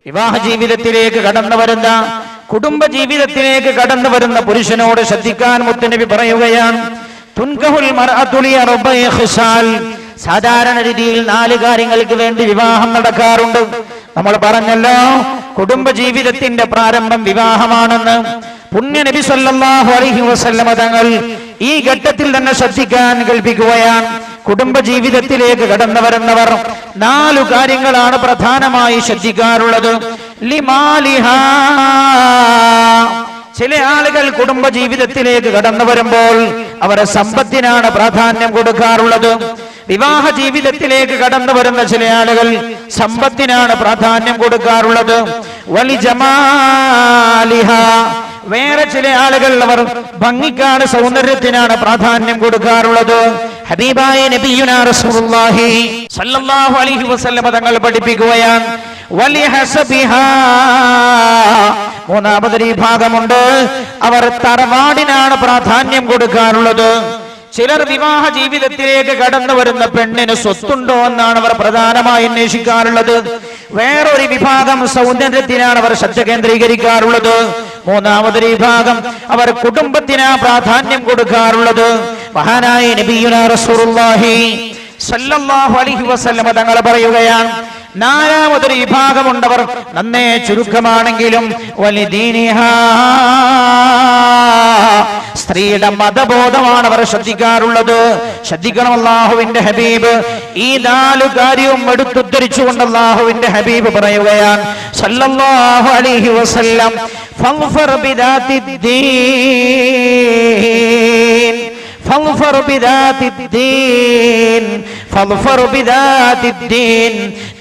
വിവാഹ ജീവിതത്തിലേക്ക് കടന്നു വരുന്ന, കുടുംബ ജീവിതത്തിലേക്ക് കടന്നു വരുന്ന പുരുഷനോട് ശ്രദ്ധിക്കാൻ മുത്തുനബി പറയുകയാണ്. തുൻകഹുൽ മർഅതു ലിഅർബഇ ഖിസാൽ. സാധാരണ രീതിയിൽ 4 കാര്യങ്ങൾക്ക് വേണ്ടി വിവാഹം നടക്കാറുണ്ട്. നമ്മൾ പറഞ്ഞല്ലോ, കുടുംബ ജീവിതത്തിന്റെ പ്രാരംഭം വിവാഹമാണെന്ന്. പുണ്യ നബി സല്ലല്ലാഹു അലൈഹി വസല്ലമ തങ്ങൾ ഈ ഘട്ടത്തിൽ തന്നെ ശ്രദ്ധിക്കാൻ കൽപ്പിക്കുകയാണ്. കുടുംബ ജീവിതത്തിലേക്ക് കടന്നു വരുന്നവർ 4 കാര്യങ്ങളാണ് പ്രധാനമായി ശ്രദ്ധിക്കാറുള്ളത്. ലിമാലിഹാ. ചില ആളുകൾ കുടുംബ ജീവിതത്തിലേക്ക് കടന്നു വരുമ്പോൾ അവരെ സമ്പത്തിനാണ് പ്രാധാന്യം കൊടുക്കാറുള്ളത്. വിവാഹ ജീവിതത്തിലേക്ക് കടന്നു വരുന്ന ചില ആളുകൾ സമ്പത്തിനാണ് പ്രാധാന്യം കൊടുക്കാറുള്ളത്. വലി ജമാലിഹാ. വേറെ ചില ആളുകൾ അവർ ഭംഗിക്കാണ്, സൗന്ദര്യത്തിനാണ് പ്രാധാന്യം കൊടുക്കാറുള്ളത്. ഹബീബായ നബിയുനാ റസൂലുള്ളാഹി സ്വല്ലല്ലാഹു അലൈഹി വസല്ലം തങ്ങൾ പഠിപ്പിക്കുകയാണ്, വലി ഹസബിഹാ. മൂന്നാമതൊരു വിഭാഗമുണ്ട്, അവർ തറവാടിനാണ് പ്രാധാന്യം കൊടുക്കാറുള്ളത്. ചിലർ വിവാഹ ജീവിതത്തിലേക്ക് കടന്നു വരുന്ന പെണ്ണിന് സ്വത്തുണ്ടോ എന്നാണ് അവർ പ്രധാനമായി അന്വേഷിക്കാറുള്ളത്. വേറൊരു വിഭാഗം സൗന്ദര്യത്തിനാണ് അവർ ശ്രദ്ധ കേന്ദ്രീകരിക്കാറുള്ളത്. മൂന്നാമതൊരു വിഭാഗം അവർ കുടുംബത്തിനാ പ്രാധാന്യം കൊടുക്കാറുള്ളത്. മഹാനായ നബിയുനാ റസൂലുള്ളാഹി സല്ലല്ലാഹു അലൈഹി വസല്ലം തങ്ങൾ പറയുകയാണ്, 4മതൊരു വിഭാഗമുണ്ടവർ നന്നേ ചുരുക്കമാണെങ്കിലും വലിദീനിഹാ. സ്ത്രീയുടെ മതബോധമാണ് അവർ ശ്രദ്ധിക്കാറുള്ളത്. ശ്രദ്ധിക്കണം, അല്ലാഹുവിന്റെ ഹബീബ് ഈ 4 കാര്യവും എടുത്തുദ്ധരിച്ചുകൊണ്ട് അല്ലാഹുവിന്റെ ഹബീബ് പറയുകയാണ് സല്ലല്ലാഹു അലൈഹി വസല്ലം, ഫഗ്ഫർ ബിദാത്തിദ്ദീൻ فاظفر بذات الدين فاظفر بذات الدين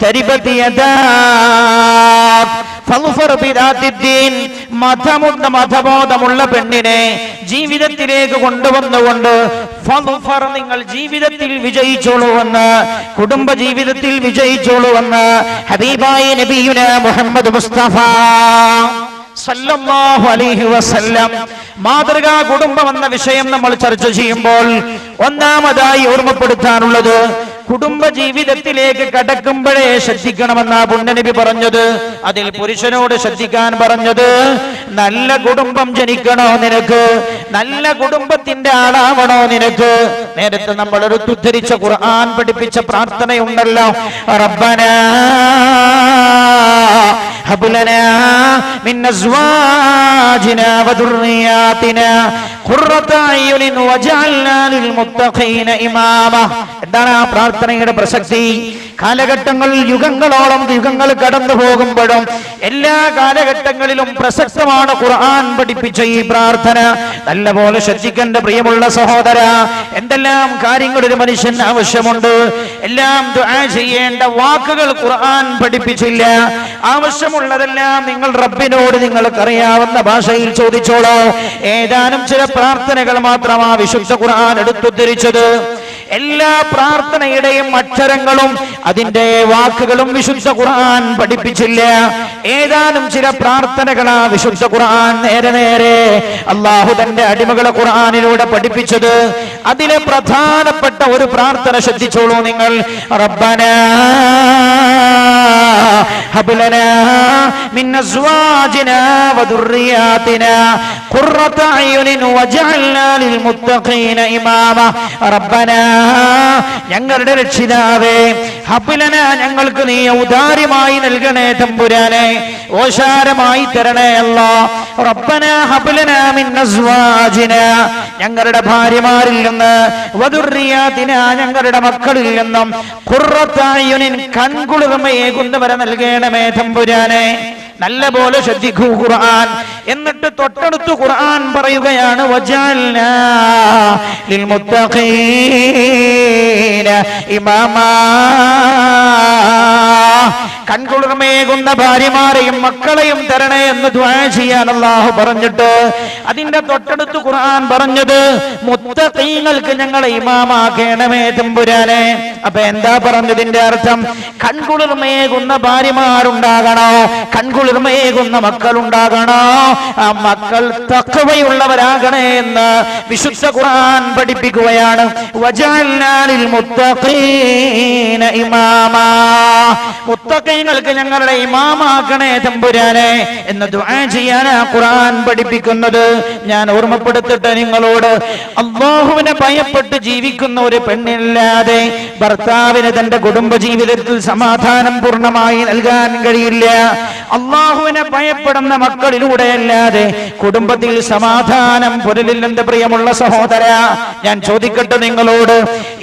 تربت يداك فاظفر بذات الدين. മതബോധമുള്ള പെണ്ണിനെ ജീവിതത്തിലേക്ക് കൊണ്ടുവന്നുകൊണ്ട് ഫഗ്ഫർ, നിങ്ങൾ ജീവിതത്തിൽ വിജയിച്ചോളൂവെന്ന്, കുടുംബ ജീവിതത്തിൽ വിജയിച്ചോളൂവെന്ന് ഹബീബായ നബിയുനാ മുഹമ്മദ് മുസ്തഫ സല്ലല്ലാഹു അലൈഹി വസല്ലം മാതൃകാ കുടുംബം എന്ന വിഷയം നമ്മൾ ചർച്ച ചെയ്യുമ്പോൾ ഒന്നാമതായി ഓർമ്മപ്പെടുത്താനുള്ളത്, കുടുംബ ജീവിതത്തിലേക്ക് കടക്കുമ്പോഴേ ശ്രദ്ധിക്കണമെന്നാ പുണ്യനബി പറഞ്ഞത്. അതിൽ പുരുഷനോട് ശ്രദ്ധിക്കാൻ പറഞ്ഞത്, നല്ല കുടുംബം ജനിക്കണോ നിനക്ക്, നല്ല കുടുംബത്തിന്റെ ആളാവണോ നിനക്ക്. നേരത്തെ നമ്മൾ ഉദ്ധരിച്ച ഖുർആൻ പഠിപ്പിച്ച പ്രാർത്ഥനയുണ്ടല്ലോ, റബ്ബനാ ഹബ് ലനാ മിൻ അസ്വാജിനാ വദുർരിയാതിനാ ഖുർറത അയ്യുനിൻ വജഅൽനാ ലിൽ മുത്തഖീന ഇമാമ. എന്താണ് ആ പ്രാർത്ഥനയുടെ പ്രസക്തി? കാലഘട്ടങ്ങളിൽ യുഗങ്ങൾ കടന്നു പോകുമ്പോഴും എല്ലാ കാലഘട്ടങ്ങളിലും പ്രസക്തമാണ് ഖുർആൻ പഠിപ്പിച്ച ഈ പ്രാർത്ഥന. നല്ലപോലെ ശ്രദ്ധിക്കേണ്ട പ്രിയമുള്ള സഹോദര, എന്തെല്ലാം കാര്യങ്ങൾ ഒരു മനുഷ്യന് ആവശ്യമുണ്ട്, എല്ലാം ദുആ ചെയ്യേണ്ട വാക്കുകൾ ഖുർആൻ പഠിപ്പിച്ചില്ല. ആവശ്യമുള്ളതെല്ലാം നിങ്ങൾ റബ്ബിനോട് നിങ്ങൾക്കറിയാവുന്ന ഭാഷയിൽ ചോദിച്ചോളൂ. ഏതാനും ചില പ്രാർത്ഥനകൾ മാത്രമാ വിശുദ്ധ ഖുർആൻ എടുത്തുദ്ധരിച്ചത്. എല്ലാ പ്രാർത്ഥനയുടെയും അക്ഷരങ്ങളും അതിന്റെ വാക്കുകളും വിശുദ്ധ ഖുർആൻ പഠിപ്പിച്ചില്ല. ഏതാനും ചില പ്രാർത്ഥനകളാ വിശുദ്ധ ഖുർആൻ നേരെ അല്ലാഹു തന്റെ അടിമകളെ ഖുർആനിലൂടെ പഠിപ്പിച്ചത്. അതിലെ പ്രധാനപ്പെട്ട ഒരു പ്രാർത്ഥന ശ്രദ്ധിച്ചോളൂ നിങ്ങൾ. റബ്ബനാ ഹബ് ലനാ മിൻ അസ്വാജിനാ വദുർരിയാതിനാ ഖുർറത അയ്യുനിൻ വജഅൽനാ ലിൽ മുത്തഖീന ഇമാമ. റബ്ബനാ, ഞങ്ങളുടെ രക്ഷിതാവേ, ഹബ്ലന, ഞങ്ങൾക്ക് നീ ഔദാര്യമായി നൽകണേ തമ്പുരാനെ, ഓശാരമായി തരണേ അല്ലാഹ്. റബ്ബന ഹബ്ലന മിൻ അസ്വാജിനാ, ഞങ്ങളുടെ ഭാര്യമാരിൽ നിന്ന്, വദുർരിയാതിനാ, ഞങ്ങളുടെ മക്കളിൽ നിന്നും, ഖുർറത അയ്യുനിൻ, കൺകുളിർമയേകുന്നവരെ നൽകണമേ തമ്പുരാനെ. നല്ല പോലെ ശ്രദ്ധിക്കൂ ഖുർആൻ. എന്നിട്ട് തൊട്ടടുത്ത് ഖുർആൻ പറയുകയാണ്, വജഅൽനാ ലിൽ മുത്തഖീന ഇമാമാ. കൺകുളിർമയേകുന്ന ഭാര്യമാരെയും മക്കളെയും തരണേ എന്ന് ദുആ ചെയ്യാൻ അല്ലാഹു പറഞ്ഞിട്ട് അതിന്റെ തൊട്ടടുത്ത് ഖുർആൻ പറഞ്ഞത്, മുത്തഖീങ്ങൾക്ക് ഞങ്ങളെ ഇമാമാക്കണമേ തമ്പുരാനെ. അപ്പൊ എന്താ പറഞ്ഞതിന്റെ അർത്ഥം? കൺകുളിർമയേകുന്ന ഭാര്യമാരുണ്ടാകണോ, കൺകുളിർമയേകുന്ന മക്കളുണ്ടാകണോ, ആ മക്കൾ തഖ്വയുള്ളവരാകണേ എന്ന് വിശുദ്ധ ഖുർആൻ പഠിപ്പിക്കുകയാണ്. വജഅൽനാ ലിൽ മുത്തഖീന ഇമാമാ. മുത്തഖീങ്ങൾക്ക് ഞങ്ങളുടെ ഇമാമാക്കണേ തമ്പുരാനെ എന്ന് ദുആ ചെയ്യാനാ ഖുർആൻ പഠിപ്പിക്കുന്നത്. ഞാൻ ഓർമ്മപ്പെടുത്തട്ടെ നിങ്ങളോട്, അല്ലാഹുവിനെ ഭയപ്പെട്ട് ജീവിക്കുന്ന ഒരു പെണ്ണില്ലാതെ ഭർത്താവിന് തന്റെ കുടുംബ ജീവിതത്തിൽ സമാധാനം പൂർണ്ണമായി നൽകാൻ കഴിയില്ല. അല്ലാഹുവിനെ ഭയപ്പെടുന്ന മക്കളിലൂടെ അല്ലാതെ കുടുംബത്തിൽ സമാധാനം പുരലില്ലെന്ന് പ്രിയമുള്ള സഹോദര, ഞാൻ ചോദിക്കട്ടെ നിങ്ങളോട്,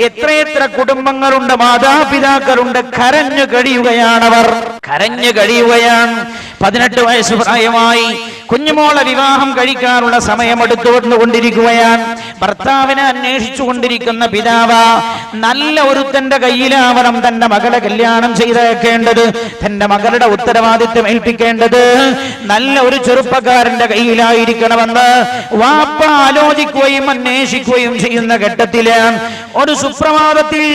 എത്രയെത്ര കുടുംബങ്ങളുണ്ട്, മാതാപിതാക്കളുണ്ട്, കരഞ്ഞു കഴിയുകയാണവർ, കരഞ്ഞു കഴിയുകയാണ്. 18 വയസ്സ് പ്രായമായി കുഞ്ഞുമോളെ വിവാഹം കഴിക്കാനുള്ള സമയമെടുത്തു വന്നുകൊണ്ടിരിക്കുകയാണ്. ഭർത്താവിനെ അന്വേഷിച്ചു കൊണ്ടിരിക്കുന്ന പിതാവ് നല്ല ഒരുത്തന്റെ കയ്യിലാവണം തന്റെ മകളെ കല്യാണം ചെയ്തേക്കേണ്ടത്, തന്റെ മകളുടെ ഉത്തരവാദിത്വം ഏൽപ്പിക്കേണ്ടത് നല്ല ഒരു ചെറുപ്പക്കാരന്റെ കയ്യിലായിരിക്കണമെന്ന് വാപ്പ ആലോചിക്കുകയും അന്വേഷിക്കുകയും ചെയ്യുന്ന ഘട്ടത്തിലാണ് ഒരു സുപ്രഭാതത്തിൽ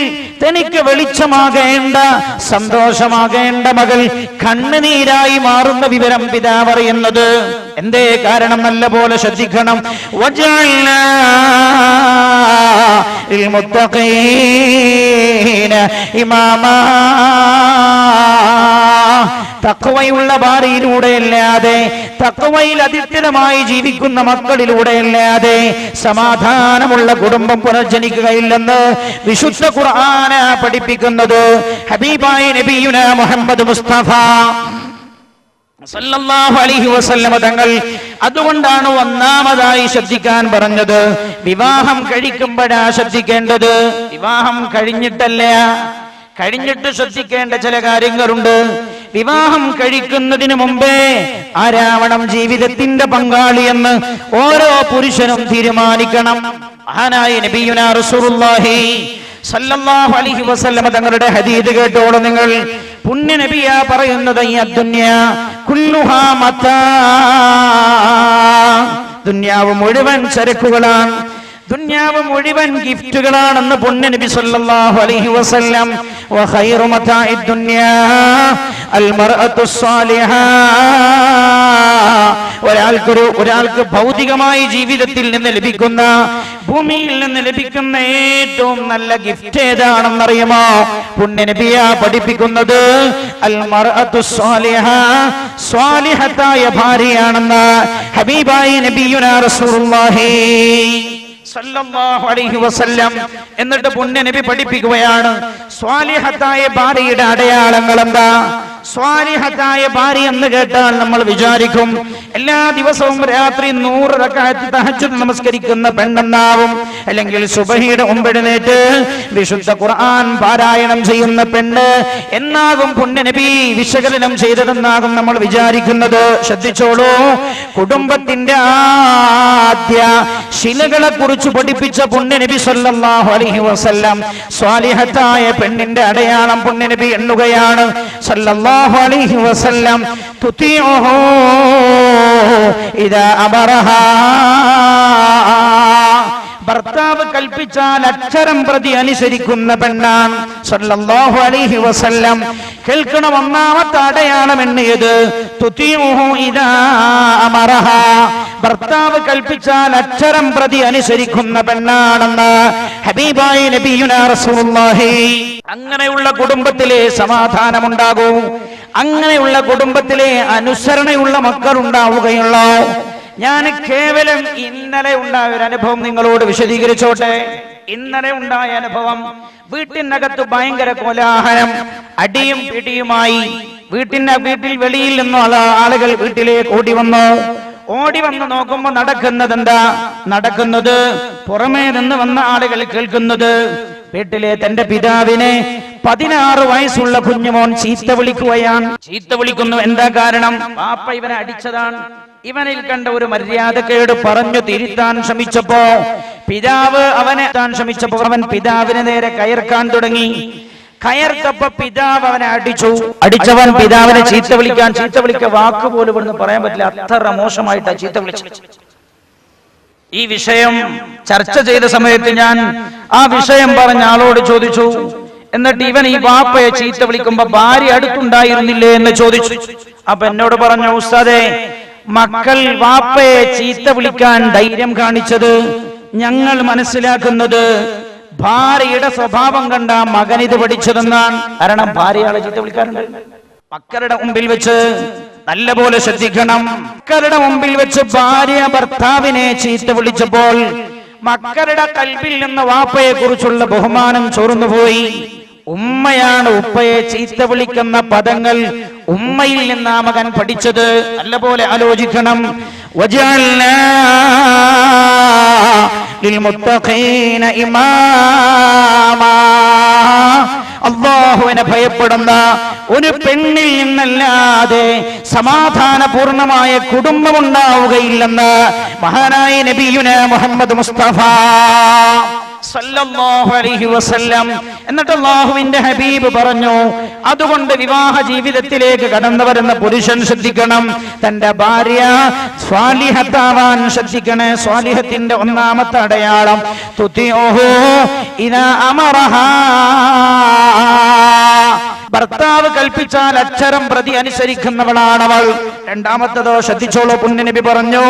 തനിക്ക് വെളിച്ചമാകേണ്ട സന്തോഷമാകേണ്ട മകൾ കണ്ണുനീരായി മാറുന്ന വിവരം പിതാവ് അറിയുന്നത്. എന്തേ കാരണം? നല്ല പോലെ ശ്രദ്ധിക്കണം. തഖ്വയുള്ള ഭാര്യയിലൂടെയല്ലാതെ, തഖ്വയിൽ അധിഷ്ഠിതമായി ജീവിക്കുന്ന മക്കളിലൂടെയല്ലാതെ സമാധാനമുള്ള കുടുംബം പുനർജനിക്കുകയില്ലെന്ന് വിശുദ്ധ ഖുർആന പഠിപ്പിക്കുന്നത്. ഹബീബായ നബിയുന മുഹമ്മദ് മുസ്തഫ സല്ലല്ലാഹു അലൈഹി വസല്ലമ തങ്ങൾ അതുകൊണ്ടാണ് ഒന്നാമതായി ശ്രദ്ധിക്കാൻ പറഞ്ഞത്. വിവാഹം കഴിക്കുമ്പോഴാ ശ്രദ്ധിക്കേണ്ടത്, വിവാഹം കഴിഞ്ഞിട്ടല്ല. കഴിഞ്ഞിട്ട് ശ്രദ്ധിക്കേണ്ട ചില കാര്യങ്ങളുണ്ട്. വിവാഹം കഴിക്കുന്നതിന് മുമ്പേ ആരാവണം ജീവിതത്തിന്റെ പങ്കാളി എന്ന് ഓരോ പുരുഷനും തീരുമാനിക്കണം. മഹാനായ നബിയുനാ റസൂലുള്ളാഹി സല്ലല്ലാഹു അലൈഹി വസല്ലമ തങ്ങളുടെ ഹദീസ് കേട്ടോളൂ നിങ്ങൾ. പുണ്യ നബിയാ പറയുന്നത്, ഈ ദുനിയാ കുല്ലുഹാ മതാ, ദുനിയാവ് മുഴുവൻ ചരക്കുകളാണ്, ദുനിയാവ് മുഴുവൻ ഗിഫ്റ്റുകളാണെന്ന് പുണ്യ നബി സല്ലല്ലാഹു അലൈഹി വസല്ലം. വഖൈറു മതാഇ ദുനിയാ അൽ മർഅതു സ്വാലിഹാ, ഒരാൾക്ക് ഭൗതികമായി ജീവിതത്തിൽ നിന്ന് ലഭിക്കുന്ന, ഭൂമിയിൽ നിന്ന് ലഭിക്കുന്ന ഏറ്റവും നല്ല ഗിഫ്റ്റ് ഏതാണെന്നറിയുമോ? പുണ്യ നബിയാ പഠിപ്പിക്കുന്നത് അൽ മർഅതു സ്വാലിഹാ, സ്വാലിഹത്തായ ഭാര്യയാണെന്ന് ഹബീബായ നബിയുനാ റസൂലുള്ളാഹി സല്ലല്ലാഹു അലൈഹി വസല്ലം. എന്നിട്ട് പുണ്യ നബി പഠിപ്പിക്കുകയാണ്, സ്വാലിഹത്തായ ഭാര്യയുടെ അടയാളങ്ങൾ എന്താ? സ്വാലിഹത്തായ ഭാര്യ എന്ന് കേട്ടാൽ നമ്മൾ വിചാരിക്കും എല്ലാ ദിവസവും രാത്രി 100 റക്അത്ത് തഹജ്ജുദ് നമസ്കരിക്കുന്ന പെണ്ണെന്നാവും, അല്ലെങ്കിൽ സുബഹിയുടെ മുമ്പെഴുന്നേറ്റ് വിശുദ്ധ ഖുർആൻ പാരായണം ചെയ്യുന്ന പെണ്ണ് എന്നാകും പുണ്യ നബി വിശകലനം ചെയ്തതെന്നാകും നമ്മൾ വിചാരിക്കുന്നത്. ശ്രദ്ധിച്ചോളൂ, കുടുംബത്തിന്റെ ആദ്യ ശിലകളെ കുറിച്ച് പഠിപ്പിച്ച പുണ്യ നബി സല്ലല്ലാഹു അലൈഹി വസല്ലം സ്വാലിഹത്തായ പെണ്ണിന്റെ അടയാളം പുണ്യ നബി എണ്ണുകയാണ്. സല്ലല്ലാഹു അലൈഹി വസല്ലം തുതിഉഹു ഇദാ അമറഹാ, ഭർത്താവ് കൽപ്പിച്ചാൽ അക്ഷരം പ്രതി അനുസരിക്കുന്ന പെണ്ണാണ് സല്ലല്ലാഹു അലൈഹി വസല്ലം. കേൾക്കണം, ഒന്നാമത്തെ അടയാളം എണ്ണിയത് തുതിഉഹു ഇദാ അമറഹാ, ഭർത്താവ് കൽപ്പിച്ചാൽ അക്ഷരം പ്രതി അനുസരിക്കുന്ന പെണ്ണാണെന്ന് ഹബീബായ നബിയുനാ റസൂലുള്ളാഹി. അങ്ങനെയുള്ള കുടുംബത്തിലെ സമാധാനമുണ്ടാകൂ, അങ്ങനെയുള്ള കുടുംബത്തിലെ അനുസരണയുള്ള മക്കൾ ഉണ്ടാവുകയുള്ളൂ. ഞാൻ കേവലം ഇന്നലെ ഉണ്ടായ ഒരു അനുഭവം നിങ്ങളോട് വിശദീകരിച്ചോട്ടെ. ഇന്നലെ ഉണ്ടായ അനുഭവം, വീട്ടിനകത്ത് ഭയങ്കര കോലാഹലം, അടിയും പിടിയുമായി. വീട്ടിൽ വെളിയിൽ നിന്നും ആളുകൾ വീട്ടിലേക്ക് ഓടി വന്ന് നോക്കുമ്പോ നടക്കുന്നത് എന്താ? നടക്കുന്നത് പുറമേ നിന്ന് വന്ന ആളുകൾ കേൾക്കുന്നത്, വീട്ടിലെ തന്റെ പിതാവിനെ 16 വയസ്സുള്ള കുഞ്ഞുമോൻ ചീത്ത വിളിക്കുകയാണ്. ചീത്ത വിളിക്കുന്നു. എന്താ കാരണം? പാപ്പ ഇവനെ അടിച്ചതാണ്. ഇവനിൽ കണ്ട ഒരു മര്യാദക്കേട് പറഞ്ഞു തിരുത്താൻ ശ്രമിച്ചപ്പോ അവൻ പിതാവിനെ നേരെ കയർക്കാൻ തുടങ്ങി. കയർത്തപ്പോ പിതാവ് അവനെ അടിച്ചവൻ പിതാവിനെ ചീത്ത വിളിക്കാൻ വാക്ക് പോലും ഇവിടുന്ന് പറയാൻ പറ്റില്ല, അത്ര മോശമായിട്ടാ ചീത്ത വിളിച്ചത്. ഈ വിഷയം ചർച്ച ചെയ്ത സമയത്ത് ഞാൻ ആ വിഷയം പറഞ്ഞ ആളോട് ചോദിച്ചു, എന്നിട്ട് ഇവൻ ഈ വാപ്പയെ ചീത്ത വിളിക്കുമ്പോ ഭാര്യ അടുത്തുണ്ടായിരുന്നില്ലേ എന്ന് ചോദിച്ചു. അപ്പൊ എന്നോട് പറഞ്ഞു, ഉസ്താദേ, മക്കൾ വാപ്പയെ ചീത്ത വിളിക്കാൻ ധൈര്യം കാണിച്ചത് ഞങ്ങൾ മനസ്സിലാക്കുന്നത് ഭാര്യയുടെ സ്വഭാവം കണ്ട മകൻ ഇത് പഠിച്ചതെന്നാണ്. കാരണം ഭാര്യയാളെ ചീത്ത വിളിക്കാറുണ്ട്. മക്കളുടെ മുമ്പിൽ വെച്ച് നല്ലപോലെ ശ്രദ്ധിക്കണം. മക്കളുടെ മുമ്പിൽ വെച്ച് ഭാര്യ ഭർത്താവിനെ ചീത്ത വിളിച്ചപ്പോൾ മക്കളുടെ കൽബിൽ നിന്ന് വാപ്പയെ കുറിച്ചുള്ള ബഹുമാനം ചോർന്നുപോയി. ഉമ്മയാണ് ഉപ്പയെ ചീത്ത വിളിക്കുന്ന പദങ്ങൾ ഉമ്മയിൽ നിന്ന് ആ മകൻ പഠിച്ചത്. നല്ലപോലെ ആലോചിക്കണം. വജഅൽനാ ലിൽമുത്തഖീന ഇമാമാ. അല്ലാഹുവിനെ ഭയപ്പെടുന്ന ഒരു പെണ്ണിൽ നിന്നല്ലാതെ സമാധാനപൂർണമായ കുടുംബമുണ്ടാവുകയില്ലെന്ന് മഹാനായ നബിയുനാ മുഹമ്മദ് മുസ്തഫ സല്ലല്ലാഹു അലൈഹി വസല്ലം. എന്നിട്ട് അല്ലാഹുവിന്റെ ഹബീബ് പറഞ്ഞു, അതുകൊണ്ട് വിവാഹ ജീവിതത്തിലേക്ക് കടന്നു വരുന്ന പുരുഷൻ ശ്രദ്ധിക്കണം, തന്റെ ഭാര്യ സ്വാലിഹത്താവാൻ ശ്രദ്ധിക്കണേ. സ്വാലിഹത്തിന്റെ ഒന്നാമത്തെ അടയാളം തുതിഉഹു ഇദാ അമറഹാ. ഭർത്താവ് കൽപ്പിച്ചാൽ അക്ഷരം പ്രതി അനുസരിക്കുന്നവളാണവൾ. രണ്ടാമത്തതോ ശ്രദ്ധിച്ചോളൂ, പുണ്യനബി പറഞ്ഞു,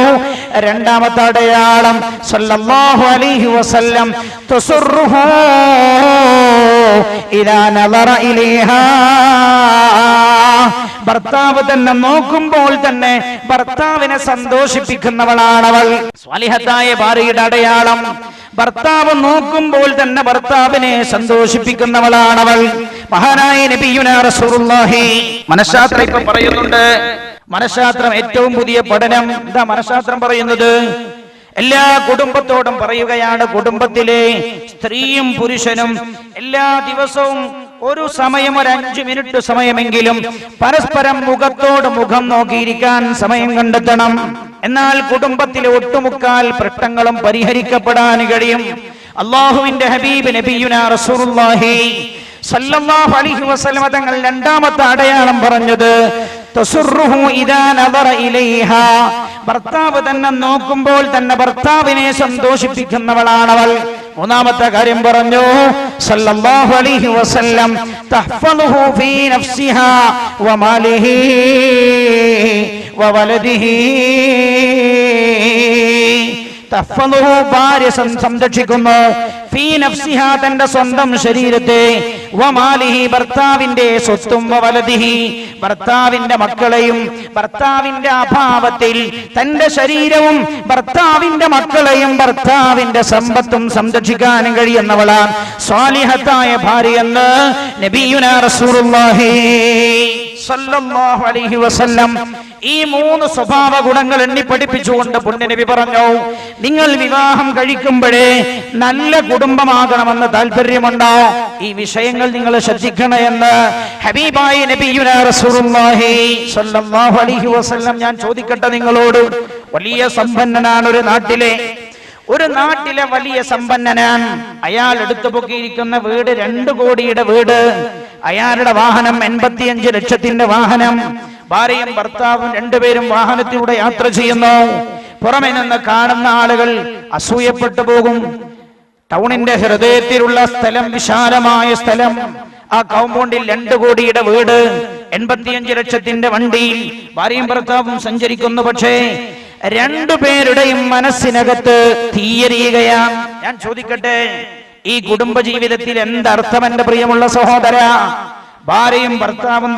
രണ്ടാമത്തെ അടയാളം സല്ലല്ലാഹു അലൈഹി വസല്ലം തുസുറുഹു ഇദാ നദറ ഇലൈഹാ. ഭർത്താവ് തന്നെ നോക്കുമ്പോൾ തന്നെ ഭർത്താവിനെ സന്തോഷിപ്പിക്കുന്നവളാണവൾ. സ്വാലിഹത്തായ ഭാര്യയുടെ അടയാളം ഭർത്താവ് നോക്കുമ്പോൾ തന്നെ ഭർത്താവിനെ സന്തോഷിപ്പിക്കുന്നവളാണവൾ. മഹാനായ നബിയുനാ റസൂലുള്ളാഹി. മനഃശാസ്ത്രം ഇപ്പൊ പറയുന്നുണ്ട്, മനഃശാസ്ത്രം ഏറ്റവും പുതിയ പഠനം എന്താ മനഃശാസ്ത്രം പറയുന്നത്? എല്ലാ കുടുംബത്തോടും പറയുകയാണ്, കുടുംബത്തിലെ സ്ത്രീയും പുരുഷനും എല്ലാ ദിവസവും ഒരു സമയം, ഒരു 5 മിനിറ്റ് സമയമെങ്കിലും പരസ്പരം മുഖത്തോട് മുഖം നോക്കിയിരിക്കാൻ സമയം കണ്ടെത്തണം. എന്നാൽ കുടുംബത്തിലെ ഒട്ടുമുക്കാൽ പ്രശ്നങ്ങളും പരിഹരിക്കപ്പെടാൻ കഴിയും. അല്ലാഹുവിന്റെ ഹബീബ് നബിയുനാ റസൂലുള്ളാഹി സല്ലല്ലാഹു അലൈഹി വസല്ലം തങ്ങൾ രണ്ടാമത്തെ അടയാളം പറഞ്ഞത് തസുറുഹു ഇദാ നദറ ഇലൈഹാ. ഭർത്താവ് തന്നെ നോക്കുമ്പോൾ തന്നെ ഭർത്താവിനെ സന്തോഷിപ്പിക്കുന്നവളാണവൾ. മൂന്നാമത്തെ കാര്യം പറഞ്ഞു സല്ലല്ലാഹു അലൈഹി വസല്ലം തഹ്ഫളുഹു ഫീ നഫ്സിഹാ വമാലിഹി വവലദിഹി. തഹ്ഫളുഹു ഭാര്യ സംരക്ഷിക്കുന്നു, ഫീ നഫ്സിഹാ തന്റെ സ്വന്തം ശരീരത്തെ, വമാലിഹി ഭർത്താവിന്റെ സ്വത്തും, വവലദിഹി ഭർത്താവിന്റെ മക്കളെയും. ഭർത്താവിന്റെ അഭാവത്തിൽ തന്റെ ശരീരവും ഭർത്താവിന്റെ മക്കളെയും ഭർത്താവിന്റെ സമ്പത്തും സംരക്ഷിക്കാൻ കഴിയുന്നവളാണ് സ്വാലിഹത്തായ ഭാര്യയെന്ന് നബിയുനാ റസൂലുള്ളാഹി സല്ലല്ലാഹു അലൈഹി വസല്ലം. ഈ 3 സ്വഭാവ ഗുണങ്ങൾ എണ്ണി പഠിപ്പിച്ചുകൊണ്ട് പുണ്യനബി പറഞ്ഞു, നിങ്ങൾ വിവാഹം കഴിക്കുമ്പോഴേ നല്ല കുടുംബമാകണമെന്ന് താല്പര്യമുണ്ടോ? ഈ വിഷയങ്ങൾ നിങ്ങൾ ശ്രദ്ധിക്കണമെന്ന് ഹബീബായ നബിയുനാ റസൂലുള്ളാഹി സല്ലല്ലാഹു അലൈഹി വസല്ലം. ഞാൻ ചോദിക്കട്ടെ നിങ്ങളോട്, വലിയ സമ്പന്നനാണ് ഒരു നാട്ടിലെ വലിയ സമ്പന്നനാണ്. അയാൾ എടുത്തു പൊക്കിയിരിക്കുന്ന വീട് 2 കോടിയുടെ വീട്. അയാളുടെ വാഹനം 85 ലക്ഷത്തിന്റെ വാഹനം. ഭാര്യയും ഭർത്താവും 2 പേരും വാഹനത്തിലൂടെ യാത്ര ചെയ്യുന്നു. പുറമെ നിന്ന് കാണുന്ന ആളുകൾ അസൂയപ്പെട്ടു പോകും. ടൗണിന്റെ ഹൃദയത്തിലുള്ള സ്ഥലം, വിശാലമായ സ്ഥലം, ആ കോമ്പൗണ്ടിൽ 2 കോടിയുടെ വീട്, 85 ലക്ഷത്തിന്റെ വണ്ടിയിൽ ഭാര്യയും ഭർത്താവും സഞ്ചരിക്കുന്നു. പക്ഷേ 2 പേരുടെയും മനസ്സിനകത്ത് തീയരിയുകയാണ്. ഞാൻ ചോദിക്കട്ടെ, ഈ കുടുംബ ജീവിതത്തിൽ എന്തർത്ഥം എന്റെ പ്രിയമുള്ള സഹോദര? ഭാര്യയും ഭർത്താവും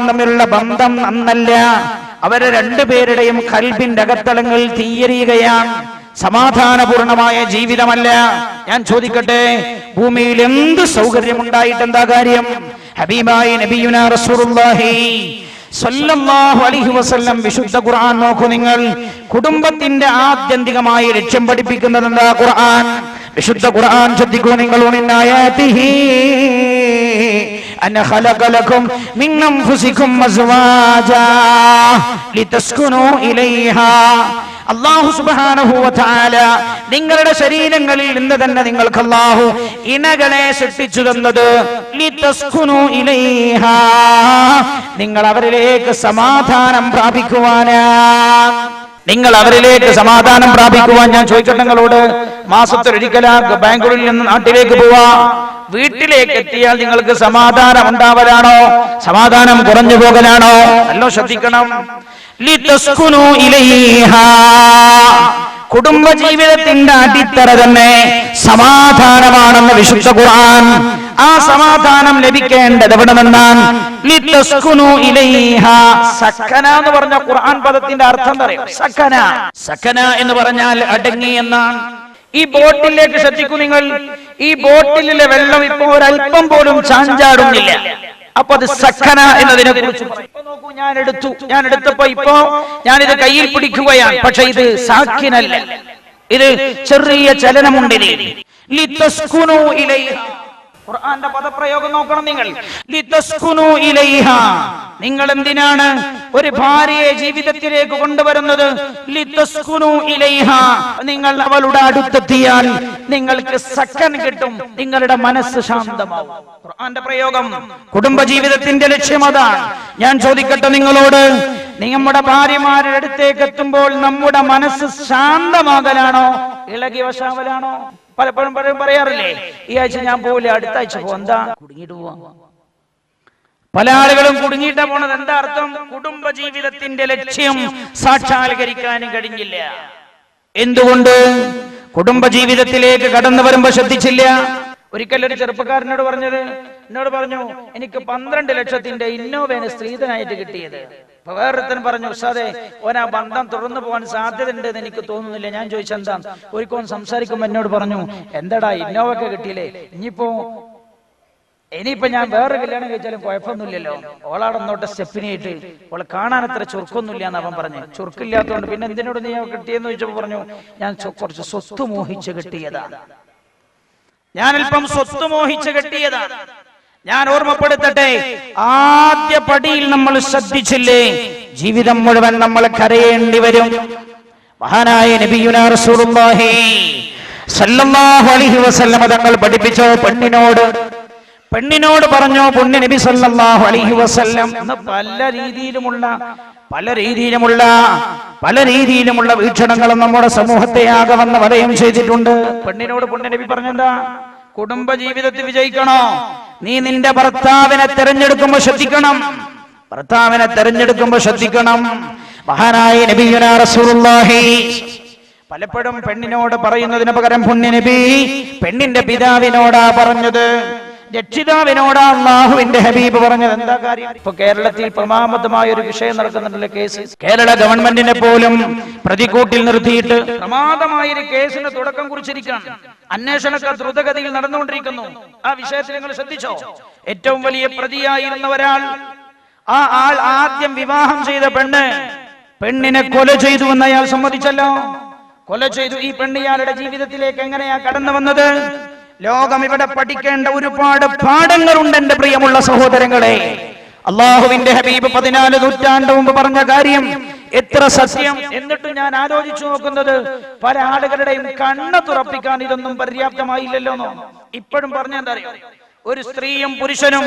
തമ്മിലുള്ള ബന്ധം നന്നല്ല. അവരെ 2 പേരുടെയും ഖൽബിന്റെ അകത്തളങ്ങൾ തീയരിയുകയാണ്. സമാധാനപൂർണമായ ജീവിതമല്ല. ഞാൻ ചോദിക്കട്ടെ, ഭൂമിയിൽ എന്ത് സൗകര്യമുണ്ടായിട്ട് എന്താ കാര്യം? ഹബീബായ നബിയുനാ റസൂലുള്ളാഹി സല്ലല്ലാഹു അലൈഹി വസല്ലം വിശുദ്ധ ഖുർആൻ നോക്കൂ നിങ്ങൾ. കുടുംബത്തിന്റെ ആത്യന്തികമായ ലക്ഷ്യം പഠിപ്പിക്കുന്നത് എന്താ? ഖുർആൻ. വിശുദ്ധ ഖുർആൻ ശ്രദ്ധിക്കൂ നിങ്ങൾ. മിനായാതിഹി അന ഖലഖ ലക്കും മിൻ അൻഫുസികും അസ്വാജാ ലിതസ്കുനൂ ഇലൈഹാ. അല്ലാഹു സുബ്ഹാനഹു വ തആല നിങ്ങളുടെ ശരീരങ്ങളിൽ നിന്ന് തന്നെ നിങ്ങൾക്ക് അല്ലാഹു ഇണകളെ സൃഷ്ടിച്ചു തന്നത് ലിതസ്കുനൂ ഇലൈഹാ, നിങ്ങൾ അവരിലേക്ക് സമാധാനം പ്രാപിക്കുവാനാണ്. നിങ്ങൾ അവരിലേക്ക് സമാധാനം പ്രാപിക്കുവാൻ. ഞാൻ ചോദിക്കട്ടെ നിങ്ങളോട്, മാസത്തിലൊരിക്കലാ ബാംഗ്ലൂരിൽ നിന്ന് നാട്ടിലേക്ക് പോവാ, വീട്ടിലേക്ക് എത്തിയാൽ നിങ്ങൾക്ക് സമാധാനം ഉണ്ടാവലാണോ? സമാധാനം കുറഞ്ഞു പോകലാണോ? നല്ല ശ്രദ്ധിക്കണം. ലിതസ്കുനൂ ഇലൈഹാ, കുടുംബ ജീവിതത്തിന്റെ അടിത്തറ തന്നെ സമാധാനമാണെന്ന് വിശുദ്ധ ഖുർആൻ. ആ സമാധാനം ലഭിക്കേണ്ടത് എവിടെ നിന്നാണ്? ലിതസ്കുനു ഇലൈഹാ. സക്കന എന്ന് പറഞ്ഞ ഖുർആൻ പദത്തിന്റെ അർത്ഥം പറയും. സക്കന, സക്കന എന്ന് പറഞ്ഞാൽ അടങ്ങി എന്നാണ്. ഈ ബോട്ടിലേക്ക് ശ്രദ്ധിക്കൂ നിങ്ങൾ. ഈ ബോട്ടിലെ വെള്ളം ഇപ്പോ ഒരല്പം പോലും ചാഞ്ചാടുന്നില്ല. അപ്പൊ അത് സക്കന എന്നതിനെ കുറിച്ച് നോക്കൂ. ഞാൻ എടുത്തപ്പോ ഇപ്പോ ഞാനിത് കയ്യിൽ പിടിക്കുകയാണ്. പക്ഷെ ഇത് സാഖിനല്ല, ഇത് ചെറിയ ചലനമുണ്ട്. ലിതസ്കുനു ഇലൈഹാ. ഖുർആന്റെ പദപ്രയോഗം നോക്കണം നിങ്ങൾ. ലിതസ്കുനു ഇലൈഹാ. നിങ്ങൾ എന്തിനാണ് ഒരു ഭാര്യയെ ജീവിതത്തിലേക്ക് കൊണ്ടുവരുന്നത്? ലിതസ്കുനു ഇലൈഹാ. നിങ്ങൾ അവളുടെ അടുത്തെത്തിയാൽ നിങ്ങൾക്ക് സക്കൻ കിട്ടും, നിങ്ങളുടെ മനസ്സ് ശാന്തമാവും. ഖുർആന്റെ പ്രയോഗം. കുടുംബ ജീവിതത്തിന്റെ ലക്ഷ്യം അതാണ്. ഞാൻ ചോദിക്കട്ടെ നിങ്ങളോട്, നമ്മുടെ ഭാര്യമാരുടെ അടുത്തേക്ക് എത്തുമ്പോൾ നമ്മുടെ മനസ്സ് ശാന്തമാകലാണോ ഇളകി വശാവലാണോ? പലപ്പോഴും പറയാറില്ലേ, ഈ ആഴ്ച ഞാൻ പോവില്ല, അടുത്ത ആഴ്ച പോകും. എന്താ? കുടുങ്ങിയിട്ട് പോവാ. പല ആളുകളും കുടുങ്ങിയിട്ടാ പോണത്. എന്താ അർത്ഥം? കുടുംബ ജീവിതത്തിന്റെ ലക്ഷ്യം സാക്ഷാത്കരിക്കാനും കഴിഞ്ഞില്ല. എന്തുകൊണ്ട്? കുടുംബ ജീവിതത്തിലേക്ക് കടന്നു വരുമ്പോ ശ്രദ്ധിച്ചില്ല. ഒരിക്കൽ ഒരു ചെറുപ്പക്കാരനോട് എന്നോട് പറഞ്ഞു, എനിക്ക് 12 ലക്ഷത്തിന്റെ ഇന്നോവയാണ് സ്ത്രീധനായിട്ട് കിട്ടിയത്. അപ്പൊ വേറൊരുത്തൻ പറഞ്ഞു, ഉസ്താദേ, ഓനാ ബന്ധം തുടർന്നു പോകാൻ സാധ്യത ഉണ്ടെന്ന് എനിക്ക് തോന്നുന്നില്ല. ഞാൻ ചോദിച്ചെന്താ? ഒരിക്കലും സംസാരിക്കുമ്പോ എന്നോട് പറഞ്ഞു, എന്താടാ ഇന്നോവൊക്കെ കിട്ടിയില്ലേ, ഇനിയിപ്പോ ഞാൻ വേറെ കല്യാണം കഴിച്ചാലും കുഴപ്പമൊന്നുമില്ലല്ലോ, ഓളാടന്നോട്ടെ സ്റ്റെപ്പിനായിട്ട്, ഓളെ കാണാൻ അത്ര ചുരുക്കൊന്നുമില്ല എന്ന് അവൻ പറഞ്ഞു. ചുരുക്കില്ലാത്തതുകൊണ്ട് പിന്നെ എന്തിനോട് നീ കിട്ടിയെന്ന് ചോദിച്ചപ്പോ പറഞ്ഞു, ഞാൻ കുറച്ച് സ്വത്ത് മോഹിച്ച് കിട്ടിയതാണ്, ഞാൻ അല്പം സ്വത്ത് മോഹിച്ച് കിട്ടിയതാണ്. ഞാൻ ഓർമ്മപ്പെടുത്തട്ടെ, ആദ്യ പടിയിൽ നമ്മൾ ശ്രദ്ധിച്ചില്ലേ, ജീവിതം മുഴുവൻ നമ്മൾ കരയേണ്ടി വരും. മഹാനായ നബിയുനാ റസൂലുള്ളാഹി സല്ലല്ലാഹു അലൈഹി വസല്ലം തങ്ങൾ പഠിപ്പിച്ചോ, പെണ്ണിനോട് പറഞ്ഞോ, പുണ്യ നബി സല്ലല്ലാഹു അലൈഹി വസല്ലം. പല രീതിയിലുമുള്ള വീക്ഷണങ്ങളും നമ്മുടെ സമൂഹത്തെ ആകെ വന്ന് വലയം ചെയ്തിട്ടുണ്ട്. പെണ്ണിനോട് പുണ്യ നബി പറഞ്ഞെന്താ? കുടുംബ ജീവിതത്തിൽ വിജയിക്കണോ, നീ നിന്റെ ഭർത്താവിനെ തെരഞ്ഞെടുക്കുമ്പോ ശ്രദ്ധിക്കണം. മഹാനായ നബിയുനാ റസൂലുള്ളാഹി പലപ്പോഴും പെണ്ണിനോട് പറയുന്നതിന് പകരം പുണ്യ നബി പെണ്ണിന്റെ പിതാവിനോടാ പറഞ്ഞത്, രക്ഷിതാവിനോടാ അല്ലാഹുവിന്റെ ഹബീബ് പറഞ്ഞത്. എന്താ കാര്യം? ഇപ്പൊ കേരളത്തിൽ പ്രമാദമായ ഒരു വിഷയം നടക്കുന്നുണ്ടല്ലോ, കേസ്. കേരള ഗവൺമെന്റിനെ പോലും പ്രതികൂട്ടിൽ നിർത്തിയിട്ട് പ്രമാദമായ ഒരു കേസിന് തുടക്കം കുറിച്ചിരിക്കുകയാണ്. അന്വേഷണങ്ങൾ ദ്രുതഗതിയിൽ നടന്നുകൊണ്ടിരിക്കുന്നു. ആ വിഷയത്തിൽ നിങ്ങൾ ശ്രദ്ധിച്ചോ? ഏറ്റവും വലിയ പ്രതിയായിരുന്ന ഒരാൾ, ആ ആൾ ആദ്യം വിവാഹം ചെയ്ത പെണ്ണിനെ കൊല ചെയ്തു എന്ന് അയാൾ സമ്മതിച്ചല്ലോ. കൊല ചെയ്തു. ഈ പെണ്ണ് ഇയാളുടെ ജീവിതത്തിലേക്ക് എങ്ങനെയാ കടന്നു വന്നത്? ലോകം ഇവിടെ പഠിക്കേണ്ട ഒരുപാട് പാഠങ്ങളുണ്ട് എന്റെ പ്രിയമുള്ള സഹോദരങ്ങളെ. അള്ളാഹുവിന്റെ ഹബീബ് 14 നൂറ്റാണ്ട് മുമ്പ് പറഞ്ഞ കാര്യം എത്ര സത്യം. എന്നിട്ടും ഞാൻ ആലോചിച്ചു നോക്കുന്നത്, പല ആളുകളുടെയും കണ്ണ് തുറപ്പിക്കാൻ ഇതൊന്നും പര്യാപ്തമായില്ലല്ലോ. ഇപ്പോഴും പറഞ്ഞെന്താ അറിയോ? ഒരു സ്ത്രീയും പുരുഷനും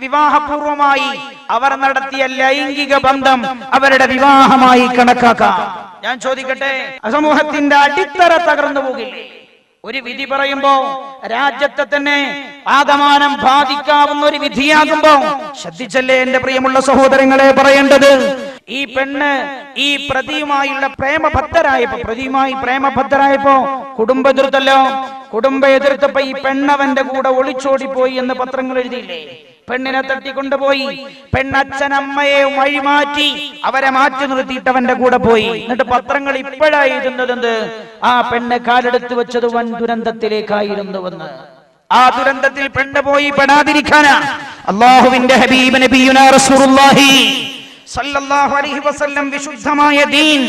വിവാഹപൂർവമായി അവർ നടത്തിയ ലൈംഗിക ബന്ധം അവരുടെ വിവാഹമായി കണക്കാക്കാം. ഞാൻ ചോദിക്കട്ടെ, സമൂഹത്തിന്റെ അടിത്തറ തകർന്നു പോകില്ലേ? ഒരു വിധി പറയുമ്പോ രാജ്യത്തെ തന്നെ ആകമാനം ബാധിക്കാവുന്ന ഒരു വിധിയാകുമ്പോ ശ്രദ്ധിച്ചല്ലേ എന്റെ പ്രിയമുള്ള സഹോദരങ്ങളെ പറയേണ്ടത്? ഈ പെണ്ണ് ഈ പ്രതിയുമായുള്ള പ്രേമബദ്ധരായപ്പോ കുടുംബം എതിർത്തല്ലോ. കുടുംബം എതിർത്തപ്പോ ഈ പെണ്ണവന്റെ കൂടെ ഒളിച്ചോടിപ്പോയി എന്ന് പത്രങ്ങൾ എഴുതിയില്ലേ? പെണ്ണിനെ തട്ടിക്കൊണ്ടുപോയി. പെണ്ണച്ഛനമ്മയെ വഴിമാറ്റി അവരെ മാറ്റി നിർത്തിയിട്ട് അവന്റെ കൂടെ പോയി. എന്നിട്ട് പത്രങ്ങൾ ഇപ്പോഴായി എഴുതുന്നത് ആ പെണ്ണ് കാലെടുത്ത് വെച്ചത് വൻ ദുരന്തത്തിലേക്കായിരുന്നുവെന്ന്. ആ ദുരന്തത്തിൽ പെണ്ണ് പോയി പെടാതിരിക്കാനാ അല്ലാഹുവിന്റെ ഹബീബ് നബിയുനാ റസൂലുള്ളാഹി സല്ലല്ലാഹു അലൈഹി വസല്ലം വിശുദ്ധമായ ദീൻ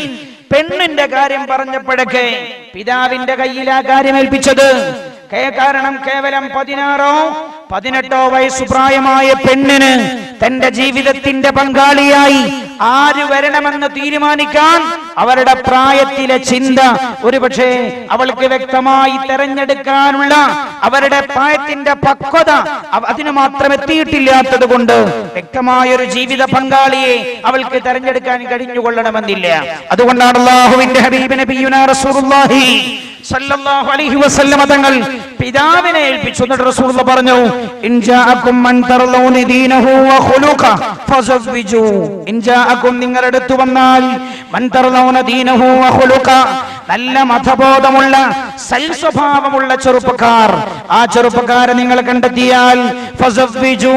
പെണ്ണിന്റെ കാര്യം പറഞ്ഞപ്പോഴൊക്കെ പിതാവിന്റെ കയ്യിൽ ആ കാര്യം ഏൽപ്പിച്ചത്. കാരണം കേവലം 16-18 വയസ്സ് പ്രായമായ പെണ്ണിന് തന്റെ ജീവിതത്തിന്റെ പങ്കാളിയായി ആര് വരണമെന്ന് തീരുമാനിക്കാൻ അവരുടെ പ്രായത്തിലെ ചിന്ത ഒരുപക്ഷെ അവൾക്ക് വ്യക്തമായി തെരഞ്ഞെടുക്കാനുള്ള അവരുടെ പ്രായത്തിന്റെ പക്വത അതിന് മാത്രം എത്തിയിട്ടില്ലാത്തത് കൊണ്ട് വ്യക്തമായൊരു ജീവിത പങ്കാളിയെ അവൾക്ക് തെരഞ്ഞെടുക്കാൻ കഴിഞ്ഞുകൊള്ളണമെന്നില്ല. അതുകൊണ്ടാണ് അല്ലാഹുവിന്റെ ഹബീബ് നബിയുനാ റസൂലുള്ളാഹി സല്ലല്ലാഹു അലൈഹി വസല്ലം തങ്ങൾ പിതാവിനെ ഏൽപ്പിച്ചു. എന്നിട്ട് റസൂലുള്ളാഹി പറഞ്ഞു, ഇൻ ജാഅകും മൻ തർലൗന ദീനഹു വ ഖുലുഖ ഫസവ്വിജു. ഇൻ ജാഅകും നിങ്ങളുടെ അടുത്ത് വന്നാൽ മൻ തർലൗന ദീനഹു വ ഖുലുഖ നല്ല മതബോധമുള്ള സൽസ്വഭാവമുള്ള ചെറുപ്പക്കാർ, ആ ചെറുപ്പക്കാരെ നിങ്ങൾ കണ്ടെത്തിയാൽ ഫസവ്വിജു,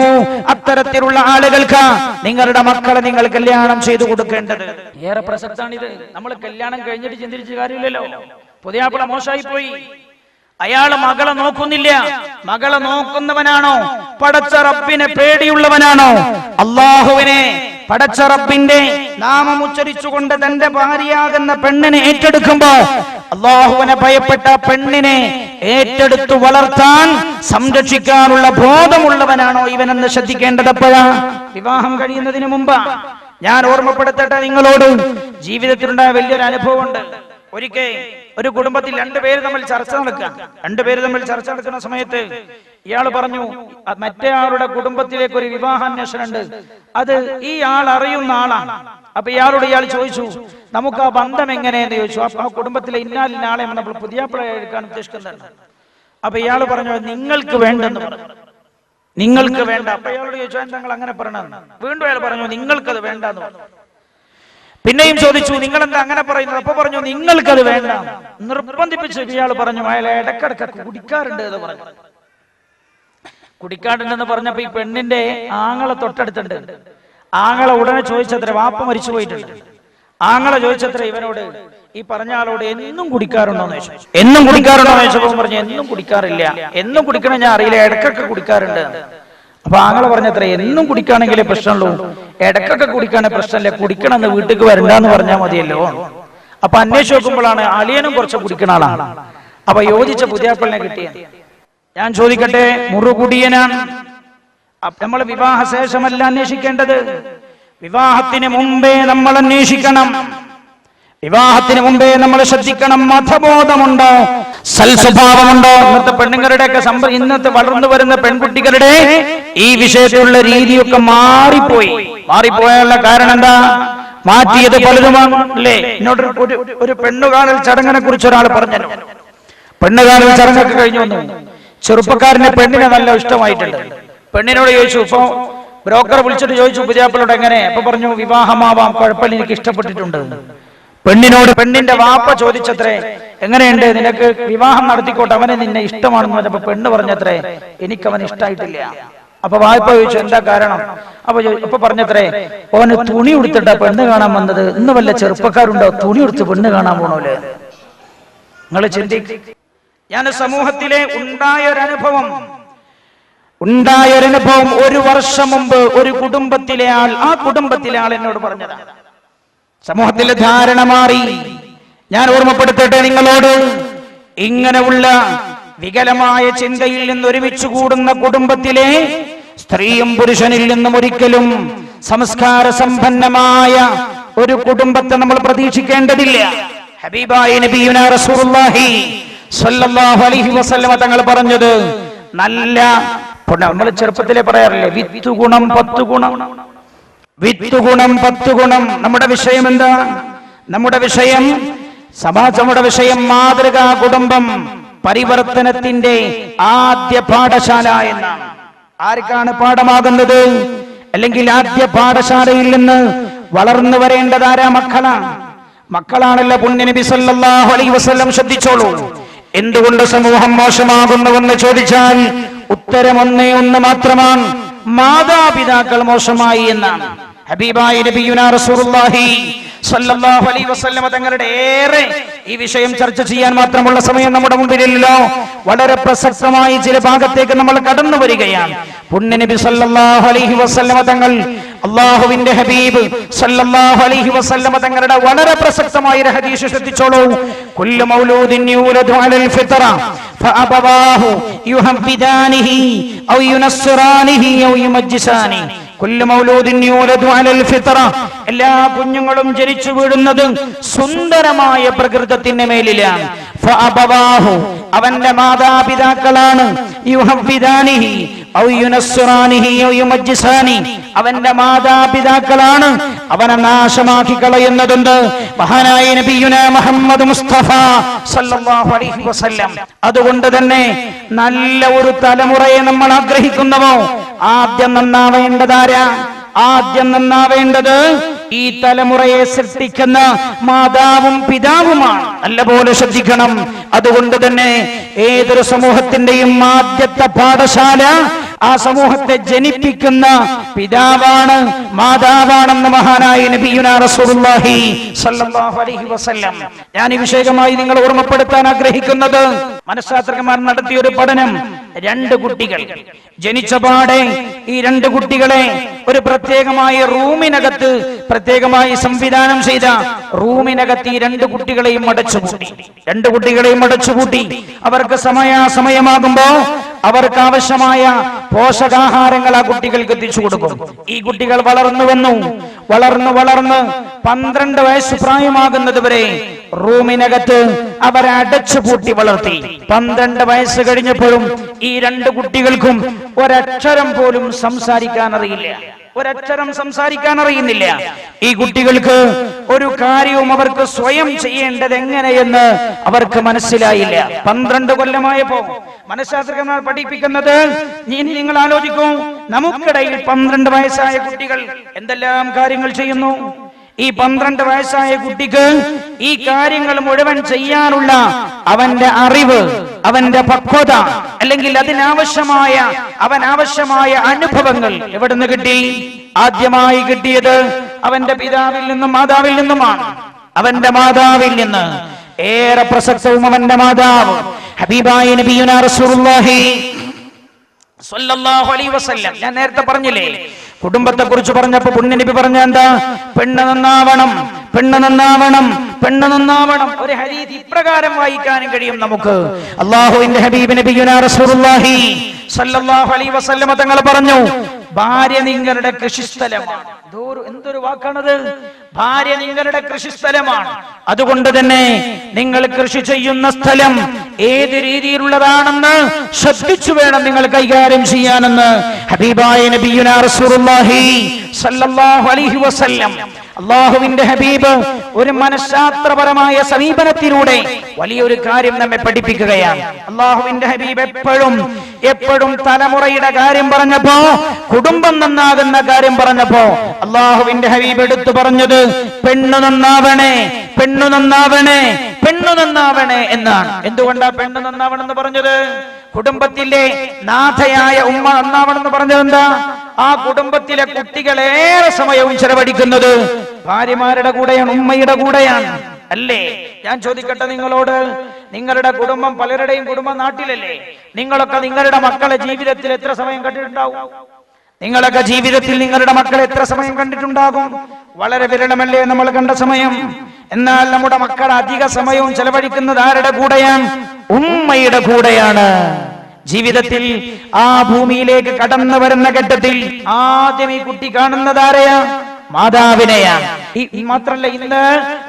അത്തരത്തിലുള്ള ആളുകൾക്ക് നിങ്ങളുടെ മക്കളെ നിങ്ങൾ കല്യാണം ചെയ്തു കൊടുക്കേണ്ടത് ഏറെ പ്രസക്തമാണിത്. നമ്മൾ കല്യാണം കഴിഞ്ഞിട്ട് ചിന്തിച്ച കാര്യമില്ലല്ലോ. പുതിയാപ്പിള മോശമായി പോയി, അയാള് മകളെ നോക്കുന്നില്ല. മകളെ നോക്കുന്നവനാണോ? പടച്ച റബ്ബിനെ പേടിയുള്ളവനാണോ? അള്ളാഹുവിനെ പടച്ച റബ്ബിന്റെ നാമം ഉച്ചരിച്ചുകൊണ്ട് തന്റെ ഭാര്യയാകുന്ന പെണ്ണിനെ ഏറ്റെടുക്കുമ്പോ അള്ളാഹുവിനെ ഭയപ്പെട്ട പെണ്ണിനെ ഏറ്റെടുത്തു വളർത്താൻ സംരക്ഷിക്കാനുള്ള ബോധമുള്ളവനാണോ ഇവനെന്ന് ശ്രദ്ധിക്കേണ്ടത് എപ്പോഴാ? വിവാഹം കഴിയുന്നതിന് മുമ്പ്. ഞാൻ ഓർമ്മപ്പെടുത്തട്ടെ നിങ്ങളോട്, ജീവിതത്തിലുണ്ടായ വലിയൊരു അനുഭവമുണ്ട്. ഒരിക്കൽ ഒരു കുടുംബത്തിൽ രണ്ടുപേര് തമ്മിൽ ചർച്ച നടക്കുന്ന സമയത്ത് ഇയാൾ പറഞ്ഞു, മറ്റേ ആളുടെ കുടുംബത്തിലേക്ക് ഒരു വിവാഹാന്വേഷണം ഉണ്ട്, അത് ഈ ആൾ അറിയുന്ന ആളാണ്. അപ്പൊ ഇയാളോട് ഇയാൾ ചോദിച്ചു, നമുക്ക് ആ ബന്ധം എങ്ങനെയെന്ന് ചോദിച്ചു. അപ്പൊ ആ കുടുംബത്തിലെ ഇന്നാലിന്ന ആളെ നമ്മൾ പുതിയാപ്പിള എടുക്കാൻ ഉദ്ദേശിക്കുന്നുണ്ട്. അപ്പൊ ഇയാൾ പറഞ്ഞു, നിങ്ങൾക്ക് വേണ്ടെന്ന് പറഞ്ഞു, നിങ്ങൾക്ക് വേണ്ട. അപ്പൊ ഇയാളോട് ചോദിച്ചു, നിങ്ങൾ അങ്ങനെ പറയണമെന്ന്. വീണ്ടും അയാൾ പറഞ്ഞു, നിങ്ങൾക്കത് വേണ്ടെന്ന് പറഞ്ഞു. പിന്നെയും ചോദിച്ചു, നിങ്ങൾ എന്താ അങ്ങനെ പറയുന്നത്? അപ്പൊ പറഞ്ഞു, നിങ്ങൾക്കത് വേണ്ട. നിർബന്ധിപ്പിച്ച് ഇയാൾ പറഞ്ഞു, അയാൾ ഇടക്കിടക്ക് കുടിക്കാറുണ്ട് എന്ന് പറഞ്ഞു. കുടിക്കാറുണ്ടെന്ന് പറഞ്ഞപ്പോ ഈ പെണ്ണിന്റെ ആങ്ങളെ തൊട്ടടുത്തുണ്ട്. ആങ്ങളെ ഉടനെ ചോദിച്ചത്ര, വാപ്പ മരിച്ചു പോയിട്ടുണ്ട്. ആങ്ങളെ ചോദിച്ചത്ര ഇവനോട്, ഈ പറഞ്ഞ ആളോട്, എന്നും കുടിക്കാറുണ്ടോന്ന് ചോദിച്ചു. എന്നും കുടിക്കാറുണ്ടോ ചോദിച്ചപ്പോ പറഞ്ഞു, എന്നും കുടിക്കാറില്ല. എന്നും കുടിക്കണം ഞാൻ അറിയില്ല, ഇടക്കൊക്കെ കുടിക്കാറുണ്ട്. അപ്പൊ ആങ്ങളെ പറഞ്ഞത്ര, എന്നും കുടിക്കാണെങ്കിലേ പ്രശ്നമുള്ളൂ, ഇടക്കൊക്കെ കുടിക്കാണെങ്കിൽ പ്രശ്നമില്ല, കുടിക്കണമെന്ന് വീട്ടിലേക്ക് വരണ്ടെന്ന് പറഞ്ഞാൽ മതിയല്ലോ. അപ്പൊ അന്വേഷിച്ച് നോക്കുമ്പോഴാണ് അലിയനും കുറച്ച് കുടിക്കണ ആളാണ്. അപ്പൊ യോജിച്ച പുതിയാപ്പിളിനെ കിട്ടിയ. ഞാൻ ചോദിക്കട്ടെ, മുറുകുടിയനാണ്. നമ്മൾ വിവാഹശേഷമല്ല അന്വേഷിക്കേണ്ടത്, വിവാഹത്തിന് മുമ്പേ നമ്മൾ അന്വേഷിക്കണം. വിവാഹത്തിന് മുമ്പേ നമ്മൾ ശ്രദ്ധിക്കണം, മതബോധമുണ്ടോ, സൽസ്വഭാവമുണ്ടോ. ഇന്നത്തെ പെണ്ണുങ്ങളുടെ ഒക്കെ ഇന്നത്തെ വളർന്നു വരുന്ന പെൺകുട്ടികളുടെ ഈ വിഷയത്തിലുള്ള രീതിയൊക്കെ മാറിപ്പോയുള്ള കാരണം എന്താ? മാറ്റിയത് പലതുമാണ് അല്ലേ? എന്നോട് ഒരു പെണ്ണുകാണൽ ചടങ്ങിനെ കുറിച്ച് ഒരാൾ പറഞ്ഞു. പെണ്ണുകാണൽ ചടങ്ങൊക്കെ കഴിഞ്ഞു വന്നു, ചെറുപ്പക്കാരന് പെണ്ണിനെ നല്ല ഇഷ്ടമായിട്ടുണ്ട്. പെണ്ണിനോട് ചോദിച്ചു, ഇപ്പൊ ബ്രോക്കർ വിളിച്ചിട്ട് ചോദിച്ചു പുതിയാപ്പിളോട് എങ്ങനെ? അപ്പൊ പറഞ്ഞു, വിവാഹമാവാം, കുഴപ്പമില്ല, എനിക്ക് ഇഷ്ടപ്പെട്ടിട്ടുണ്ട്. പെണ്ണിന്റെ വാപ്പ ചോദിച്ചത്രേ, എങ്ങനെയുണ്ട്, നിനക്ക് വിവാഹം നടത്തിക്കോട്ടെ, അവനെ നിന്നെ ഇഷ്ടമാണെന്ന് പറഞ്ഞപ്പോ പെണ്ണ് പറഞ്ഞത്രേ, എനിക്ക് അവൻ ഇഷ്ടമായിട്ടില്ല. അപ്പൊ വായ്പ ചോദിച്ചു, എന്താ കാരണം? അപ്പൊ പറഞ്ഞത്രേ, ഓന് തുണി ഉടുത്തിട്ടാ പെണ്ണ് കാണാൻ വന്നത്. ഇന്ന് വല്ല ചെറുപ്പക്കാരുണ്ടോ തുണി ഉടുത്ത് പെണ്ണ് കാണാൻ പോണോല്ലേ? നിങ്ങൾ ചിന്തിക്ക്. ഞാൻ സമൂഹത്തിലെ ഉണ്ടായൊരനുഭവം, ഒരു വർഷം മുമ്പ് ഒരു കുടുംബത്തിലെ ആൾ എന്നോട് പറഞ്ഞതാണ്. സമൂഹത്തിലെ ധാരണ മാറി. ഞാൻ ഓർമ്മപ്പെടുത്തട്ടെ നിങ്ങളോട്, ഇങ്ങനെയുള്ള വികലമായ ചിന്തയിൽ നിന്ന് ഒരുമിച്ച് കൂടുന്ന കുടുംബത്തിലെ സ്ത്രീയും പുരുഷനിൽ നിന്നും ഒരിക്കലും സംസ്കാര സമ്പന്നമായ ഒരു കുടുംബത്തെ നമ്മൾ പ്രതീക്ഷിക്കേണ്ടതില്ല. ഹബീബായ നബിയുനാ റസൂലുള്ളാഹി സ്വല്ലല്ലാഹു അലൈഹി വസല്ലമ തങ്ങൾ പറഞ്ഞത്, നല്ല നമ്മൾ ചെറുപ്പത്തിലെ പറയാറില്ലേ, വിത്ത് ഗുണം 10 ഗുണം, വിത്ത് ഗുണം 10 ഗുണം. നമ്മുടെ വിഷയം എന്താ? നമ്മുടെ വിഷയം നമ്മുടെ വിഷയം മാതൃകാ കുടുംബം പരിവർത്തനത്തിന്റെ ആദ്യ പാഠശാല എന്നാണ്. ആർക്കാണ് പാഠമാകുന്നത്? അല്ലെങ്കിൽ ആദ്യ പാഠശാലയിൽ നിന്ന് വളർന്നു വരേണ്ടതാരാ? മക്കളാണല്ലോ. പുണ്യ നബി സല്ലല്ലാഹു അലൈഹി വസല്ലം ശ്രദ്ധിച്ചോളൂ. എന്തുകൊണ്ട് സമൂഹം മോശമാകുന്നുവെന്ന് ചോദിച്ചാൽ ഉത്തരം ഒന്ന് മാത്രമാണ്, മാതാപിതാക്കൾ മോശമായി എന്നാണ്. ഹബീബായ നബിയുനാ റസൂലുള്ളാഹി സ്വല്ലല്ലാഹു അലൈഹി വസല്ലം തങ്ങളുടെ ഏറെ ഈ വിഷയം ചർച്ച ചെയ്യാൻ മാത്രമുള്ള സമയം നമ്മുടെ മുമ്പിലില്ലല്ലോ. വളരെ പ്രസക്തമായി ചില ഭാഗത്തേക്ക് നമ്മൾ കടന്നു വരികയാണ്. പുണ്യ നബി സല്ലല്ലാഹു അലൈഹി വസല്ലം തങ്ങൾ, അല്ലാഹുവിന്റെ ഹബീബ് സല്ലല്ലാഹു അലൈഹി വസല്ലം തങ്ങളുടെ വളരെ പ്രസക്തമായ ഒരു ഹദീസ് ശ്രദ്ധിച്ചോളൂ. കുല്ലു മൗലൂദിൻ യൂലദു അലൽ ഫിത്ര ഫഅബവാഹു യുഹബ്ബിദാനിഹി ഔ യുനസ്സിറാനിഹി ഔ യുമജ്ജിസാനി. കുല്ലു മൗലൂദിൻ യൂലദു അലൽ ഫിത്ര, എല്ലാ കുഞ്ഞുങ്ങളും ജനിച്ചു വീഴുന്നത് സുന്ദരമായ പ്രകൃതത്തിന്റെ മേലിലാണ്. ഫഅബവാഹു, അവന്റെ മാതാപിതാക്കളാണ്. യുഹബ്ബിദാനിഹി ഔ യുനസ്സിറാനിഹി ഔ യുമജ്ജിസാനി, അവന്റെ മാതാപിതാക്കളാണ് അവനെ നാശമാക്കി കളയുന്നതുണ്ട്. മഹാനായ നബിയുനാ മുഹമ്മദ് മുസ്തഫ സല്ലല്ലാഹു അലൈഹി വസല്ലം. അതുകൊണ്ട് തന്നെ നല്ല ഒരു തലമുറയെ നമ്മൾ ആഗ്രഹിക്കുന്നവോ, ആദ്യം നന്നാവേണ്ടതാരാ? ആദ്യം നന്നാവേണ്ടത് ഈ തലമുറയെ സൃഷ്ടിക്കുന്ന മാതാവും പിതാവുമാണ്. നല്ലപോലെ ശ്രദ്ധിക്കണം. അതുകൊണ്ട് തന്നെ ഏതൊരു സമൂഹത്തിന്റെയും ആദ്യത്തെ പാഠശാല ആ സമൂഹത്തെ ജനിപ്പിക്കുന്ന പിതാവാണ്, മാതാവാണെന്ന് മഹാനായ നബിയുനാ റസൂലുള്ളാഹി സ്വല്ലല്ലാഹു അലൈഹി വസല്ലം. ഞാൻ ഈ വിഷയമായി നിങ്ങൾ ഓർമ്മപ്പെടുത്താൻ ആഗ്രഹിക്കുന്നത്, മനഃശാസ്ത്രജ്ഞന്മാർ നടത്തിയ ഒരു പഠനം, 2 കുട്ടികൾ ജനിച്ചപാടെ ഈ 2 കുട്ടികളെ ഒരു പ്രത്യേകമായ റൂമിനകത്ത്, പ്രത്യേകമായി സംവിധാനം ചെയ്ത റൂമിനകത്ത് ഈ 2 കുട്ടികളെയും അടച്ചുപൂട്ടി. 2 കുട്ടികളെയും അടച്ചുപൂട്ടി. അവർക്ക് സമയമാകുമ്പോ അവർക്ക് ആവശ്യമായ പോഷകാഹാരങ്ങൾ ആ കുട്ടികൾക്ക് എത്തിച്ചു കൊടുക്കും. ഈ കുട്ടികൾ വളർന്നു വളർന്ന് 12 വയസ്സ് പ്രായമാകുന്നത് വരെ റൂമിനകത്ത് അവരെ അടച്ചുപൂട്ടി വളർത്തി. 12 വയസ്സ് കഴിഞ്ഞപ്പോഴും ഈ 2 കുട്ടികൾക്കും ഒരക്ഷരം പോലും സംസാരിക്കാൻ അറിയില്ല. ഒരക്ഷരം സംസാരിക്കാൻ അറിയുന്നില്ല. ഈ കുട്ടികൾക്ക് ഒരു കാര്യവും അവർക്ക് സ്വയം ചെയ്യേണ്ടത് എങ്ങനെയെന്ന് അവർക്ക് മനസ്സിലായില്ല. 12 കൊല്ലമായപ്പോ മനഃശാസ്ത്രജ്ഞന്മാർ പഠിപ്പിക്കുന്നത്, നിങ്ങൾ ആലോചിക്കൂ, നമുക്കിടയിൽ 12 വയസ്സായ കുട്ടികൾ എന്തെല്ലാം കാര്യങ്ങൾ ചെയ്യുന്നു. ഈ 12 വയസ്സായ കുട്ടിക്ക് ഈ കാര്യങ്ങൾ മുഴുവൻ ചെയ്യാനുള്ള അവന്റെ അറിവ്, അവന്റെ പക്വത, അല്ലെങ്കിൽ അവനാവശ്യമായ അനുഭവങ്ങൾ എവിടുന്ന് കിട്ടി? ആദ്യമായി കിട്ടിയത് അവന്റെ പിതാവിൽ നിന്നും മാതാവിൽ നിന്നുമാണ്. അവന്റെ മാതാവിൽ നിന്ന് ഏറെ പ്രസക്തവും അവന്റെ മാതാവ് ഹബീബായ നബിയുനാ റസൂലുള്ളാഹി സ്വല്ലല്ലാഹു അലൈഹി വസല്ലം. ഞാൻ നേരത്തെ പറഞ്ഞില്ലേ, കുടുംബത്തെ കുറിച്ച് പറഞ്ഞപ്പോ പുണ്യനബി പറഞ്ഞ എന്താ? പെണ്ണ് നന്നാവണം, പെണ്ണ് നന്നാവണം, പെണ്ണ് നന്നാവണം. ഒരു ഹദീസ് ഇപ്രകാരം വായിക്കാനും കഴിയും നമുക്ക്. അല്ലാഹുവിന്റെ ഹബീബ് നബിയുനാ റസൂലുള്ളാഹി സ്വല്ലല്ലാഹു അലൈഹി വസല്ലം തങ്ങൾ പറഞ്ഞു, ഭാര്യ നിങ്ങളുടെ കൃഷിസ്ഥലമാണ്. എന്തൊരു വാക്കാണത്! ഭാര്യ നിങ്ങളുടെ കൃഷിസ്ഥലമാണ്. അതുകൊണ്ട് തന്നെ നിങ്ങൾ കൃഷി ചെയ്യുന്ന സ്ഥലം ഏത് രീതിയിലുള്ളതാണെന്ന് ശ്രദ്ധിച്ചു വേണം നിങ്ങൾ കൈകാര്യം ചെയ്യാനെന്ന് ഹബീബായ നബിയുനാ റസൂലുള്ളാഹി സ്വല്ലല്ലാഹു അലൈഹി വസല്ലം. അല്ലാഹുവിന്റെ ഹബീബ് ഒരു മനഃശാസ്ത്രപരമായ സമീപനത്തിലൂടെ വലിയൊരു കാര്യം നമ്മെ പഠിപ്പിക്കുകയാണ്. അല്ലാഹുവിന്റെ ഹബീബ് എപ്പോഴും തലമുറയുടെ കാര്യം പറഞ്ഞപ്പോ, കുടുംബം നന്നാകുന്ന കാര്യം പറഞ്ഞപ്പോ അല്ലാഹുവിന്റെ ഹബീബ് എടുത്തു പറഞ്ഞത് പെണ്ണു നന്നാവണേ, പെണ്ണു നന്നാവണേ, പെണ്ണു നന്നാവണേ എന്നാണ്. എന്തുകൊണ്ടാ പെണ്ണു നന്നാവണമെന്ന് പറഞ്ഞത്? കുടുംബത്തിലെ നാഥയായ ഉമ്മ നന്നാവണമെന്ന് പറഞ്ഞത് എന്താ? ആ കുടുംബത്തിലെ കുട്ടികളേറെ സമയവും ചെലവഴിക്കുന്നത് ഭാര്യമാരുടെ കൂടെയാണ്, ഉമ്മയുടെ കൂടെയാണ്, അല്ലേ? ഞാൻ ചോദിക്കട്ടെ നിങ്ങളോട്, നിങ്ങളുടെ കുടുംബം, പലരുടെയും കുടുംബം നാട്ടിലല്ലേ? നിങ്ങളൊക്കെ നിങ്ങളുടെ മക്കളെ ജീവിതത്തിൽ എത്ര സമയം കണ്ടിട്ടുണ്ടാവും? നിങ്ങളൊക്കെ ജീവിതത്തിൽ നിങ്ങളുടെ മക്കളെ എത്ര സമയം കണ്ടിട്ടുണ്ടാകും? വളരെ വിരളമല്ലേ നമ്മൾ കണ്ട സമയം. എന്നാൽ നമ്മുടെ മക്കൾ അധിക സമയവും ചെലവഴിക്കുന്നത് ആരുടെ കൂടെയാണ്? ഉമ്മയുടെ കൂടെയാണ്. ജീവിതത്തിൽ ആ ഭൂമിയിലേക്ക് കടന്നു വരുന്ന ഘട്ടത്തിൽ ആദ്യം ഈ കുട്ടി കാണുന്നത് ആരെയാ? മാതാവിനെയാണ്. മാത്രല്ല, ഇന്ന്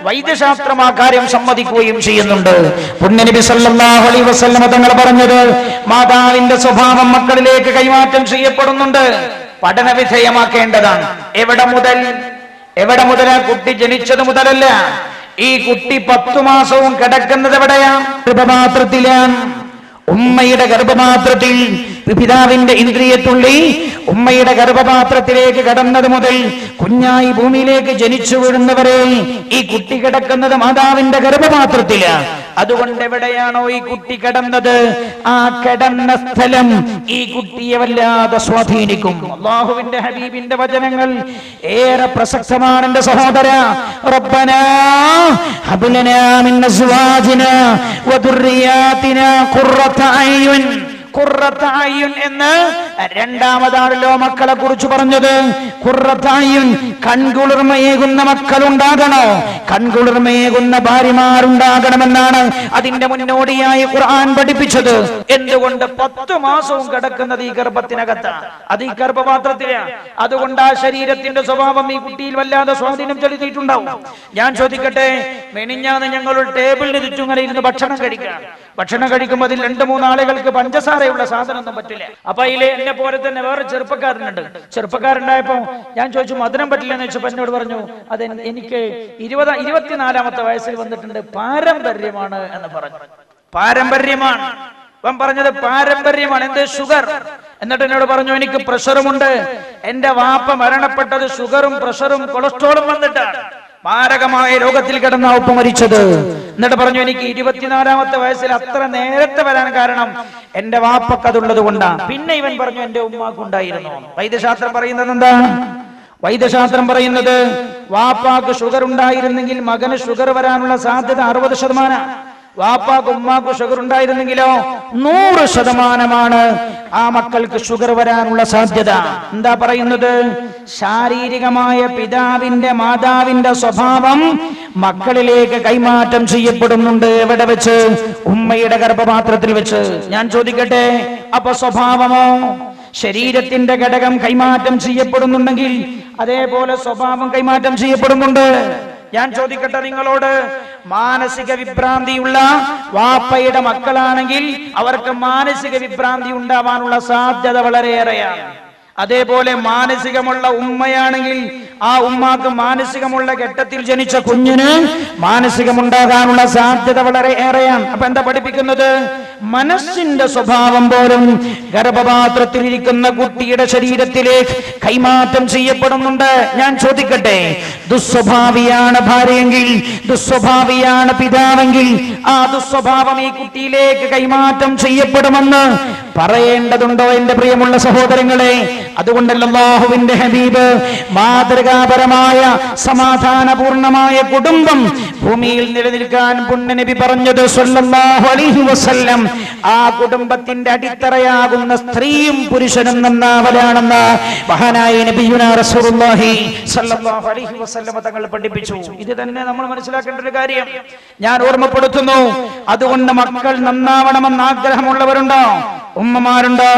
വൈദ്യശാസ്ത്രം ആ കാര്യം സമ്മതിക്കുകയും ചെയ്യുന്നുണ്ട്. പുണ്യനബി സല്ലല്ലാഹു അലൈഹി വസല്ലം തങ്ങൾ പറഞ്ഞത്, മാതാവിന്റെ സ്വഭാവം മക്കളിലേക്ക് കൈമാറ്റം ചെയ്യപ്പെടുന്നുണ്ട്, പഠന വിധേയമാക്കേണ്ടതാണ്. എവിടെ മുതൽ? ആ കുട്ടി ജനിച്ചത് മുതലല്ല. ഈ കുട്ടി 10 മാസവും കിടക്കുന്നത് എവിടെയാ? ഗർഭപാത്രത്തിലാണ്. ഉമ്മയുടെ ഗർഭപാത്രത്തിൽ. പിതാവിന്റെ ഇന്ദ്രിയത്തുള്ളി ഉമ്മയുടെ ഗർഭപാത്രത്തിലേക്ക് കടന്നത് മുതൽ കുഞ്ഞായി ഭൂമിയിലേക്ക് ജനിച്ചു വീഴുന്നവരെ ഈ കുട്ടി കിടക്കുന്നത് മാതാവിന്റെ ഗർഭപാത്രത്തിലാണ്. അതുകൊണ്ട് എവിടെയാണോ ഈ കുട്ടി കിടന്നത്, ആ കിടന്ന സ്ഥലം ഈ കുട്ടിയെ വല്ലാതെ സ്വാധീനിക്കും. അല്ലാഹുവിന്റെ ഹബീബിന്റെ വചനങ്ങൾ ഏറെ പ്രസക്തമാണ് എന്റെ സഹോദര. റബ്ബനാ ഹബ് ലനാ മിൻ അസ്വാജിനാ വദുർരിയാതിനാ ഖുർറത അയ്യുൻ. ഖുർറത അയ്യുൻ എന്ന് രണ്ടാമതാണല്ലോ മക്കളെ കുറിച്ച് പറഞ്ഞത്. ഖുർറത അയ്യുൻ, കൺകുളിർമയേകുന്ന മക്കളുണ്ടാകണോ, കൺകുളിർമയേകുന്ന ഭാര്യമാരുണ്ടാകണമെന്നാണ് അതിന്റെ മുന്നോടിയായി ഖുർആൻ പഠിപ്പിച്ചത്. എന്തുകൊണ്ട്? 10 മാസവും കിടക്കുന്നത് ഈ ഗർഭത്തിനകത്താണ്, അത് ഈ ഗർഭപാത്രത്തിലാണ്. അതുകൊണ്ട് ആ ശരീരത്തിന്റെ സ്വഭാവം ഈ കുട്ടിയിൽ വല്ലാതെ സ്വാധീനം ചെലുത്തിയിട്ടുണ്ടാവും. ഞാൻ ചോദിക്കട്ടെ, മെനിഞ്ഞാന്ന് ഞങ്ങൾ ടേബിളിന് ചുറ്റും ഇങ്ങനെ ഇരുന്ന് ഭക്ഷണം കഴിക്കുമ്പോൾ അതിൽ 2-3 ആളുകൾക്ക് പഞ്ചസാരയുള്ള സാധനം ഒന്നും പറ്റില്ല. അപ്പൊ അതിലെ എന്നെ പോലെ തന്നെ വേറെ ചെറുപ്പക്കാരുണ്ടായപ്പോ ഞാൻ ചോദിച്ചു, മധുരം പറ്റില്ല എന്ന് ചോദിച്ചപ്പോ എന്നോട് പറഞ്ഞു, അത് എനിക്ക് 24-ാമത്തെ വയസ്സിൽ വന്നിട്ടുണ്ട്, പാരമ്പര്യമാണ് എന്ന് പറഞ്ഞു. പാരമ്പര്യമാണ്. അവൻ പറഞ്ഞത് പാരമ്പര്യമാണ്, എന്ത് ഷുഗർ. എന്നിട്ട് എന്നോട് പറഞ്ഞു എനിക്ക് പ്രഷറുമുണ്ട്. എന്റെ വാപ്പ മരണപ്പെട്ടത് ഷുഗറും പ്രഷറും കൊളസ്ട്രോളും വന്നിട്ടാണ്. മാരകമായ രോഗത്തിൽ കിടന്ന ഉപ്പ മരിച്ചത്. എന്നിട്ട് പറഞ്ഞു എനിക്ക് 24-ാമത്തെ വയസ്സിൽ അത്ര നേരത്തെ വരാൻ കാരണം എന്റെ വാപ്പക്ക് അതുള്ളത് കൊണ്ടാണ്. പിന്നെ ഇവൻ പറഞ്ഞു എന്റെ ഉമ്മാക്കുണ്ടായിരുന്നു. വൈദ്യശാസ്ത്രം പറയുന്നത് എന്താ? വൈദ്യശാസ്ത്രം പറയുന്നത് വാപ്പാക്ക് ഷുഗർ ഉണ്ടായിരുന്നെങ്കിൽ മകന് ഷുഗർ വരാനുള്ള സാധ്യത 60%. വാപ്പാക്ക് ഉമ്മാക്ക് ഷുഗർ ഉണ്ടായിരുന്നെങ്കിലോ 100% ആ മക്കൾക്ക് ഷുഗർ വരാനുള്ള സാധ്യത. എന്താ പറയുന്നത്? ശാരീരികമായ പിതാവിന്റെ മാതാവിന്റെ സ്വഭാവം മക്കളിലേക്ക് കൈമാറ്റം ചെയ്യപ്പെടുന്നുണ്ട്. എവിടെ വെച്ച്? ഉമ്മയുടെ ഗർഭപാത്രത്തിൽ വെച്ച്. ഞാൻ ചോദിക്കട്ടെ, അപ്പൊ സ്വഭാവമോ? ശരീരത്തിന്റെ ഘടകം കൈമാറ്റം ചെയ്യപ്പെടുന്നുണ്ടെങ്കിൽ അതേപോലെ സ്വഭാവം കൈമാറ്റം ചെയ്യപ്പെടുന്നുണ്ട്. ഞാൻ ചോദിക്കട്ടെ നിങ്ങളോട്, മാനസിക വിഭ്രാന്തിയുള്ള വാപ്പയുടെ മക്കളാണെങ്കിൽ അവർക്ക് മാനസിക വിഭ്രാന്തി ഉണ്ടാവാനുള്ള സാധ്യത വളരെയേറെയാണ്. അതേപോലെ മാനസികമുള്ള ഉമ്മയാണെങ്കിൽ ആ ഉമ്മാക്ക് മാനസികമുള്ള ഘട്ടത്തിൽ ജനിച്ച കുഞ്ഞിന് മാനസികമുണ്ടാകാനുള്ള സാധ്യത വളരെ ഏറെയാണ്. അപ്പൊ എന്താ പഠിപ്പിക്കുന്നത്? മനസ്സിന്റെ സ്വഭാവം പോലും ഗർഭപാത്രത്തിലിരിക്കുന്ന കുട്ടിയുടെ ശരീരത്തിലേക്ക് കൈമാറ്റം ചെയ്യപ്പെടുന്നുണ്ട്. ഞാൻ ചോദിക്കട്ടെ, ദുസ്വഭാവിയാണ് ഭാര്യയെങ്കിൽ, ദുസ്വഭാവിയാണ് പിതാവെങ്കിൽ ആ ദുസ്വഭാവം ഈ കുട്ടിയിലേക്ക് കൈമാറ്റം ചെയ്യപ്പെടുമെന്ന് പറയേണ്ടതുണ്ടോ എന്റെ പ്രിയമുള്ള സഹോദരങ്ങളെ? അതുകൊണ്ടല്ല അല്ലാഹുവിന്റെ ഹബീബ് മാതൃകാപരമായ സമാധാനപൂർണമായ കുടുംബം ഭൂമിയിൽ നിലനിൽക്കാൻ പുണ്യനബി പറഞ്ഞത് സ്വല്ലല്ലാഹു അലൈഹി വസല്ലം ആ കുടുംബത്തിന്റെ അടിത്തറയാകുന്ന സ്ത്രീയും പുരുഷനും നന്നാവലാണെന്ന് മഹാനായ നബിയുനാ റസൂലുള്ളാഹി സ്വല്ലല്ലാഹു അലൈഹി വസല്ലം തങ്ങൾ പഠിപ്പിച്ചു. ഇത് തന്നെ നമ്മൾ മനസ്സിലാക്കേണ്ട ഒരു കാര്യം ഞാൻ ഓർമ്മപ്പെടുത്തുന്നു. അതുകൊണ്ട് മക്കൾ നന്നാവണമെന്ന് ആഗ്രഹമുള്ളവരുണ്ടോ? ഉമ്മമാരുണ്ടോ?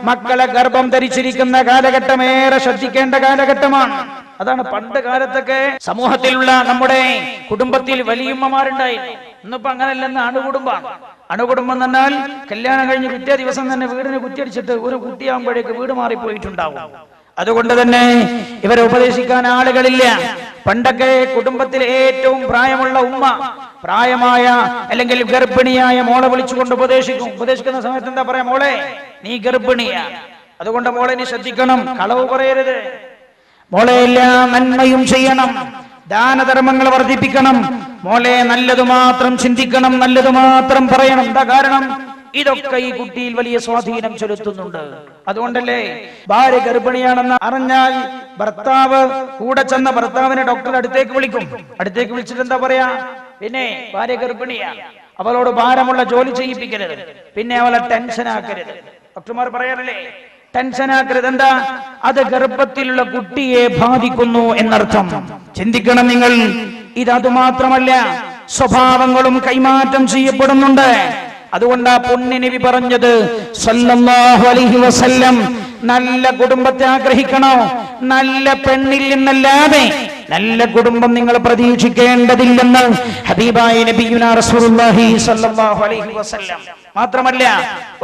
മക്കളെ ഗർഭം ധരിച്ചിരിക്കുന്ന കാലഘട്ടം ഏറെ ശ്രദ്ധിക്കേണ്ട കാലഘട്ടമാണ്. അതാണ് പണ്ട് കാലത്തൊക്കെ സമൂഹത്തിലുള്ള നമ്മുടെ കുടുംബത്തിൽ വലിയുമ്മമാരുണ്ടായിരുന്നു. ഇന്നിപ്പോ അങ്ങനെയല്ലെന്ന് അണുകുടുംബമാണ്. അണുകുടുംബം എന്നാൽ കല്യാണം കഴിഞ്ഞ് പിറ്റേ ദിവസം തന്നെ വീടിന് കുറ്റിയടിച്ചിട്ട് ഒരു കുട്ടിയാകുമ്പോഴേക്ക് വീട് മാറിപ്പോയിട്ടുണ്ടാവും. അതുകൊണ്ട് തന്നെ ഇവരെ ഉപദേശിക്കാൻ ആളുകളില്ല. പണ്ടൊക്കെ കുടുംബത്തിലെ ഏറ്റവും പ്രായമുള്ള ഉമ്മ പ്രായമായ അല്ലെങ്കിൽ ഗർഭിണിയായ മോളെ വിളിച്ചുകൊണ്ട് ഉപദേശിക്കും. ഉപദേശിക്കുന്ന സമയത്ത് എന്താ പറയാ? മോളെ നീ ഗർഭിണിയാ, അതുകൊണ്ട് മോളെ നീ ശ്രദ്ധിക്കണം, കളവ് പറയരുത്, മോളെ എല്ലാ നന്മയും ചെയ്യണം, ദാനധർമ്മങ്ങൾ വർദ്ധിപ്പിക്കണം, മോളെ നല്ലത് മാത്രം ചിന്തിക്കണം, നല്ലത് മാത്രം പറയണം. എന്താ കാരണം? ഇതൊക്കെ ഈ കുട്ടിയിൽ വലിയ സ്വാധീനം ചെലുത്തുന്നുണ്ട്. അതുകൊണ്ടല്ലേ ഭാര്യ ഗർഭിണിയാണെന്ന് അറിഞ്ഞാൽ ഭർത്താവ് കൂടെ ചെന്ന ഭർത്താവിനെ ഡോക്ടറെ അടുത്തേക്ക് വിളിക്കും. അടുത്തേക്ക് വിളിച്ചിട്ട് എന്താ പറയാ? പിന്നെ ഭാര്യ ഗർഭിണിയാ, അവളോട് ഭാരമുള്ള ജോലി ചെയ്യിപ്പിക്കരുത്, പിന്നെ അവളെ ടെൻഷൻ ആക്കരുത്. ഡോക്ടർമാർ പറയാറില്ലേ ടെൻഷൻ ആക്കരുത്? എന്താ? അത് ഗർഭത്തിലുള്ള കുട്ടിയെ ബാധിക്കുന്നു എന്നർത്ഥം. ചിന്തിക്കണം നിങ്ങൾ. ഇത് അതുമാത്രമല്ല, സ്വഭാവങ്ങളും കൈമാറ്റം ചെയ്യപ്പെടുന്നുണ്ട്. അതുകൊണ്ടാ പുണ്യനബി പറഞ്ഞത് സല്ലല്ലാഹു അലൈഹി വസല്ലം നല്ല കുടുംബത്തെ ആഗ്രഹിക്കണോ? നല്ല പെണ്ണിൽ നിന്നല്ലാതെ നല്ല കുടുംബം നിങ്ങൾ പ്രതീക്ഷിക്കേണ്ടതില്ലെന്ന് ഹബീബായ നബിയുനാ റസൂലുള്ളാഹി സ്വല്ലല്ലാഹു അലൈഹി വസല്ലം. മാത്രമല്ല,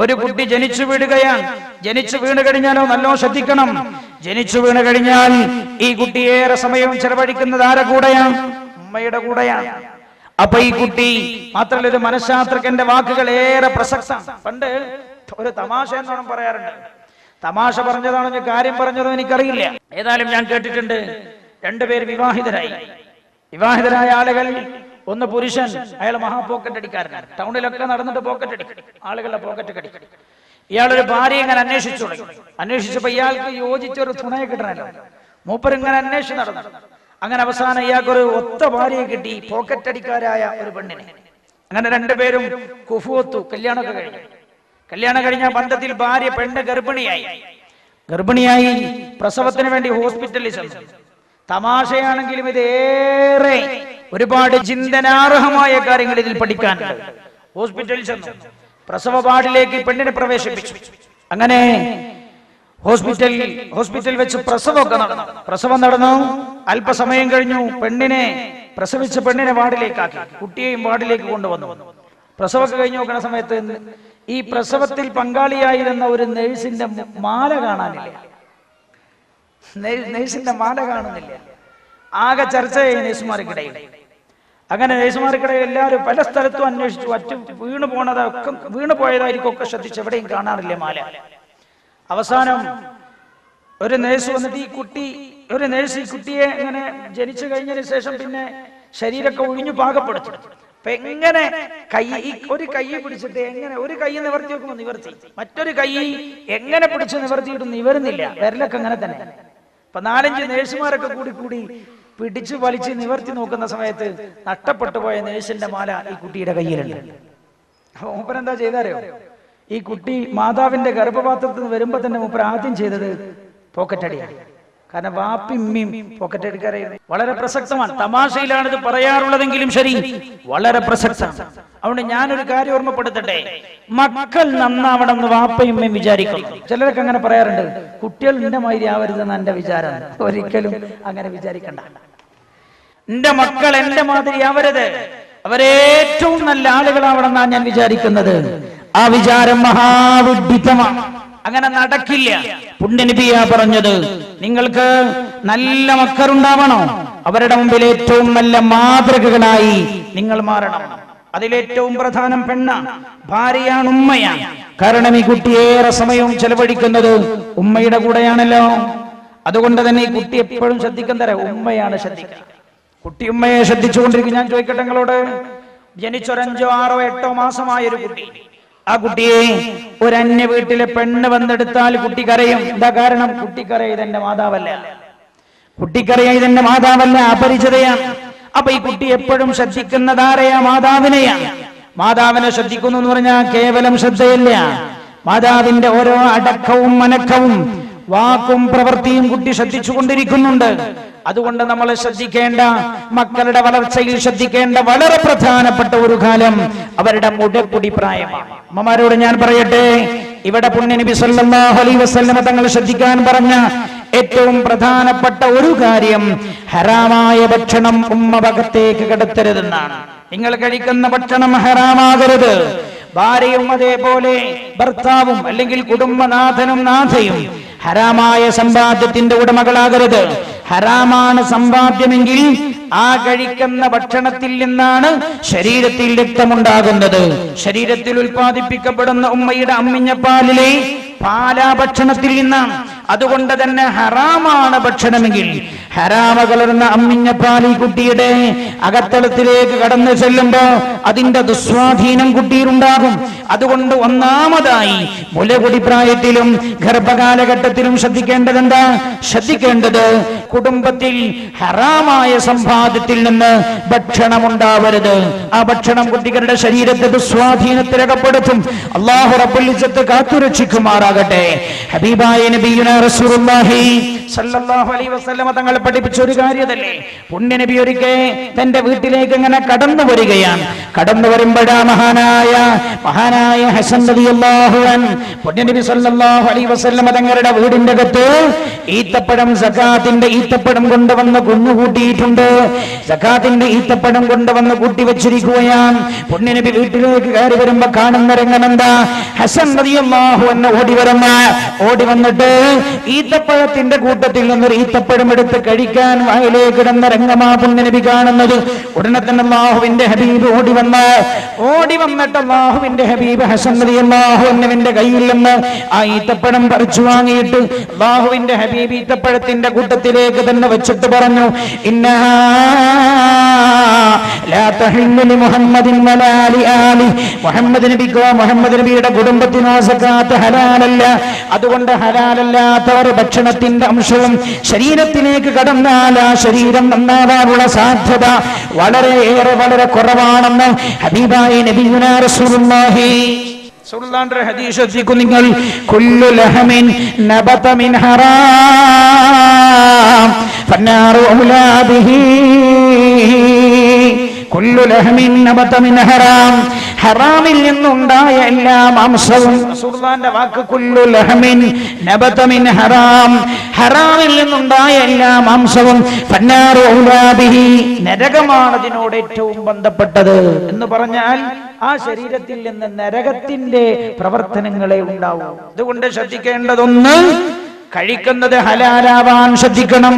ഒരു കുട്ടി ജനിച്ചു വീഴുകയാണ്. ജനിച്ചു വീണ് കഴിഞ്ഞാലോ നല്ലോ ശ്രദ്ധിക്കണം. ജനിച്ചു വീണ് കഴിഞ്ഞാൽ ഈ കുട്ടി ഏറെ സമയം ചെലവഴിക്കുന്നത് ആരുടെ കൂടെയാണ്? ഉമ്മയുടെ കൂടെയാണ്. അപ്പൊ ഈ കുട്ടി മാത്രമല്ല, ഒരു മനഃശാസ്ത്രജ്ഞന്റെ വാക്കുകൾ ഏറെ പ്രസക്തമാണ്. പണ്ട് ഒരു തമാശ എന്നോണം പറയാറുണ്ട്. തമാശ പറഞ്ഞതാണോ ഞാൻ കാര്യം പറഞ്ഞതോ എനിക്കറിയില്ല. ഏതായാലും ഞാൻ കേട്ടിട്ടുണ്ട്, രണ്ടുപേര് വിവാഹിതരായ ആളുകൾ. ഒന്ന് പുരുഷൻ, അയാൾ മഹാ പോക്കറ്റ് അടിക്കാരനാണ്. ടൗണിലൊക്കെ നടന്നിട്ട് പോക്കറ്റ് അടിക്കും, ആളുകളുടെ പോക്കറ്റ് അടിക്കും. ഇയാളൊരു ഭാര്യ ഇങ്ങനെ അന്വേഷിച്ചു തുടങ്ങി. അന്വേഷിച്ചപ്പോ ഇയാൾക്ക് യോജിച്ചൊരു തുണയെ കിട്ടണല്ലോ. മൂപ്പരിങ്ങനെ അന്വേഷിച്ച് നടന്നു. അങ്ങനെ അവസാനം ഇയാൾക്കൊരു ഒത്ത ഭാര്യയെ കിട്ടി, പോക്കറ്റ് അടിക്കാരായ ഒരു പെണ്ണിനെ. അങ്ങനെ രണ്ടുപേരും കുഫുവത്തു, കല്യാണമൊക്കെ കഴിഞ്ഞു. കല്യാണം കഴിഞ്ഞ ബന്ധത്തിൽ ഭാര്യ പെണ്ണ് ഗർഭിണിയായി പ്രസവത്തിന് വേണ്ടി ഹോസ്പിറ്റലിൽ ചെന്നു. തമാശയാണെങ്കിലും ഇതേറെ ഒരുപാട് ചിന്തനാർഹമായ കാര്യങ്ങൾ ഇതിൽ പഠിക്കാനുണ്ട്. ഹോസ്പിറ്റലിൽ ചെന്നു, പ്രസവ വാർഡിലേക്ക് പെണ്ണിനെ പ്രവേശിപ്പിച്ചു. അങ്ങനെ ഹോസ്പിറ്റലിൽ വെച്ച് പ്രസവം നടന്നു. അല്പസമയം കഴിഞ്ഞു, പ്രസവിച്ച പെണ്ണിനെ വാർഡിലേക്കാക്കി, കുട്ടിയെയും വാർഡിലേക്ക് കൊണ്ടുവന്നു. പ്രസവമൊക്കെ കഴിഞ്ഞു നോക്കുന്ന സമയത്ത് ഈ പ്രസവത്തിൽ പങ്കാളിയായിരുന്ന ഒരു നേഴ്സിന്റെ മാല കാണാനില്ല. നേഴ്സിന്റെ മാല കാണുന്നില്ല. ആകെ ചർച്ചയായി നേഴ്സുമാർക്കിടയിൽ. അങ്ങനെ നേഴ്സുമാർക്കിടയിൽ എല്ലാവരും പല സ്ഥലത്തും അന്വേഷിച്ചു. വീണു പോയതായിരിക്കും ഒക്കെ ശ്രദ്ധിച്ച് എവിടെയും കാണാറില്ല മാല. അവസാനം ഒരു നേഴ്സ് വന്നിട്ട് ഈ കുട്ടിയെ ഇങ്ങനെ ജനിച്ചു കഴിഞ്ഞതിന് ശേഷം പിന്നെ ശരീരമൊക്കെ ഒഴിഞ്ഞു പാകപ്പെടുത്തും. അപ്പൊ എങ്ങനെ ഒരു കൈ പിടിച്ചിട്ട് എങ്ങനെ ഒരു കൈ നിവർത്തി വെക്കുമ്പോൾ നിവർത്തി, മറ്റൊരു കൈ എങ്ങനെ പിടിച്ച് നിവർത്തിയിട്ട് നിവരുന്നില്ല, വിരലൊക്കെ അങ്ങനെ തന്നെ. അപ്പൊ 4-5 നേഴ്സുമാരൊക്കെ കൂടി പിടിച്ചു വലിച്ച് നിവർത്തി നോക്കുന്ന സമയത്ത് നഷ്ടപ്പെട്ടു പോയ നേഴ്സിന്റെ മാല ഈ കുട്ടിയുടെ കയ്യിലുണ്ട്. അപ്പൊ മൂപ്പർ എന്താ ചെയ്താരോ, ഈ കുട്ടി മാതാവിന്റെ ഗർഭപാത്രത്തിൽ നിന്ന് വരുമ്പോ തന്നെ മൂപ്പർ ആദ്യം ചെയ്തത് പോക്കറ്റടിയാണ്. കാരണം വാപ്പിമ്മയും പോക്കറ്റ് അടിക്കാറായിരുന്നു. വളരെ പ്രസക്തമാണ്. തമാശയിലാണ് ഇത് പറയാറുള്ളതെങ്കിലും ശരി, വളരെ പ്രസക്തമാണ്. അതുകൊണ്ട് ഞാനൊരു കാര്യം ഓർമ്മപ്പെടുത്തട്ടെ, മക്കൾ നന്നാവണമെന്ന് വാപ്പയുമ്മയും വിചാരിക്കണം. ചിലരൊക്കെ അങ്ങനെ പറയാറുണ്ട്, കുട്ടികൾ നിന്റെ മാതിരി ആവരുതെന്ന് എന്റെ വിചാരം. ഒരിക്കലും അങ്ങനെ വിചാരിക്കണ്ട. എന്റെ മക്കൾ എന്റെ മാതിരി ആവരുത്, അവരേറ്റവും നല്ല ആളുകളാവണമെന്നാണ് ഞാൻ വിചാരിക്കുന്നത്. ആ വിചാരം മഹാവിഡിത്തമാണ്. അങ്ങനെ നടക്കില്ല. പുണ്യനബിയാ പറഞ്ഞത്, നിങ്ങൾക്ക് നല്ല മക്കളുണ്ടാവണോ, അവരുടെ മുമ്പിൽ ഏറ്റവും നല്ല മാതൃകകളായി നിങ്ങൾ മാറണം. അതിലേറ്റവും പ്രധാനം ഭാര്യയാണ്, ഉമ്മയാണ്. കാരണം ഈ കുട്ടി ഏറെ സമയവും ചെലവഴിക്കുന്നത് ഉമ്മയുടെ കൂടെയാണല്ലോ. അതുകൊണ്ട് തന്നെ ഈ കുട്ടി എപ്പോഴും ശ്രദ്ധിക്കുന്നതര ഉമ്മയാണ് ശ്രദ്ധിക്കുക. കുട്ടി ഉമ്മയെ ശ്രദ്ധിച്ചുകൊണ്ടിരിക്കും. ഞാൻ ചോദിക്കട്ടെ നിങ്ങളോട്, ജനിച്ചൊരു 5, 6, 8 മാസമായൊരു കുട്ടി, ആ കുട്ടിയെ ഒരു അന്യ വീട്ടിലെ പെണ്ണ് വന്നെടുത്താൽ കുട്ടി കരയും. എന്താ കാരണം? കുട്ടിക്കറിയ ഇതെന്റെ മാതാവല്ല, അപരിചിതയാണ്. അപ്പൊ ഈ കുട്ടി എപ്പോഴും ശ്രദ്ധിക്കുന്നതാരെയാ? മാതാവിനെയാണ്. മാതാവിനെ ശ്രദ്ധിക്കുന്നു എന്ന് പറഞ്ഞാൽ കേവലം ശ്രദ്ധയില്ല, മാതാവിന്റെ ഓരോ അടക്കവും മനക്കവും വാക്കും പ്രവൃത്തിയും കുട്ടി ശ്രദ്ധിച്ചുകൊണ്ടിരിക്കുന്നുണ്ട്. അതുകൊണ്ട് നമ്മൾ ശ്രദ്ധിക്കേണ്ട, മക്കളുടെ വളർച്ചയിൽ ശ്രദ്ധിക്കേണ്ട വളരെ പ്രധാനപ്പെട്ട ഒരു കാലം അവരുടെ മുടക്കുടി പ്രായമാണ്. അമ്മമാരോട് ഞാൻ പറയട്ടെ, ഇവിടെ പുണ്യനബി സല്ലല്ലാഹു അലൈഹി വസല്ലമ തങ്ങൾ ശ്രദ്ധിക്കാൻ പറഞ്ഞ ഏറ്റവും പ്രധാനപ്പെട്ട ഒരു കാര്യം, ഹറാമായ ഭക്ഷണം ഉമ്മ ഭാഗത്തേക്ക് കടത്തരുതെന്നാണ്. നിങ്ങൾ കഴിക്കുന്ന ഭക്ഷണം ഹറാമാകരുത്. ഭാര്യയും അതേപോലെ ഭർത്താവും അല്ലെങ്കിൽ കുടുംബനാഥനും നാഥയും ഹറാമായ സമ്പാദ്യത്തിന്റെ ഉടമകളാകരുത്. ഹറാമാണ് സമ്പാദ്യമെങ്കിൽ ആ കഴിക്കുന്ന ഭക്ഷണത്തിൽ നിന്നാണ് ശരീരത്തിൽ രക്തമുണ്ടാകുന്നത്. ശരീരത്തിൽ ഉൽപ്പാദിപ്പിക്കപ്പെടുന്ന ഉമ്മയുടെ അമ്മിഞ്ഞപ്പാലിലെ പാലാ ഭക്ഷണത്തിൽ നിന്നാണ്. അതുകൊണ്ട് തന്നെ ഹറാമാണ് ഭക്ഷണമെങ്കിൽ ഹറാമ കലർന്ന അമ്മിഞ്ഞപ്പാൽ ഈ കുട്ടിയുടെ അകത്തളത്തിലേക്ക് കടന്നു ചെല്ലുമ്പോ അതിന്റെ ദുസ്വാധീനം കുട്ടിയിലുണ്ടാകും. അതുകൊണ്ട് ഒന്നാമതായി മുലകുടി പ്രായത്തിലും ഗർഭകാലഘട്ടത്തിലും ശ്രദ്ധിക്കേണ്ടത് കുടുംബത്തിൽ ഹറാമായ സമ്പാദ്യത്തിൽ നിന്ന് ഭക്ഷണം ഉണ്ടാവരുത്. ആ ഭക്ഷണം കുട്ടികളുടെ ശരീരത്തെ ദുസ്വാധീനത്തിലകപ്പെടുത്തും. അല്ലാഹു റബ്ബുൽ ഇസ്സത്ത് കാത്തുരക്ഷിക്കുമാറാകട്ടെ. ഹബീബായ നബിയുനാ റസൂലുള്ളാഹി സല്ലല്ലാഹു അലൈഹി വസല്ലമ തങ്ങൾ പഠിപ്പിച്ച ഒരു കാര്യമല്ലേ, പുണ്യനബി ഒരിക്കൽ തന്റെ വീട്ടിലേക്ക് ഇങ്ങനെ കടന്നു വരികയാണ്. കടന്നു വരുമ്പോഴാ മഹാനായ ഹസൻ റളിയല്ലാഹു അൻഹു പുണ്യനബി സല്ലല്ലാഹു അലൈഹി വസല്ലമ തങ്ങളുടെ വീടിന്റെ അകത്ത് ഈത്തപ്പഴം, സകാത്തിന്റെ ഈത്തപ്പഴം കൊണ്ടുവന്ന് കുഞ്ഞുകൂട്ടിയിട്ടുണ്ട്. സകാത്തിന്റെ ഈത്തപ്പഴം കൊണ്ടുവന്ന് കൂട്ടി വെച്ചിരിക്കുകയാണ്. പുണ്യനബി വീട്ടിലേക്ക് കയറി വരുമ്പോ കാണുന്ന രംഗമെന്താ? ഹസൻ റളിയല്ലാഹു അൻഹു ഓടി വന്നിട്ട് ഈത്തപ്പഴത്തിന്റെ കൂട്ടത്തിൽ നിന്നൊരു ഈത്തപ്പഴം എടുത്ത് കഴിക്കാൻ വായിലേക്ക് ഇടുന്ന രംഗമാ പുണ്യനബി കാണുന്നത്. ഉടനെ തന്നെ അല്ലാഹുവിന്റെ ഹബീബ് ഓടി വന്നിട്ട് അല്ലാഹുവിന്റെ ഹബീബ് ഹസൻ റളിയല്ലാഹു അൻഹുവിന്റെ കയ്യിൽ നിന്ന് ആ ഈത്തപ്പഴം പറിച്ചു വാങ്ങിയിട്ട് അല്ലാഹുവിന്റെ ഹബീബ് ഈത്തപ്പഴത്തിന്റെ കൂട്ടത്തിലേക്ക് തന്നെ വെച്ചിട്ട് പറഞ്ഞു, ഇന്നഹാ ലാ തഹില്ലു ലി മുഹമ്മദിൻ വലാ ലി ആലി. മുഹമ്മദ് നബിക്കോ മുഹമ്മദ് നബിയുടെ കുടുംബത്തിനോ സകാത്ത് ഹലാലല്ല. അതുകൊണ്ട് ഹലാലല്ലാത്തവർ ഭക്ഷണത്തിന്റെ അംശവും ശരീരത്തിലേക്ക് കടന്നാൽ ആ ശരീരം നന്നാവാനുള്ള സാധ്യത വളരെ കുറവാണെന്ന് ഹബീബായ നബിയുനാ റസൂലുള്ളാഹി സല്ലല്ലാഹു ഹദീസ് ശ്രദ്ധിക്കൂ നിങ്ങൾ. കുല്ലു ലഹമിൻ നബത മിൻ ഹറാം ഫന്നാറു ഔലാ ബിഹി. കുല്ലു ലഹമിൻ നബത മിൻ ഹറാം, ഹറാമിൽ നിന്നുണ്ടായ എല്ലാ മാംസവും. റസൂലുള്ളാഹിന്റെ വാക്ക് കുല്ലു ലഹമിൻ നബത മിൻ ഹറാം, ഹറാമിൽ നിന്നുണ്ടായ എല്ലാ മാംസവും ഫന്നാറു ഔലാ ബിഹി, നരകമാണ് അതിനോട് ഏറ്റവും ബന്ധപ്പെട്ടത് എന്ന് പറഞ്ഞാൽ ആ ശരീരത്തിൽ നിന്ന് നരകത്തിന്റെ പ്രവർത്തനങ്ങളെ ഉണ്ടാവും. അതുകൊണ്ട് ശ്രദ്ധിക്കേണ്ടതൊന്ന്, കഴിക്കുന്നത് ഹലാലാവാൻ ശ്രദ്ധിക്കണം.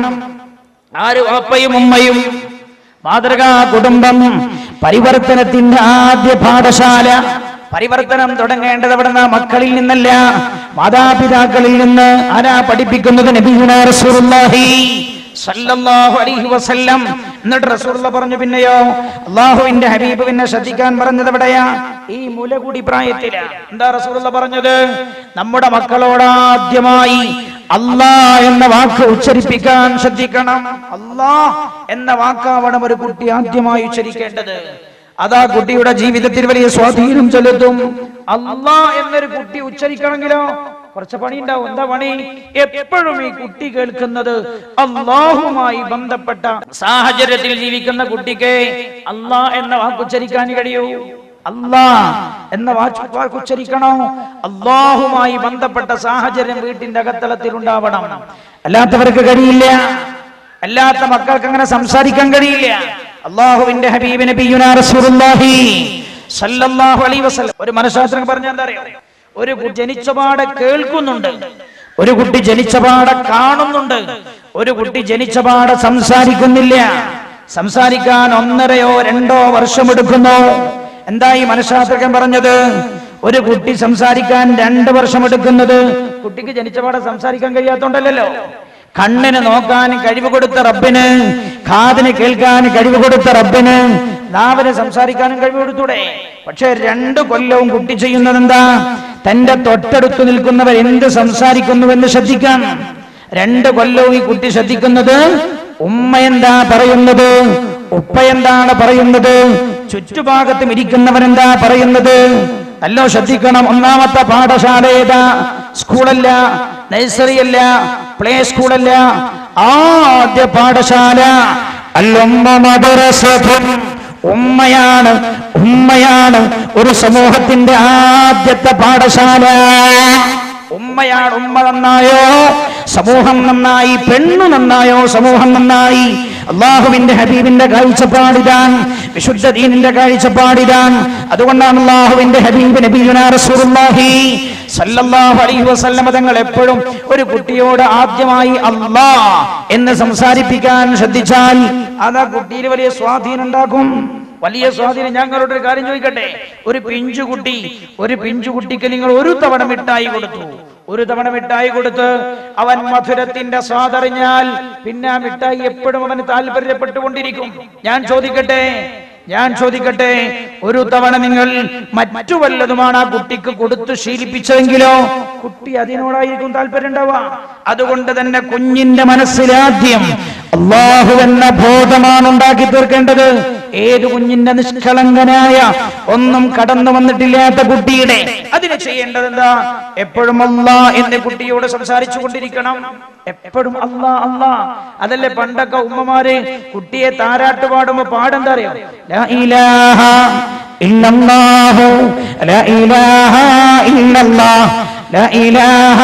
ആര്? വാപ്പയും ഉമ്മയും. മാതൃകാ കുടുംബം പരിവർത്തനത്തിന്റെ ആദ്യ പാഠശാല. പരിവർത്തനം തുടങ്ങേണ്ടത് എവിടുന്ന? മക്കളിൽ നിന്നല്ല, മാതാപിതാക്കളിൽ നിന്ന്. ആരാ പഠിപ്പിക്കുന്നത്? നബിയുനാ റസൂലുള്ളാഹി സല്ലല്ലാഹു അലൈഹി വസല്ലം. എന്നിട്ട് റസൂലുള്ള പറഞ്ഞു, പിന്നെയോ അല്ലാഹുവിന്റെ ഹബീബ് പിന്നെ ശ്രദ്ധിക്കാൻ പറഞ്ഞത് എവിടെയാ? ഈ മുലകുടി പ്രായത്തിലാ. എന്താ റസൂലുള്ള പറഞ്ഞത്? നമ്മുടെ മക്കളോട് ആദ്യമായി അല്ലാഹ് എന്ന വാക്ക് ഉച്ചരിപ്പിക്കാൻ ശ്രദ്ധിക്കണം. അല്ലാഹ് എന്ന വാക്കാവണം ഒരു കുട്ടി ആദ്യമായി ഉച്ചരിക്കേണ്ടത്. അതാ കുട്ടിയുടെ ജീവിതത്തിൽ വലിയ സ്വാധീനം ചെലുത്തും. അല്ലാഹ് എന്നൊരു കുട്ടി ഉച്ചരിക്കണമെങ്കിലോ കുറച്ച് പണി ഉണ്ടാവും. എന്താ പണി? എപ്പോഴും ഈ കുട്ടി കേൾക്കുന്നത് അല്ലാഹുമായി ബന്ധപ്പെട്ട സാഹചര്യത്തിൽ ജീവിക്കുന്ന കുട്ടിക്ക് അല്ലാഹ് എന്ന വാക്ക് ഉച്ചരിക്കാൻ കഴിയൂ. അല്ലാഹ് എന്ന വാക്ക് ഉച്ചരിക്കണോ? അല്ലാഹുമായി ബന്ധപ്പെട്ട സാഹചര്യം വീട്ടിന്റെ അകത്തളത്തിൽ ഉണ്ടാവണം. അല്ലാത്തവർക്ക് കഴിയില്ല. അല്ലാത്ത മക്കൾക്ക് അങ്ങനെ സംസാരിക്കാൻ കഴിയില്ല. അല്ലാഹുവിന്റെ ഹബീബ് നബിയുനാ റസൂലുള്ളാഹി സല്ലല്ലാഹു അലൈഹി വസല്ലം ഒരു മനഃശാസ്ത്രം പറഞ്ഞാൽ എന്താ അറിയോ? ഒരു ജനിച്ചപാടെ കേൾക്കുന്നുണ്ട്, ഒരു കുട്ടി ജനിച്ചപാടെ കാണുന്നുണ്ട്, ഒരു കുട്ടി ജനിച്ചപാടെ സംസാരിക്കുന്നില്ല. സംസാരിക്കാൻ 1.5-2 വർഷമെടുക്കുന്നു. എന്താ ഈ മനഃശാസ്ത്രജ്ഞൻ പറഞ്ഞത്? ഒരു കുട്ടി സംസാരിക്കാൻ 2 വർഷമെടുക്കുന്നത് കുട്ടിക്ക് ജനിച്ചപാടെ സംസാരിക്കാൻ കഴിയാത്തോണ്ടല്ലോ. കണ്ണിന് നോക്കാൻ കഴിവ് കൊടുത്ത റബ്ബിന്, കാതിന് കേൾക്കാൻ കഴിവ് കൊടുത്ത റബ്ബിന്, നാവിന് സംസാരിക്കാനും കഴിവ് കൊടുത്തൂടെ? പക്ഷെ 2 കൊല്ലവും കുട്ടി ചെയ്യുന്നത് എന്താ? തന്റെ തൊട്ടടുത്ത് നിൽക്കുന്നവർ എന്ത് സംസാരിക്കുന്നുവെന്ന് ശ്രദ്ധിക്കാം. 2 കൊല്ലവും ഈ കുട്ടി ശ്രദ്ധിക്കുന്നത് ഉമ്മ എന്താ പറയുന്നത്, ഉപ്പ എന്താണ് പറയുന്നത്, ചുറ്റുഭാഗത്തും ഇരിക്കുന്നവരെന്താ പറയുന്നത്. നല്ലോ ശ്രദ്ധിക്കണം. ഒന്നാമത്തെ പാഠശാല ഏതാ? സ്കൂളല്ല, നഴ്സറിയല്ല, പ്ലേ സ്കൂളല്ല. ആദ്യ പാഠശാല അൽ-ഉമ്മ മദ്റസത്തുൻ. ഉമ്മയാണ്, ഉമ്മയാണ് ഒരു സമൂഹത്തിന്റെ ആദ്യത്തെ പാഠശാല. ഉമ്മയാണ്. ഉമ്മ നന്നായോ സമൂഹം നന്നായി, പെണ്ണു നന്നായോ സമൂഹം നന്നായി. അല്ലാഹുവിന്റെ ഹബീബിന്റെ കാഴ്ചപ്പാടിതാൻ, വിശുദ്ധ ദീനിന്റെ കാഴ്ചപ്പാടിതാൻ. അതുകൊണ്ടാണ് അല്ലാഹുവിന്റെ ഹബീബ് നബിയുനാ റസൂലുള്ളാഹി സല്ലല്ലാഹു അലൈഹി വസല്ലം തങ്ങൾ എപ്പോഴും ഒരു കുട്ടിയോട് ആദ്യമായി അല്ലാഹ് എന്ന് സംസാരിപ്പിക്കാൻ ശ്രദ്ധിച്ചാൽ അത് ആ കുട്ടിയിൽ വലിയ സ്വാധീനം ഉണ്ടാക്കും. വലിയ സ്വാധീനം. ഞങ്ങളോട് ഒരു കാര്യം ചോദിക്കട്ടെ. ഒരു പിഞ്ചുകുട്ടിക്ക് നിങ്ങൾ ഒരു തവണ മിഠായി കൊടുത്തു, ഒരു തവണ മിഠായി കൊടുത്ത് അവൻ മധുരത്തിന്റെ സ്വാദറിഞ്ഞാൽ പിന്നെ ആ മിഠായി എപ്പോഴും അവന് താല്പര്യപ്പെട്ടുകൊണ്ടിരിക്കും. ഞാൻ ചോദിക്കട്ടെ, ഒരു തവണ നിങ്ങൾ മറ്റു വല്ലതുമാണ് ആ കുട്ടിക്ക് കൊടുത്ത് ശീലിപ്പിച്ചതെങ്കിലോ കുട്ടി അതിനോടായിരിക്കും താല്പര്യം ഉണ്ടാവുക. അതുകൊണ്ട് തന്നെ കുഞ്ഞിന്റെ മനസ്സിലാദ്യം അല്ലാഹു എന്ന ബോധമാണ് ഉണ്ടാക്കി തീർക്കേണ്ടത്. ഏത് കുഞ്ഞിന്റെ നിഷ്കളങ്കനായ ഒന്നും കടന്നു വന്നിട്ടില്ലാത്ത കുട്ടിയുടെ അതിന് ചെയ്യേണ്ടത് എന്താ? എപ്പോഴും അല്ലാഹ് എന്ന കുട്ടിയോട് സംസാരിച്ചു കൊണ്ടിരിക്കണം. എപ്പോഴും അല്ലാഹ് അല്ലാഹ്. അതല്ലേ പണ്ടൊക്കെ ഉമ്മമാര് കുട്ടിയെ താരാട്ട് പാടുമ്പോ പാടെന്താ അറിയോ? ലാ ഇലാഹ ഇല്ലല്ലാഹു ലാ ഇലാഹ ഇല്ലല്ലാഹ് ലാ ഇലാഹ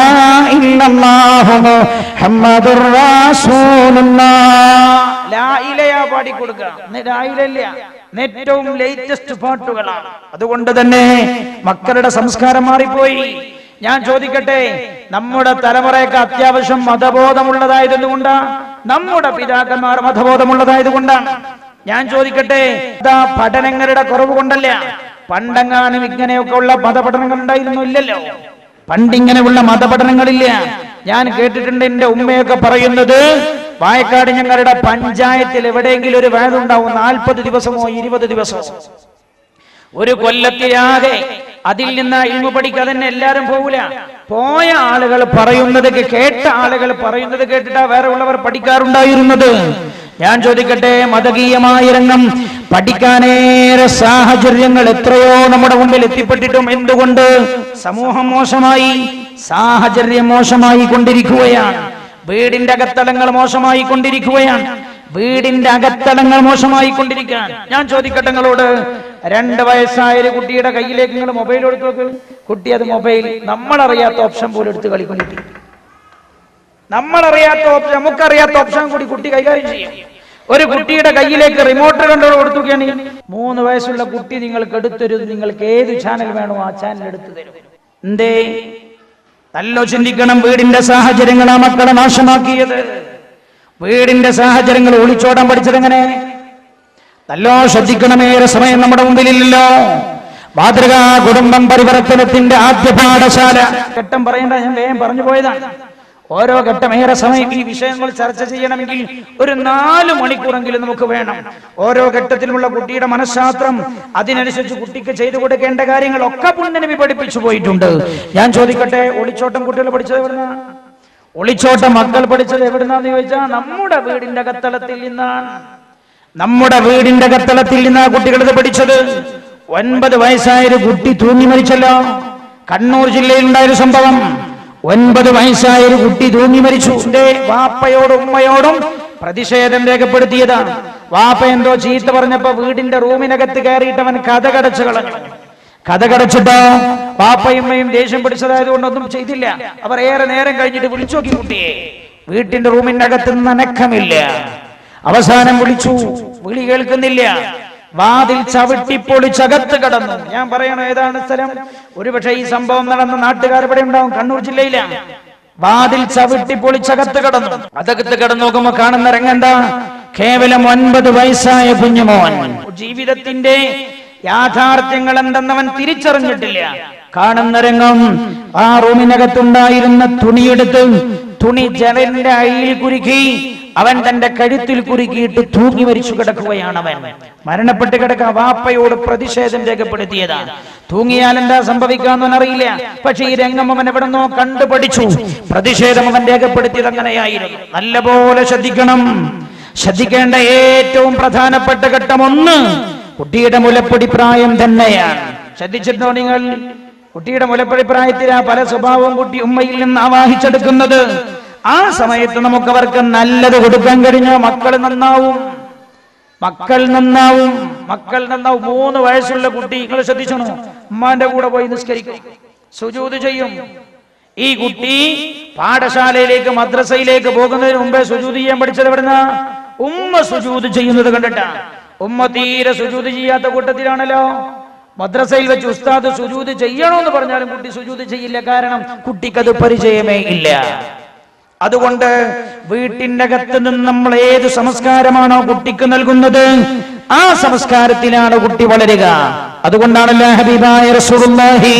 ഇല്ലല്ലാഹു മുഹമ്മദുർ റസൂലുള്ളാഹ്. ലാ ഇലയാ പാടി കൊടുക്കുക. ലാ ഇലല്ല, ഏറ്റവും ലേറ്റസ്റ്റ് പാട്ടുകളാണ്. അതുകൊണ്ട് തന്നെ മക്കളുടെ സംസ്കാരം മാറിപ്പോയി. ഞാൻ ചോദിക്കട്ടെ, നമ്മുടെ തലമുറയൊക്കെ അത്യാവശ്യം മതബോധമുള്ളതായതുകൊണ്ടാ? നമ്മുടെ പിതാക്കന്മാർ മതബോധമുള്ളതായതുകൊണ്ടാണ്? ഞാൻ ചോദിക്കട്ടെ, പഠനങ്ങളുടെ കുറവ് കൊണ്ടല്ല. പണ്ടെങ്ങാനും ഇങ്ങനെയൊക്കെ ഉള്ള മതപഠനങ്ങൾ ഉണ്ടായിരുന്നു? ഇല്ലല്ലോ. പണ്ടിങ്ങനെയുള്ള മതപഠനങ്ങളില്ല. ഞാൻ കേട്ടിട്ടുണ്ട്, എന്റെ ഉമ്മയൊക്കെ പറയുന്നത്, വായക്കാട് ഞങ്ങളുടെ പഞ്ചായത്തിൽ എവിടെയെങ്കിലും ഒരു വേദുണ്ടാവും 40 ദിവസമോ 20 ദിവസമോ. ഒരു കൊല്ലത്തിലാകെ അതിൽ നിന്ന് ഇൽമു പഠിക്കാൻ തന്നെ എല്ലാരും പോകൂല. പോയ ആളുകൾ പറയുന്നത്, കേട്ട ആളുകൾ പറയുന്നത് കേട്ടിട്ടാ വേറെ ഉള്ളവർ പഠിക്കാറുണ്ടായിരുന്നത്. ഞാൻ ചോദിക്കട്ടെ, മതകീയമായ രംഗം പഠിക്കാനേറെ സാഹചര്യങ്ങൾ എത്രയോ നമ്മുടെ മുമ്പിൽ എത്തിപ്പെട്ടിട്ടും എന്തുകൊണ്ട് സമൂഹം മോശമായി, സാഹചര്യം മോശമായി കൊണ്ടിരിക്കുകയാണ്. വീടിന്റെ അകത്തളങ്ങൾ മോശമായി കൊണ്ടിരിക്കുകയാണ്. വീടിന്റെ അകത്തളങ്ങൾ മോശമായി കൊണ്ടിരിക്കാൻ. ഞാൻ ചോദിക്കട്ടെ നിങ്ങളോട്, 2 വയസ്സായ ഒരു കുട്ടിയുടെ കയ്യിലേക്ക് നിങ്ങൾ മൊബൈൽ എടുത്തു നോക്ക്. കുട്ടി അത് മൊബൈൽ നമ്മളറിയാത്ത ഓപ്ഷൻ പോലും എടുത്ത് കളിക്കൊണ്ടിരിക്കും. നമ്മളറിയാത്ത ഓപ്ഷൻ, നമുക്കറിയാത്ത ഓപ്ഷൻ കൂടി കുട്ടി കൈകാര്യം ചെയ്യും. ഒരു കുട്ടിയുടെ കയ്യിലേക്ക് റിമോട്ട് കൺട്രോൾ കൊടുത്തുകയാണ്. 3 വയസ്സുള്ള കുട്ടി നിങ്ങൾക്ക് എടുത്തരും, നിങ്ങൾക്ക് ഏത് ചാനൽ വേണോ ആ ചാനൽ എടുത്തു തരും. എന്തേ? നല്ല ചിന്തിക്കണം. വീടിന്റെ സാഹചര്യങ്ങൾ ആ മക്കളെ നാശമാക്കിയത്. വീടിന്റെ സാഹചര്യങ്ങൾ ഒളിച്ചോടാൻ പഠിച്ചത് എങ്ങനെ? നല്ലോ ശ്രദ്ധിക്കണമേറെ സമയം നമ്മുടെ മുമ്പിലില്ലല്ലോ. മാതൃകാ കുടുംബം പരിവർത്തനത്തിന്റെ ആദ്യ പാഠശാല. ഘട്ടം പറയേണ്ട, ഞാൻ വേഗം പറഞ്ഞു പോയതാണ്. ഓരോ ഘട്ടം ഏറെ സമയം ഈ വിഷയങ്ങൾ ചർച്ച ചെയ്യണമെങ്കിൽ ഒരു 4 മണിക്കൂറെങ്കിലും നമുക്ക് വേണം. ഓരോ ഘട്ടത്തിലുമുള്ള കുട്ടിയുടെ മനഃശാസ്ത്രം, അതിനനുസരിച്ച് കുട്ടിക്ക് ചെയ്തു കൊടുക്കേണ്ട കാര്യങ്ങളൊക്കെ പുണ്യനബി പഠിപ്പിച്ചു പോയിട്ടുണ്ട്. ഞാൻ ചോദിക്കട്ടെ, ഒളിച്ചോട്ടം കുട്ടികൾ പഠിച്ചത് എവിടുന്ന? ഒളിച്ചോട്ടം മക്കൾ പഠിച്ചത് എവിടുന്നാന്ന് ചോദിച്ചാൽ നമ്മുടെ വീടിന്റെ അകത്തളത്തിൽ നിന്നാണ്. നമ്മുടെ വീടിന്റെ അകത്തളത്തിൽ നിന്നാ കുട്ടികൾ ഇത് പഠിച്ചത്. 9 വയസ്സായൊരു കുട്ടി തൂങ്ങി മരിച്ചല്ലോ. കണ്ണൂർ ജില്ലയിൽ ഉണ്ടായൊരു സംഭവം. 9 വയസ്സായൊരു കുട്ടി തൂങ്ങി മരിച്ചു. വാപ്പയോടും ഉമ്മയോടും പ്രതിഷേധം രേഖപ്പെടുത്തിയതാണ്. വാപ്പ എന്തോ ചീത്ത പറഞ്ഞപ്പോ വീടിന്റെ റൂമിനകത്ത് കയറിയിട്ടവൻ കഥകടച്ചു കളഞ്ഞു. കഥകടച്ചിട്ടോ വാപ്പയും ഉമ്മയും ദേഷ്യം പിടിച്ചതായതുകൊണ്ടൊന്നും ചെയ്തില്ല. അവർ ഏറെ നേരം കഴിഞ്ഞിട്ട് വിളിച്ചു നോക്കി കുട്ടിയെ. വീട്ടിന്റെ റൂമിനകത്ത് നിന്ന് അനക്കമില്ല. അവസാനം വിളിച്ചു, വിളി കേൾക്കുന്നില്ല. വാതിൽ ചവിട്ടിപ്പൊളിച്ചകത്ത് കടന്നു. ഞാൻ പറയണോ ഏതാണ് സ്ഥലം? ഒരുപക്ഷെ ഈ സംഭവം നടന്ന നാട്ടുകാർ ഇവിടെ ഉണ്ടാവും. കണ്ണൂർ ജില്ലയിലാണ്. വാതിൽ ചവിട്ടിപ്പൊളിച്ചകത്ത് കടന്നു. അതകത്ത് കടന്നു നോക്കുമ്പോ കാണുന്ന രംഗെന്താ? കേവലം 9 വയസ്സായ കുഞ്ഞുമോൻ. ജീവിതത്തിന്റെ യാഥാർത്ഥ്യങ്ങൾ എന്തെന്നവൻ തിരിച്ചറിഞ്ഞിട്ടില്ല. കാണുന്ന രംഗം, ആ റൂമിനകത്തുണ്ടായിരുന്ന തുണിയെടുത്ത് തുണി ജനലിന്റെ അഴിയിൽ കുരുക്കി അവൻ തന്റെ കഴുത്തിൽ കുരുക്കിയിട്ട് തൂങ്ങി മരിച്ചു കിടക്കുകയാണ്. അവൻ മരണപ്പെട്ട് കിടക്കുക. വാപ്പയോട് പ്രതിഷേധം രേഖപ്പെടുത്തിയതാണ്. തൂങ്ങിയാൽ എന്താ സംഭവിക്കാന്നവൻ അറിയില്ല. പക്ഷെ ഈ രംഗം അവൻ എവിടെന്നോ കണ്ടുപഠിച്ചു. പ്രതിഷേധം അവൻ രേഖപ്പെടുത്തിയത് അങ്ങനെയായിരുന്നു. നല്ലപോലെ ശ്രദ്ധിക്കണം. ശ്രദ്ധിക്കേണ്ട ഏറ്റവും പ്രധാനപ്പെട്ട ഘട്ടം 1, കുട്ടിയുടെ മുലപ്പൊടി പ്രായം തന്നെയാണ്. ശ്രദ്ധിച്ചിട്ടോ നിങ്ങൾ? കുട്ടിയുടെ മുലപ്പൊടി പ്രായത്തിലാ പല സ്വഭാവവും കുട്ടി ഉമ്മയിൽ നിന്ന് ആവാഹിച്ചെടുക്കുന്നത്. ആ സമയത്ത് നമുക്ക് അവർക്ക് നല്ലത് കൊടുക്കാൻ കഴിഞ്ഞാൽ മക്കൾ നന്നാവും. 3 വയസ്സുള്ള കുട്ടി, നിങ്ങൾ ശ്രദ്ധിച്ചോ? ഉമ്മാന്റെ കൂടെ പോയി നിസ്കരിക്കും, സുജൂദ് ചെയ്യും. ഈ കുട്ടി പാഠശാലയിലേക്ക് മദ്രസയിലേക്ക് പോകുന്നതിന് മുമ്പേ സുജൂദ് ചെയ്യാൻ പഠിച്ചത് എവിടുന്ന? ഉമ്മ സുജൂദ് ചെയ്യുന്നത് കണ്ടിട്ടാ. ഉമ്മ തീരെ സുജൂദ് ചെയ്യാത്ത കൂട്ടത്തിലാണല്ലോ. മദ്രസയിൽ വെച്ച് ഉസ്താദ് സുജൂദ് ചെയ്യണമെന്ന് പറഞ്ഞാലും കുട്ടി സുജൂദ് ചെയ്യില്ല. കാരണം കുട്ടിക്കത് പരിചയമേ ഇല്ല. അതുകൊണ്ട് വീട്ടിന്റെ അകത്ത് നിന്ന് നമ്മൾ ഏത് സംസ്കാരമാണോ കുട്ടിക്ക് നൽകുന്നത്, ആ സംസ്കാരത്തിലാണ് കുട്ടി വളരുക. അതുകൊണ്ടാണല്ലോ ഹബീബായ റസൂലുള്ളാഹി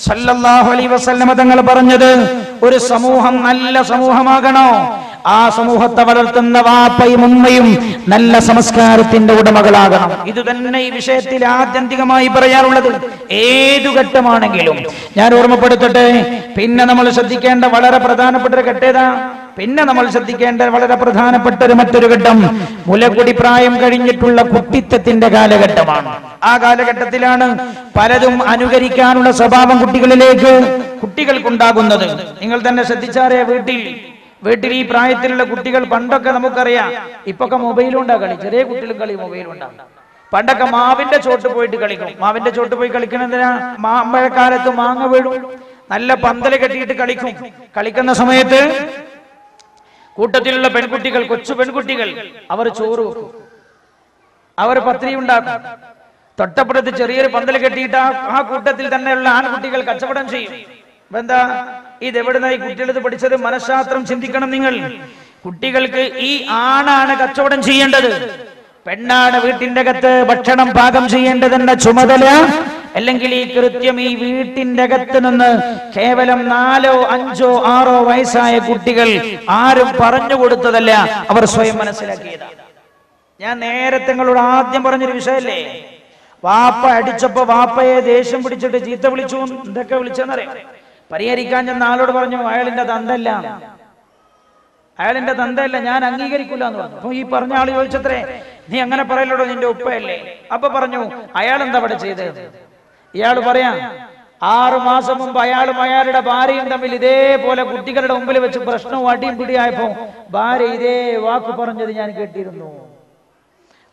സല്ലല്ലാഹു അലൈഹി വസല്ലമ തങ്ങൾ പറഞ്ഞത്, ഒരു സമൂഹം നല്ല സമൂഹമാകണോ, ആ സമൂഹത്തെ വളർത്തുന്ന വാപ്പയും ഉമ്മയും നല്ല സംസ്കാരത്തിന്റെ ഉടമകളാകണം. ഇത് തന്നെ ഈ വിഷയത്തിൽ ആത്യന്തികമായി പറയാറുള്ളത്. ഏതു ഘട്ടമാണെങ്കിലും ഞാൻ ഓർമ്മപ്പെടുത്തട്ടെ. പിന്നെ നമ്മൾ ശ്രദ്ധിക്കേണ്ട വളരെ പ്രധാനപ്പെട്ട ഒരു ഘട്ടേതാ? പിന്നെ നമ്മൾ ശ്രദ്ധിക്കേണ്ട വളരെ പ്രധാനപ്പെട്ട മറ്റൊരു ഘട്ടം മുലകുടി പ്രായം കഴിഞ്ഞിട്ടുള്ള കുട്ടിത്തത്തിന്റെ കാലഘട്ടമാണ്. ആ കാലഘട്ടത്തിലാണ് പലതും അനുകരിക്കാനുള്ള സ്വഭാവം കുട്ടികൾക്കുണ്ടാകുന്നത്. നിങ്ങൾ തന്നെ ശ്രദ്ധിച്ചാറേ, വീട്ടിൽ ഈ പ്രായത്തിലുള്ള കുട്ടികൾ പണ്ടൊക്കെ നമുക്കറിയാം, ഇപ്പൊക്കെ മൊബൈലുണ്ടാ കളി. ചെറിയ കുട്ടികളും കളി മൊബൈലുണ്ടാകും. പണ്ടൊക്കെ മാവിന്റെ ചോട്ട് പോയിട്ട് കളിക്കും. മാവിന്റെ ചോട്ട് പോയി കളിക്കണെന്തിനാ? മഴക്കാലത്ത് മാങ്ങ വീഴും, നല്ല പന്തല് കെട്ടിയിട്ട് കളിക്കും. കളിക്കുന്ന സമയത്ത് കൂട്ടത്തിലുള്ള പെൺകുട്ടികൾ, കൊച്ചു പെൺകുട്ടികൾ, അവർ ചോറ് വെക്കും, അവർ പത്രി ഉണ്ടാക്കും. തൊട്ടപ്പുറത്ത് ചെറിയൊരു പന്തല് കെട്ടിയിട്ട് ആ കൂട്ടത്തിൽ തന്നെയുള്ള ആൺകുട്ടികൾ കച്ചവടം ചെയ്യും. എന്താ ഇതെവിടുന്ന ഈ കുട്ടികളത് പഠിച്ചത്? മനഃശാസ്ത്രം ചിന്തിക്കണം നിങ്ങൾ. കുട്ടികൾക്ക് ഈ ആണാണ് കച്ചവടം ചെയ്യേണ്ടത്, പെണ്ണാണ് വീട്ടിന്റെ അകത്ത് ഭക്ഷണം പാകം ചെയ്യേണ്ടതെന്ന ചുമതല. അല്ലെങ്കിൽ ഈ കൃത്യം ഈ വീട്ടിന്റെ അകത്ത് നിന്ന് കേവലം 4, 5, 6 വയസ്സായ കുട്ടികൾ ആരും പറഞ്ഞു കൊടുത്തതല്ല, അവർ സ്വയം മനസ്സിലാക്കിയതാണ്. ഞാൻ നേരത്തെ നിങ്ങളോട് ആദ്യം പറഞ്ഞൊരു വിഷയല്ലേ, വാപ്പ അടിച്ചപ്പോ വാപ്പയെ ദേഷ്യം പിടിച്ചിട്ട് ചീത്ത വിളിച്ചു. എന്തൊക്കെ വിളിച്ചെന്നറിയാം? പരിഹരിക്കാൻ ചെന്ന ആളോട് പറഞ്ഞു, അയാളിന്റെ തന്തല്ല, ഞാൻ അംഗീകരിക്കില്ല എന്ന് പറഞ്ഞു. അപ്പൊ ഈ പറഞ്ഞ ആള് ചോദിച്ചത്രേ, നീ അങ്ങനെ പറയലോടോ, നിന്റെ ഉപ്പയല്ലേ? അപ്പൊ പറഞ്ഞു, അയാൾ എന്താ അവിടെ ചെയ്തത്? ഇയാൾ പറയാം, 6 മാസം മുമ്പ് അയാളും അയാളുടെ ഭാര്യയും തമ്മിൽ ഇതേപോലെ കുട്ടികളുടെ മുമ്പിൽ വെച്ച് പ്രശ്നവും അടിയും പിടിയായപ്പോ ഭാര്യ ഇതേ വാക്ക് പറഞ്ഞത് ഞാൻ കേട്ടിരുന്നു.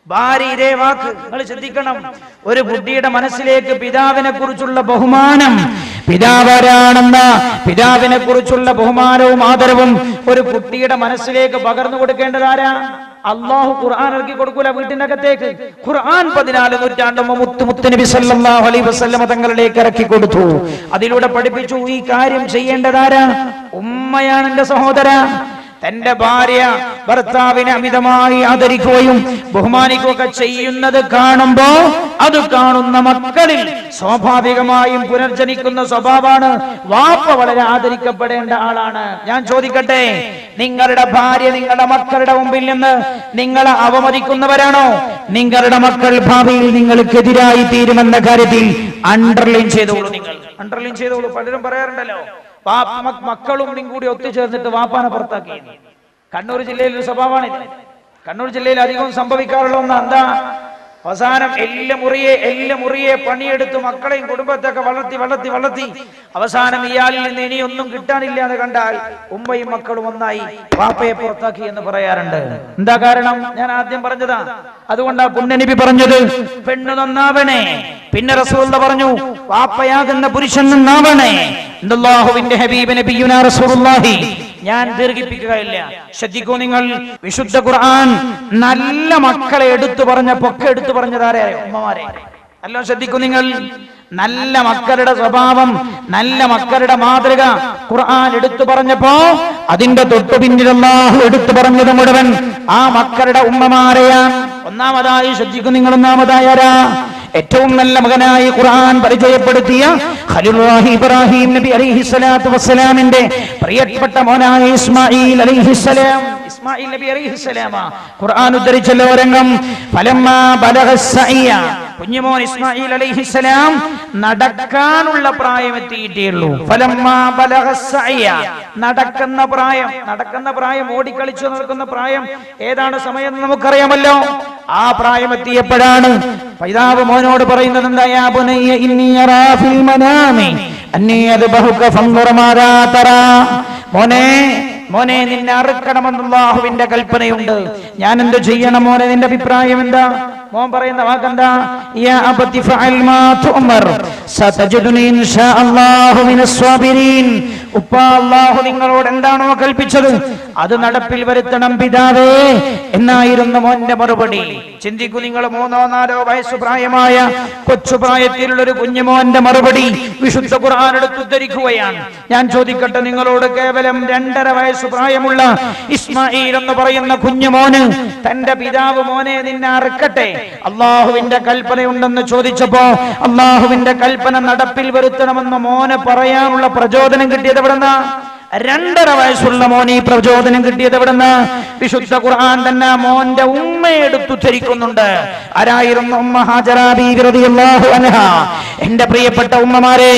ഭാര്യ ഇതേ വാക്ക്. നിങ്ങൾ ശ്രദ്ധിക്കണം, ഒരു കുട്ടിയുടെ മനസ്സിലേക്ക് പിതാവിനെ കുറിച്ചുള്ള ബഹുമാനം, പിതാവാരാണെന്ന പിതാവിനെ കുറിച്ചുള്ള ബഹുമാനവും ആദരവും ഒരു കുട്ടിയുടെ മനസ്സിലേക്ക് പകർന്നു കൊടുക്കേണ്ടതാരാ? അള്ളാഹു ഖുർആൻ ഇറക്കി കൊടുക്കൂല വീട്ടിന്റെ അകത്തേക്ക്. ഖുർആൻ 14 നൂറ്റാണ്ട് മുത്തുനബി സല്ലല്ലാഹു അലൈഹി വസല്ലമ തങ്ങളിലേക്ക് ഇറക്കി കൊടുത്തു. അതിലൂടെ പഠിപ്പിച്ചു, ഈ കാര്യം ചെയ്യേണ്ടതാരാ? ഉമ്മയാണ് എന്റെ സഹോദര. തന്റെ ഭാര്യ ഭർത്താവിനെ അമിതമായി ആദരിക്കുകയും ബഹുമാനിക്കുകയൊക്കെ ചെയ്യുന്നത് കാണുമ്പോ അത് കാണുന്ന മക്കളിൽ സ്വാഭാവികമായും പുനർജനിക്കുന്ന സ്വഭാവമാണ്. വാപ്പ വളരെ ആദരിക്കപ്പെടേണ്ട ആളാണ്. ഞാൻ ചോദിക്കട്ടെ, നിങ്ങളുടെ ഭാര്യ നിങ്ങളുടെ മക്കളുടെ മുമ്പിൽ നിന്ന് നിങ്ങളെ അവമതിക്കുന്നവരാണോ? നിങ്ങളുടെ മക്കൾ ഭാവിയിൽ നിങ്ങൾക്കെതിരായി തീരുമെന്ന കാര്യത്തിൽ അണ്ടർലൈൻ ചെയ്തോളൂ. നിങ്ങൾ അണ്ടർലൈൻ ചെയ്തോളൂ. പലരും പറയാറുണ്ടല്ലോ, മക്കളും കൂടി ഒത്തുചേർന്നിട്ട് വാപ്പാനെ പുറത്താക്കി. കണ്ണൂർ ജില്ലയിൽ ഒരു സ്വഭാവമാണിത്. കണ്ണൂർ ജില്ലയിൽ അധികവും സംഭവിക്കാറുള്ള ഒന്ന് എന്താ? അവസാനം എല്ലുമുറിയെ പണിയെടുത്ത് മക്കളെയും കുടുംബത്തൊക്കെ വളർത്തി അവസാനം ഇയാളിൽ നിന്ന് ഇനിയൊന്നും കിട്ടാനില്ലാതെ കണ്ടാൽ ഉമ്മയും മക്കളും ഒന്നായി വാപ്പയെ പുറത്താക്കി എന്ന് പറയാറുണ്ട്. എന്താ കാരണം? ഞാൻ ആദ്യം പറഞ്ഞതാ. അതുകൊണ്ടാ പുണ്യനബി പറഞ്ഞത് പെണ്ണ് നന്നാവണേ. പിന്നെ റസൂൽ പറഞ്ഞു വാപ്പയാകുന്ന പുരുഷൻ നന്നാവണേ. അല്ലാഹുവിന്റെ ഹബീബ് നബിയുനാ റസൂലുള്ളാഹി. ഞാൻ ദീർഘിപ്പിക്കുകയില്ല, ശ്രദ്ധിക്കൂ നിങ്ങൾ. വിശുദ്ധ ഖുർആൻ നല്ല മക്കളെ എടുത്തു പറഞ്ഞതാരെ? ഉമ്മമാരെ. എല്ലാം ശ്രദ്ധിക്കൂ നിങ്ങൾ. നല്ല മക്കളുടെ സ്വഭാവം, നല്ല മക്കളുടെ മാതൃക ഖുർആൻ എടുത്തു പറഞ്ഞപ്പോ അതിന്റെ തൊട്ടു പിന്നിൽ അല്ലാഹു എടുത്തു പറഞ്ഞത് മുഴുവൻ ആ മക്കളുടെ ഉമ്മമാരെയാണ്. ഒന്നാമതായി ശ്രദ്ധിക്കൂ നിങ്ങൾ. ഒന്നാമതായി ആരാ? ഏറ്റവും നല്ല മകനായി ഖുർആൻ പരിചയപ്പെടുത്തിയ ഖലീലുല്ലാഹി ഇബ്രാഹിം നബി അലൈഹിസ്സലാത്തു വസ്സലാമിന്റെ പ്രിയപ്പെട്ട മോനായ ഇസ്മാഈൽ അലൈഹിസ്സലാം. ഇസ്മാഈൽ നബി അലൈഹിസ്സലാം ഖുർആൻ ഉദ്ധരിച്ചല്ലോ രംഗം. ഫലമ്മാ ബലഗസ്സഇയ, കുഞ്ഞുമോൻ ഇസ്മാഈൽ അലൈഹിസ്സലാം നടക്കാനുള്ള പ്രായം എത്തിയിട്ടേയുള്ളൂ. ഫലമ്മാ ബലഗസ്സഇയ, നടക്കുന്ന പ്രായം, ഓടിക്കളിച്ചു നടക്കുന്ന പ്രായം. ഏതാണ് സമയം നമുക്കറിയാമല്ലോ. ആ പ്രായം എത്തിയപ്പോഴാണ് പിതാവ് മോനോട് പറയുന്നത് എന്താ? യാ ബുനയ്യ ഇന്നി അറാ ഫിൽ മനാമി അന്നി അദ്ബഹുക ഫൻദുർ മാദാ തറാ. മോനെ നിന്നെ അറുക്കണമെന്ന് അല്ലാഹുവിന്റെ കൽപ്പനയുണ്ട്. ഞാൻ എന്ത് ചെയ്യണം മോനെ? നിന്റെ അഭിപ്രായം എന്താ? മോൻ പറയുന്ന വാക്കെന്താ? യാ അബതി ഫഅൽ മാ തുഅമർ സതജിദുനി ഇൻഷാ അല്ലാഹു മിനസ് സ്വാബിരീൻ. ഉപ്പ, അല്ലാഹു നിങ്ങളോട് എന്താണോ കൽപ്പിച്ചത് അത് നടപ്പിൽ വരുത്തണം പിതാവേ എന്നായിരുന്നു മോന്റെ മറുപടി. ചിന്തിക്കൂ നിങ്ങൾ. 3-4 വയസ്സ് പ്രായമായ കൊച്ചുപ്രായത്തിലുള്ള ഒരു കുഞ്ഞുമോന്റെ മറുപടി വിശുദ്ധ ഖുർആൻ എടുത്തുദ്ധരിക്കുകയാണ്. ഞാൻ ചോദിക്കട്ടെ നിങ്ങളോട്, കേവലം 2.5 വയസ്സ് പ്രായമുള്ള ഇസ്മാഈൽ എന്ന് പറയുന്ന കുഞ്ഞുമോന് തന്റെ പിതാവ് മോനെ നിന്നെ അറുക്കട്ടെ, അള്ളാഹുവിന്റെ കൽപ്പനയുണ്ടെന്ന് ചോദിച്ചപ്പോ അള്ളാഹുവിന്റെ കൽപ്പന നടപ്പിൽ വരുത്തണമെന്ന് മോനെ പറയാനുള്ള പ്രചോദനം കിട്ടിയത് എവിടെന്നാ? 2.5 വയസ്സുള്ള മോന് ഈ പ്രചോദനം കിട്ടിയത് എവിടെന്ന്? വിശുദ്ധ ഖുർആൻ തന്നെ മോന്റെ ഉമ്മയെ എടുത്തുദ്ധരിക്കുന്നുണ്ട്. ആരായിരുന്നു ഉമ്മ? ഹാജറ ബീവി റളിയല്ലാഹു അൻഹാ. എന്റെ പ്രിയപ്പെട്ട ഉമ്മമാരെ,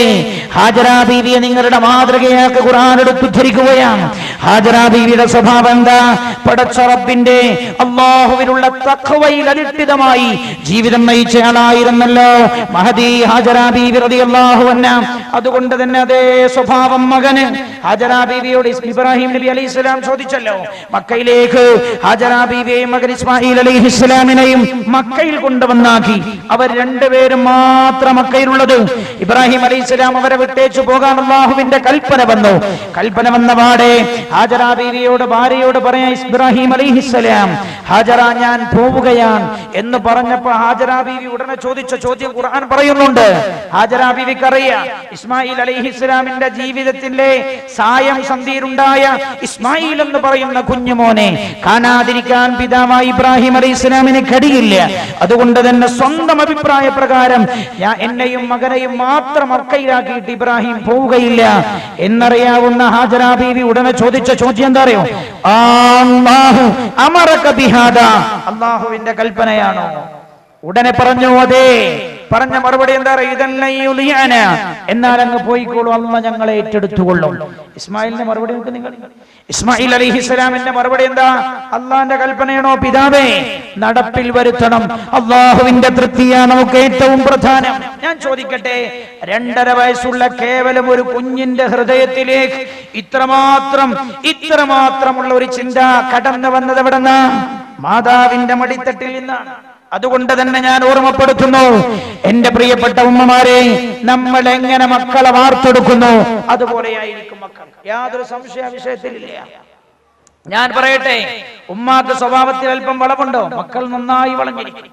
ഹാജറ ബീവിയെ നിങ്ങളുടെ മാതൃകയാക്കി ഖുർആൻ എടുത്തുദ്ധരിക്കുകയാണ്. ഹാജറ ബീവിയുടെ സ്വഭാവം എന്താ? പടച്ച റബ്ബിന്റെ അല്ലാഹുവിനുള്ള തഖ്വയിൽ അധിഷ്ഠിതമായി ജീവിതം നയിച്ച ആളായിരുന്നല്ലോ മഹദി ഹാജറ ബീവി റളിയല്ലാഹു അൻഹാ. അതുകൊണ്ട് തന്നെ അതേ സ്വഭാവം മകന് ഹാജറ ബീവിയോട് ഇബ്രാഹിം നബി അലൈഹിസ്സലാം ചോദിച്ചല്ലോ. മക്കയിലേക്ക് ഹാജറ ബീവിയെയും മകൻ ഇസ്മാഈൽ അലൈഹിസ്സലാമിനെയും മക്കയിൽ കൊണ്ടുവന്നാക്കി. അവർ രണ്ടുപേരും മാത്രം മക്കയിലുള്ളത്. ഇബ്രാഹിം അലൈഹിസ്സലാം അവരെ വിട്ടേച്ചു പോകാൻ അല്ലാഹുവിന്റെ കൽപ്പന വന്നു. കൽപ്പന വന്ന പാടെ ഹാജറ ബീവിയോട് ഭാര്യയോട് പറയാ ഇബ്രാഹിം അലൈഹിസ്സലാം, ഹാജറ ഞാൻ പോവുകയാണ് എന്ന് പറഞ്ഞപ്പോ ഹാജറ ബീവി ഉടനെ ചോദിച്ച ചോദ്യം ഖുർആൻ പറയുന്നുണ്ട്. ഹാജറ ബീവിക്കറിയാം ഇസ്മാഈൽ അലൈഹിസ്സലാമിന്റെ ജീവിതത്തിലെ സായം സന്ധിയിലുണ്ടായ ഇസ്മായിൽ എന്ന് പറയുന്ന കുഞ്ഞുമോനെ കാണാതിരിക്കാൻ പിതാവായ ഇബ്രാഹിം അലൈഹിസ്സലാമിന് കഴിയില്ല. അതുകൊണ്ട് തന്നെ സ്വന്തം അഭിപ്രായ പ്രകാരം എന്നെയും മകനെയും മാത്രം മക്കയിലാക്കിയിട്ട് ഇബ്രാഹിം പോവുകയില്ല എന്നറിയാവുന്ന ഹാജറ ബീവി ഉടനെ ചോദിച്ച ചോദ്യം എന്താ അറിയോ? അല്ലാഹു അമറക ബിഹാദാ, അല്ലാഹുവിന്റെ കൽപ്പനയാണോ? ഉടനെ പറഞ്ഞു അതെ. പറഞ്ഞ മറുപടി എന്താ? ഇതല്ല, എന്നാൽ അങ്ങ് പോയിക്കോളൂ, അല്ലാഹു ഞങ്ങളെ ഏറ്റെടുത്തുകൊള്ളും. ഇസ്മായിലിന്റെ മറുപടി നോക്ക് നിങ്ങൾ. ഇസ്മായിൽ അലൈഹിസ്സലാമിന്റെ മറുപടി എന്താ? അള്ളാന്റെ കൽപ്പനയാണോ പിതാവേ, നടപ്പിൽ വരുത്തണം. അള്ളാഹുവിന്റെ തൃപ്തിയാണ് നമുക്ക് ഏറ്റവും പ്രധാനം. ഞാൻ ചോദിക്കട്ടെ, 2.5 വയസ്സുള്ള കേവലം ഒരു കുഞ്ഞിന്റെ ഹൃദയത്തിലേക്ക് ഇത്രമാത്രമുള്ള ഒരു ചിന്ത കടന്നു വന്നത് എവിടെന്നാ? മാതാവിന്റെ മടിത്തട്ടിൽ നിന്നാണ്. അതുകൊണ്ട് തന്നെ ഞാൻ ഓർമ്മപ്പെടുത്തുന്നു, എന്റെ പ്രിയപ്പെട്ട ഉമ്മമാരെ, നമ്മൾ എങ്ങനെ മക്കളെ വാർത്തെടുക്കുന്നു അതുപോലെയായിരിക്കും മക്കൾ. യാതൊരു സംശയ വിഷയത്തിലില്ല. ഞാൻ പറയട്ടെ, ഉമ്മാക്ക് സ്വഭാവത്തിൽ അല്പം വളവുണ്ടോ? മക്കൾ നന്നായി വളഞ്ഞിരിക്കും.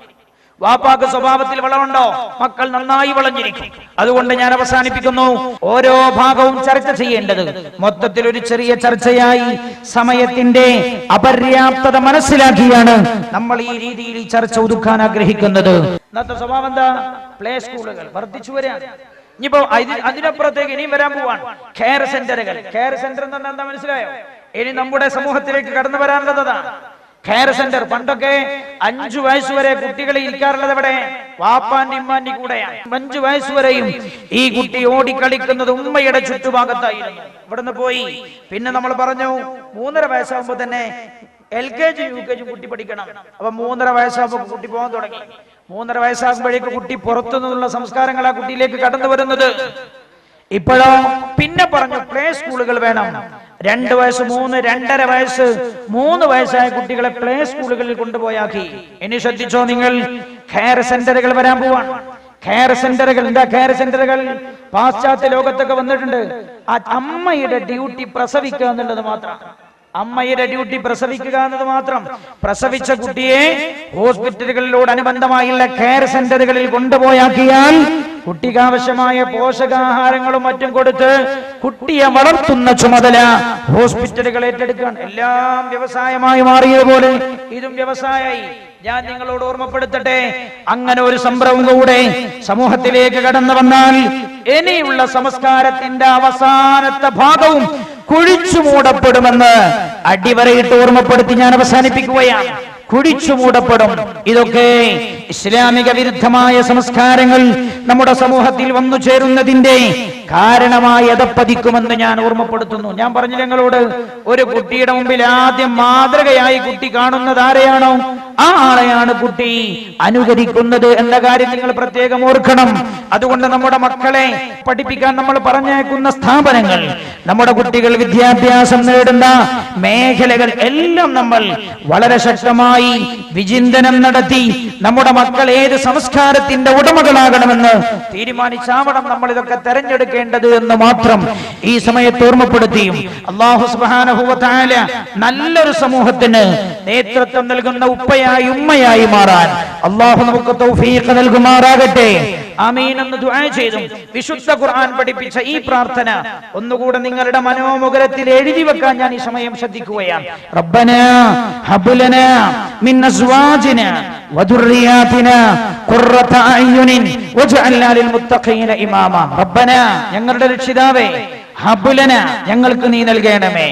വാപ്പാക്ക് സ്വഭാവത്തിൽ വളമുണ്ടോ? മക്കൾ നന്നായി വളഞ്ഞിരിക്കും. അതുകൊണ്ട് ഞാൻ അവസാനിപ്പിക്കുന്നു. ഓരോ ഭാഗവും ചർച്ച ചെയ്യേണ്ടത് മൊത്തത്തിൽ ഒരു ചെറിയ ചർച്ചയായി സമയത്തിന്റെ അപര്യാപ്തത മനസ്സിലാക്കിയാണ് നമ്മൾ ഈ രീതിയിൽ ഈ ചർച്ച ഒതുക്കാൻ ആഗ്രഹിക്കുന്നത്. ഇന്നത്തെ സ്വഭാവം എന്താ? പ്ലേ സ്കൂളുകൾ വർദ്ധിച്ചു വരികയാണ്. ഇനിയിപ്പോ അതിനപ്പുറത്തേക്ക് ഇനിയും വരാൻ പോവാണ് കെയർ സെന്ററുകൾ. കെയർ സെന്റർ എന്ന് പറഞ്ഞാൽ എന്താ മനസ്സിലായോ? ഇനി നമ്മുടെ സമൂഹത്തിലേക്ക് കടന്നു വരാനുള്ളതാണ് കെയർ സെന്റർ. പണ്ടൊക്കെ 5 വയസ്സ് വരെ കുട്ടികളെ ഇരിക്കാറുള്ളത് എവിടെ? വാപ്പാന്റെ ഇമ്മാന്റെ കൂടെയാണ്. 5 വയസ്സ് വരെയും ഈ കുട്ടി ഓടിക്കളിക്കുന്നത് ഉമ്മയുടെ ചുറ്റുഭാഗത്തായിരുന്നു. ഇവിടുന്ന് പോയി പിന്നെ നമ്മൾ പറഞ്ഞു 3.5 വയസ്സാകുമ്പോ തന്നെ LKG UKG കുട്ടി പഠിക്കണം. അപ്പൊ 3.5 വയസ്സാകുമ്പോ കുട്ടി പോകാൻ തുടങ്ങി. 3.5 വയസ്സാകുമ്പോഴേക്ക് കുട്ടി പുറത്തു നിന്നുള്ള സംസ്കാരങ്ങൾ ആ കുട്ടിയിലേക്ക് കടന്നു വരുന്നത്. ഇപ്പോഴോ പിന്നെ പറഞ്ഞു പ്ലേ സ്കൂളുകൾ വേണം. 2 വയസ്സ് 3 2.5 വയസ്സ് 3 വയസ്സായ കുട്ടികളെ പ്ലേ സ്കൂളുകളിൽ കൊണ്ടുപോയാക്കി. ഇനി ശ്രദ്ധിച്ചോ നിങ്ങൾ, കെയർ സെന്ററുകൾ വരാൻ പോവാണ്. കെയർ സെന്ററുകൾ എന്താ? കെയർ സെന്ററുകൾ പാശ്ചാത്യ ലോകത്തൊക്കെ വന്നിട്ടുണ്ട്. ആ അമ്മയുടെ ഡ്യൂട്ടി പ്രസവിക്കുക എന്നുള്ളത് മാത്രം. അമ്മയുടെ ഡ്യൂട്ടി പ്രസവിക്കുക എന്നത് മാത്രം. പ്രസവിച്ച കുട്ടിയെ ഹോസ്പിറ്റലുകളിലോടനുബന്ധമായുള്ള കെയർ സെന്ററുകളിൽ കൊണ്ടുപോയാക്കിയാൽ കുട്ടിക്ക് ആവശ്യമായ പോഷകാഹാരങ്ങളും മറ്റും കൊടുത്ത് കുട്ടിയെ വളർത്തുന്ന ചുമതല ഹോസ്പിറ്റലുകൾ ഏറ്റെടുക്കാൻ. എല്ലാം വ്യവസായമായി മാറിയതുപോലെ ഇതും വ്യവസായമായി. ഞാൻ നിങ്ങളോട് ഓർമ്മപ്പെടുത്തട്ടെ, അങ്ങനെ ഒരു സംരംഭം കൂടെ സമൂഹത്തിലേക്ക് കടന്നു വന്നാൽ ഇനിയുള്ള സംസ്കാരത്തിന്റെ അവസാനത്തെ ഭാഗവും കുഴിച്ചു മൂടപ്പെടുമെന്ന് അടിവരയിട്ട് ഓർമ്മപ്പെടുത്തി ഞാൻ അവസാനിപ്പിക്കുകയാണ്. കുഴിച്ചു മൂടപ്പെടും. ഇതൊക്കെ ഇസ്ലാമിക വിരുദ്ധമായ സംസ്കാരങ്ങൾ നമ്മുടെ സമൂഹത്തിൽ വന്നു ചേരുന്നതിന്റെ കാരണമായി അതപ്പതിക്കുമെന്ന് ഞാൻ ഓർമ്മപ്പെടുത്തുന്നു. ഞാൻ പറഞ്ഞു ഞങ്ങളോട്, ഒരു കുട്ടിയുടെ മുമ്പിൽ ആദ്യം മാതൃകയായി കുട്ടി കാണുന്നത് ആരെയാണോ ആ ആളെയാണ് കുട്ടി അനുകരിക്കുന്നത് എന്ന കാര്യം നിങ്ങൾ പ്രത്യേകം ഓർക്കണം. അതുകൊണ്ട് നമ്മുടെ മക്കളെ പഠിപ്പിക്കാൻ നമ്മൾ പറഞ്ഞേക്കുന്ന സ്ഥാപനങ്ങൾ, നമ്മുടെ കുട്ടികൾ വിദ്യാഭ്യാസം നേടുന്ന മേഖലകൾ എല്ലാം നമ്മൾ വളരെ ശക്തമായി വിചിന്തനം നടത്തി നമ്മുടെ മക്കൾ ഏത് സംസ്കാരത്തിന്റെ ഉടമകളാകണമെന്ന് തീരുമാനിച്ചാവണം നമ്മൾ ഇതൊക്കെ തെരഞ്ഞെടുക്കേണ്ടത് എന്ന് മാത്രം ഈ സമയത്ത് ഓർമ്മപ്പെടുത്തിയും അല്ലാഹു സുബ്ഹാനഹു വ തആല നല്ലൊരു സമൂഹത്തിന് നേതൃത്വം നൽകുന്ന ഉപ്പയായി ഉമ്മയായി മാറാൻ അല്ലാഹു നമുക്ക് തൗഫീഖ് നൽകുമാറാകട്ടെ. ആമീൻ എന്ന് ദുആ ചെയ്തു വിശുദ്ധ ഖുർആൻ പഠിപ്പിച്ച ഈ പ്രാർത്ഥന ഒന്നുകൂടെ നിങ്ങളുടെ മനോമുഖരത്തിൽ എഴുതി വെക്കാൻ ഞാൻ ഈ സമയം ശ്രദ്ധിക്കുകയാണ്. റബ്ബനാ ഹബ് ലനാ മിൻ അസ്വാജിനാ വദുർരിയാതിനാ ഖുർറത അയ്യുനിൻ വജ്അൽനാ ലിൽ മുത്തഖീന ഇമാമാ. റബ്ബനാ ഞങ്ങളുടെ രക്ഷിതാവേ, ഹബ് ലനാ ഞങ്ങൾക്ക് നീ നൽകണമേ,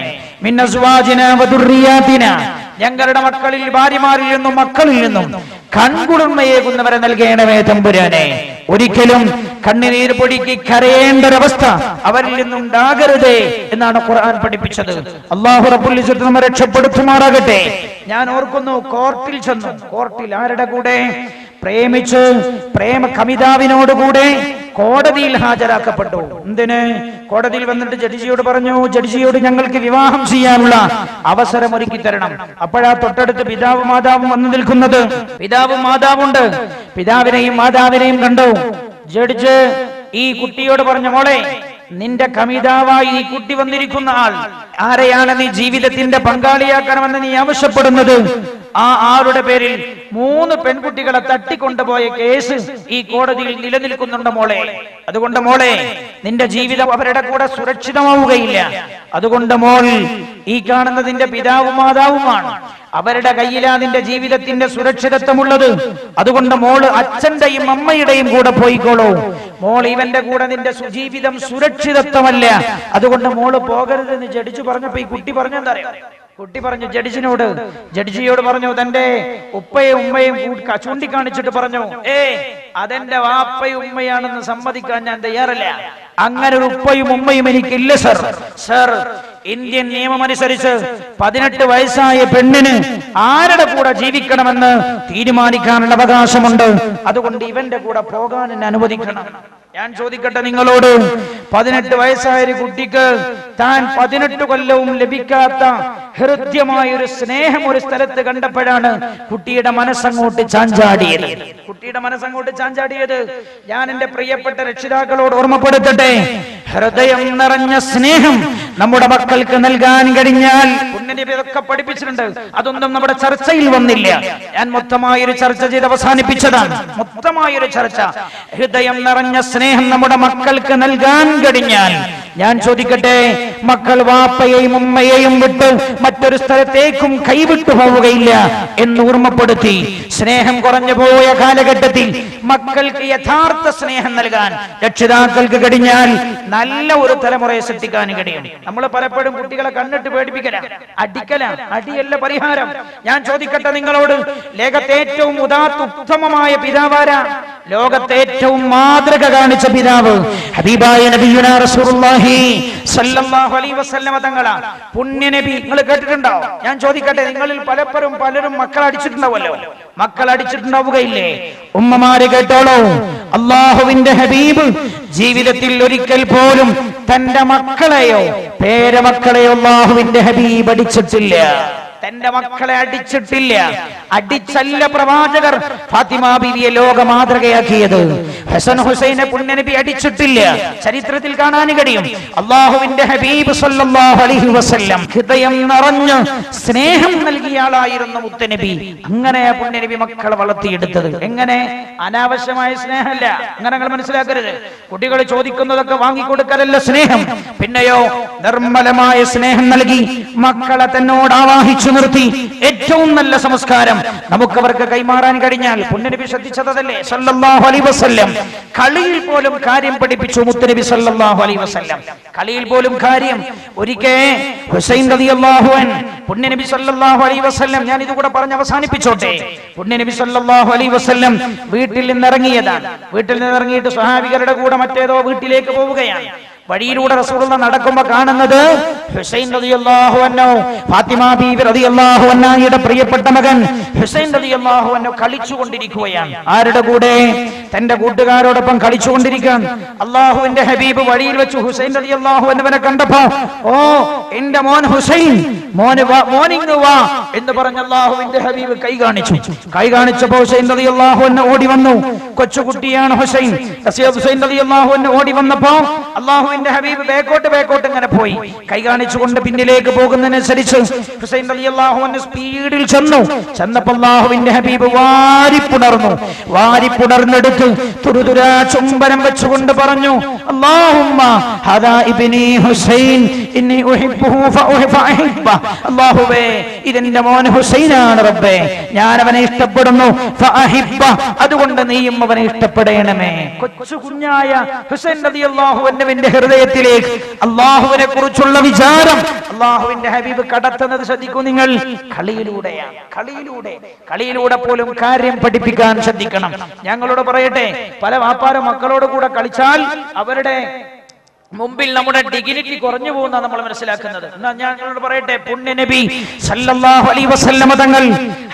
മിൻ അസ്വാജിനാ വദുർരിയാതിനാ ഞങ്ങളുടെ മക്കളിൽ ഭാര്യമാരിൽ നിന്നും മക്കളിൽ നിന്നും കൺകുളിർമയേകുന്നവരെ നൽകണമേ തമ്പുരാനെ. ഒരിക്കലും കണ്ണുനീർ പൊടിക്ക് കരയേണ്ടൊരവസ്ഥ അവരിൽ നിന്നുണ്ടാകരുതേ എന്നാണ് ഖുർആൻ പഠിപ്പിച്ചത്. അല്ലാഹു റബ്ബുൽ ഇസ്സത്ത് നമ്മെ രക്ഷപ്പെടുത്തുമാറാകട്ടെ. ഞാൻ ഓർക്കുന്നു, കോർട്ടിൽ ചെന്നു. കോർട്ടിൽ ആരുടെ കൂടെ? പ്രേമിച്ച് പ്രേമ കമിതാവിനോടുകൂടെ കോടതിയിൽ ഹാജരാക്കപ്പെട്ടു. എന്തിന്? കോടതിയിൽ വന്നിട്ട് ജഡ്ജിയോട് പറഞ്ഞു, ജഡ്ജിയോട് ഞങ്ങൾക്ക് വിവാഹം ചെയ്യാനുള്ള അവസരം ഒരുക്കി തരണം. അപ്പോഴാ തൊട്ടടുത്ത് പിതാവും മാതാവും വന്നു നിൽക്കുന്നത്. പിതാവും മാതാവുണ്ട്. പിതാവിനെയും മാതാവിനെയും കണ്ടു. ജഡ്ജ് ഈ കുട്ടിയോട് പറഞ്ഞു, മോളെ, നിന്റെ കമിതാവായി ഈ കുട്ടി വന്നിരിക്കുന്ന ആൾ ആരെയാണ് നീ ജീവിതത്തിന്റെ പങ്കാളിയാക്കണമെന്ന് നീ ആവശ്യപ്പെടുന്നത്? ആ ആളുടെ പേരിൽ 3 പെൺകുട്ടികളെ തട്ടിക്കൊണ്ടുപോയ കേസ് ഈ കോടതിയിൽ നിലനിൽക്കുന്നുണ്ട് മോളെ. അതുകൊണ്ട് മോളെ, നിന്റെ ജീവിതം അവരുടെ കൂടെ സുരക്ഷിതമാവുകയില്ല. അതുകൊണ്ട് മോൾ, ഈ കാണുന്നതിന്റെ പിതാവും മാതാവുമാണ്. അവരുടെ കയ്യിലാ നിന്റെ ജീവിതത്തിന്റെ സുരക്ഷിതത്വമുള്ളത്. അതുകൊണ്ട് മോള് അച്ഛന്റെയും അമ്മയുടെയും കൂടെ പോയിക്കോളൂ. മോൾ ഇവന്റെ കൂടെ നിന്റെ ജീവിതം സുരക്ഷിതത്വമല്ല. അതുകൊണ്ട് മോള് പോകരുതെന്ന് ജഡ്ജി പറഞ്ഞപ്പോ ഈ കുട്ടി പറഞ്ഞെന്തറിയോ? കുട്ടി പറഞ്ഞു ജഡ്ജിയോട് പറഞ്ഞു, തന്റെ ഉപ്പയും ഉമ്മയും ചൂണ്ടിക്കാണിച്ചിട്ട് പറഞ്ഞു, അതെന്റെ വാപ്പയും ഉമ്മയാണെന്ന് സമ്മതിക്കാൻ ഞാൻ തയ്യാറല്ല. അങ്ങനെ ഒരു ഉപ്പയും ഉമ്മയും എനിക്കില്ല സർ. സർ, ഇന്ത്യൻ നിയമം അനുസരിച്ച് 18 വയസ്സായ പെണ്ണിന് ആരുടെ കൂടെ ജീവിക്കണമെന്ന് തീരുമാനിക്കാനുള്ള അവകാശമുണ്ട്. അതുകൊണ്ട് ഇവന്റെ കൂടെ പോകാൻ എന്നെ അനുവദിക്കണം. ഞാൻ ചോദിക്കട്ടെ നിങ്ങളോട്, 18 വയസ്സായ ഒരു കുട്ടിക്ക് താൻ 18 കൊല്ലവും ലഭിക്കാത്ത ഹൃദ്യമായ ഒരു സ്നേഹം ഒരു സ്ഥലത്ത് കണ്ടപ്പോഴാണ് കുട്ടിയുടെ മനസ്സങ്ങോട്ട് ചാഞ്ചാടിയത്. ഞാൻ എന്റെ പ്രിയപ്പെട്ട രക്ഷിതാക്കളോട് ഓർമ്മപ്പെടുത്തട്ടെ, ഹൃദയം നിറഞ്ഞ സ്നേഹം നമ്മുടെ മക്കൾക്ക് നൽകാൻ കഴിഞ്ഞാൽ പുണ്യനബി ഇതൊക്കെ പഠിപ്പിച്ചിട്ടുണ്ട്. അതൊന്നും നമ്മുടെ ചർച്ചയിൽ വന്നില്ല. ഞാൻ മൊത്തമായൊരു ചർച്ച ചെയ്ത് അവസാനിപ്പിച്ചതാണ്. മൊത്തമായൊരു ചർച്ച. ഹൃദയം നിറഞ്ഞ സ്നേഹം നമ്മുടെ മക്കൾക്ക് നൽകാൻ കഴിഞ്ഞാൽ, ഞാൻ ചോദിക്കട്ടെ, മക്കൾ വാപ്പയെയും ഉമ്മയെയും വിട്ട് മറ്റൊരു സ്ഥലത്തേക്കും കൈവിട്ടു പോവുകയില്ല എന്ന് ഓർമ്മപ്പെടുത്തി. സ്നേഹം കുറഞ്ഞു പോയ കാലഘട്ടത്തിൽ മക്കൾക്ക് യഥാർത്ഥ സ്നേഹം നൽകാൻ രക്ഷിതാക്കൾക്ക് കഴിഞ്ഞാൽ നല്ല ഒരു തലമുറയെ സൃഷ്ടിക്കാൻ കഴിയും. നമ്മൾ പലപ്പോഴും കുട്ടികളെ കണ്ടിട്ട് പേടിപ്പിക്കല, അടിക്കല. അടിയല്ല പരിഹാരം. ഞാൻ ചോദിക്കട്ടെ നിങ്ങളോട്, ലോകത്തെ ഏറ്റവും ഉത്തമമായ പിതാവാരാ? ലോകത്തെ ഏറ്റവും മാതൃക കാണിച്ച പിതാവ് ഹബീബായ നബിയുനാ റസൂലുള്ളാഹി സ്വല്ലല്ലാഹു അലൈഹി വസല്ലമ തങ്ങളാണ്. പുണ്യ നബി നിങ്ങൾ കേട്ടിട്ടുണ്ടോ? ഞാൻ ചോദിക്കട്ടെ, നിങ്ങളിൽ പലരും മക്കൾ അടിച്ചിട്ടുണ്ടാവുമല്ലോ. മക്കൾ അടിച്ചിട്ടുണ്ടാവുകയില്ലേ? ഉമ്മമാരെ കേട്ടോളൂ, അല്ലാഹുവിന്റെ ഹബീബ് ജീവിതത്തിൽ ഒരിക്കൽ പോലും തന്റെ മക്കളെയോ പേരമക്കളെയോ അല്ലാഹുവിന്റെ ഹബീബ് അടിച്ചിട്ടില്ല. തന്റെ മക്കളെ അടിച്ചിട്ടില്ല. അടിച്ചല്ല പ്രവാചകർ ഫാത്തിമ ബീവിയെ ലോക മാതൃകയാക്കിയത്. ഹസൻ ഹുസൈനെ പുണ്യനബി അടിച്ചിട്ടില്ല. ചരിത്രത്തിൽ കാണാൻ കഴിയും. അല്ലാഹുവിന്റെ ഹബീബ് സല്ലല്ലാഹു അലൈഹി വസല്ലം ഹൃദയം നിറഞ്ഞ് സ്നേഹം നൽകിയ ആളായിരുന്നു മുത്തനബി. അങ്ങനെ പുണ്യനബി മക്കളെ വളർത്തിയെടുത്തത്. എങ്ങനെ? അനാവശ്യമായ സ്നേഹമല്ല. അങ്ങനെ നിങ്ങൾ മനസ്സിലാക്കരുത്. കുട്ടികൾ ചോദിക്കുന്നതൊക്കെ വാങ്ങിക്കൊടുക്കലല്ല സ്നേഹം. പിന്നെയോ നിർമ്മലമായ സ്നേഹം നൽകി മക്കളെ തന്നോട് ആവാഹിച്ചു നിർത്തി ഏറ്റവും നല്ല സംസ്കാരം നമുക്ക് അവർക്ക് കൈമാറാൻ കഴിഞ്ഞാൽ, പുണ്യനബി ശ്രദ്ധിച്ചതല്ലേ സല്ലല്ലാഹു അലൈഹി വസല്ലം. കളിയിൽ പോലും കാര്യം പഠിപ്പിച്ചു മുത്തനബി സല്ലല്ലാഹു അലൈഹി വസല്ലം. കളിയിൽ പോലും കാര്യം. ഒരിക്കൽ ഹുസൈൻ റളിയല്ലാഹു അൻഹു പുണ്യനബി സല്ലല്ലാഹു അലൈഹി വസല്ലം, ഞാൻ ഇതുകൂടെ പറഞ്ഞ് അവസാനിപ്പിച്ചോട്ടെ. പുണ്യനബി സല്ലല്ലാഹു അലൈഹി വസല്ലം വീട്ടിൽ നിന്ന് ഇറങ്ങിയതാണ്. വീട്ടിൽ നിന്ന് ഇറങ്ങിയിട്ട് സ്വഹാബികളുടെ കൂടെ മറ്റേതോ വീട്ടിലേക്ക് പോവുകയാണ്. വഴിയിലൂടെ റസൂലുള്ളാഹി നടക്കുമ്പോൾ കാണുന്നത് ഹുസൈൻ റളിയല്ലാഹു അൻഹു, ഫാത്തിമ ബീവി റളിയല്ലാഹു അൻഹയുടെ പ്രിയപ്പെട്ട മകൻ ഹുസൈൻ റളിയല്ലാഹു അൻഹു കളിച്ചുകൊണ്ടിരിക്കുകയാണ്. ആരുടെ കൂടെ? തന്റെ കൂട്ടുകാരോടൊപ്പം കളിച്ചുകൊണ്ടിരിക്കുകയാണ്. അല്ലാഹുവിന്റെ ഹബീബ് വഴിയിൽ വെച്ച് ഹുസൈൻ റളിയല്ലാഹു അൻഹുവിനെ കണ്ടപ്പോ, ഓ എന്റെ മോൻ ഹുസൈൻ, മോനിങ് വാ എന്ന് പറഞ്ഞ അല്ലാഹുവിന്റെ ഹബീബ് കൈ കാണിച്ചപ്പോൾ ഹുസൈൻ റളിയല്ലാഹു അൻഹു ഓടി വന്നു. കൊച്ചുകുട്ടിയാണ് ഹുസൈൻ. ഹുസൈൻ റളിയല്ലാഹു അൻഹു ഓടി വന്നപ്പോ അല്ലാഹുവിന്റെ ഹബീബ് ബേക്കോട്ട് ഇങ്ങനെ പോയി. കൈ കാണിച്ചുകൊണ്ട് പിന്നിലേക്ക് പോകുന്നതിനനുസരിച്ച് ഹുസൈൻ റളിയല്ലാഹു അൻഹു സ്പീഡിൽ ചെന്നപ്പോൾ അല്ലാഹുവിന്റെ ഹബീബ് വാരിപ്പുണർന്നെടുത്ത് തുരുതുരാ ചുംബനം വെച്ചുകൊണ്ട് പറഞ്ഞു, അല്ലാഹുമ്മ ഹദാ ഇബ്നി ഹുസൈൻ ഇന്നി ഉഹിബ്ബുഹു ഫഉഹിബ്ബ. അല്ലാഹുവേ, ഇതെന്റെ മോൻ ഹുസൈനാണ് റബ്ബേ, ഞാൻ അവനെ ഇഷ്ടപ്പെടുന്നു. ഫഅഹിബ്ബ, അതുകൊണ്ട് നീയും അവനെ ഇഷ്ടപ്പെടണമേ. കൊച്ചു കുഞ്ഞായ ഹുസൈൻ റളിയല്ലാഹു അൻഹുവിന്റെ ഹൃദയത്തിലേക്ക് അല്ലാഹുവിനെ കുറിച്ചുള്ള വിചാരം അല്ലാഹുവിന്റെ ഹബീബ് കടത്തുന്നത് ശ്രദ്ധിക്കൂ നിങ്ങൾ. കളിയിലൂടെ പോലും കാര്യം പഠിപ്പിക്കാൻ ശ്രദ്ധിക്കണം. ഞങ്ങളോട് പറയട്ടെ, പല വാപ്പാരും മക്കളോട് കൂടെ കളിച്ചാൽ അവരുടെ മുമ്പിൽ നമ്മുടെ ഡിഗ്നിറ്റി കുറഞ്ഞു പോകുന്ന നമ്മൾ മനസ്സിലാക്കുന്നത്. എന്നാ ഞങ്ങളോട് പറയട്ടെ, പുണ്യ നബി സല്ലല്ലാഹു അലൈഹി വസല്ലമ തങ്ങൾ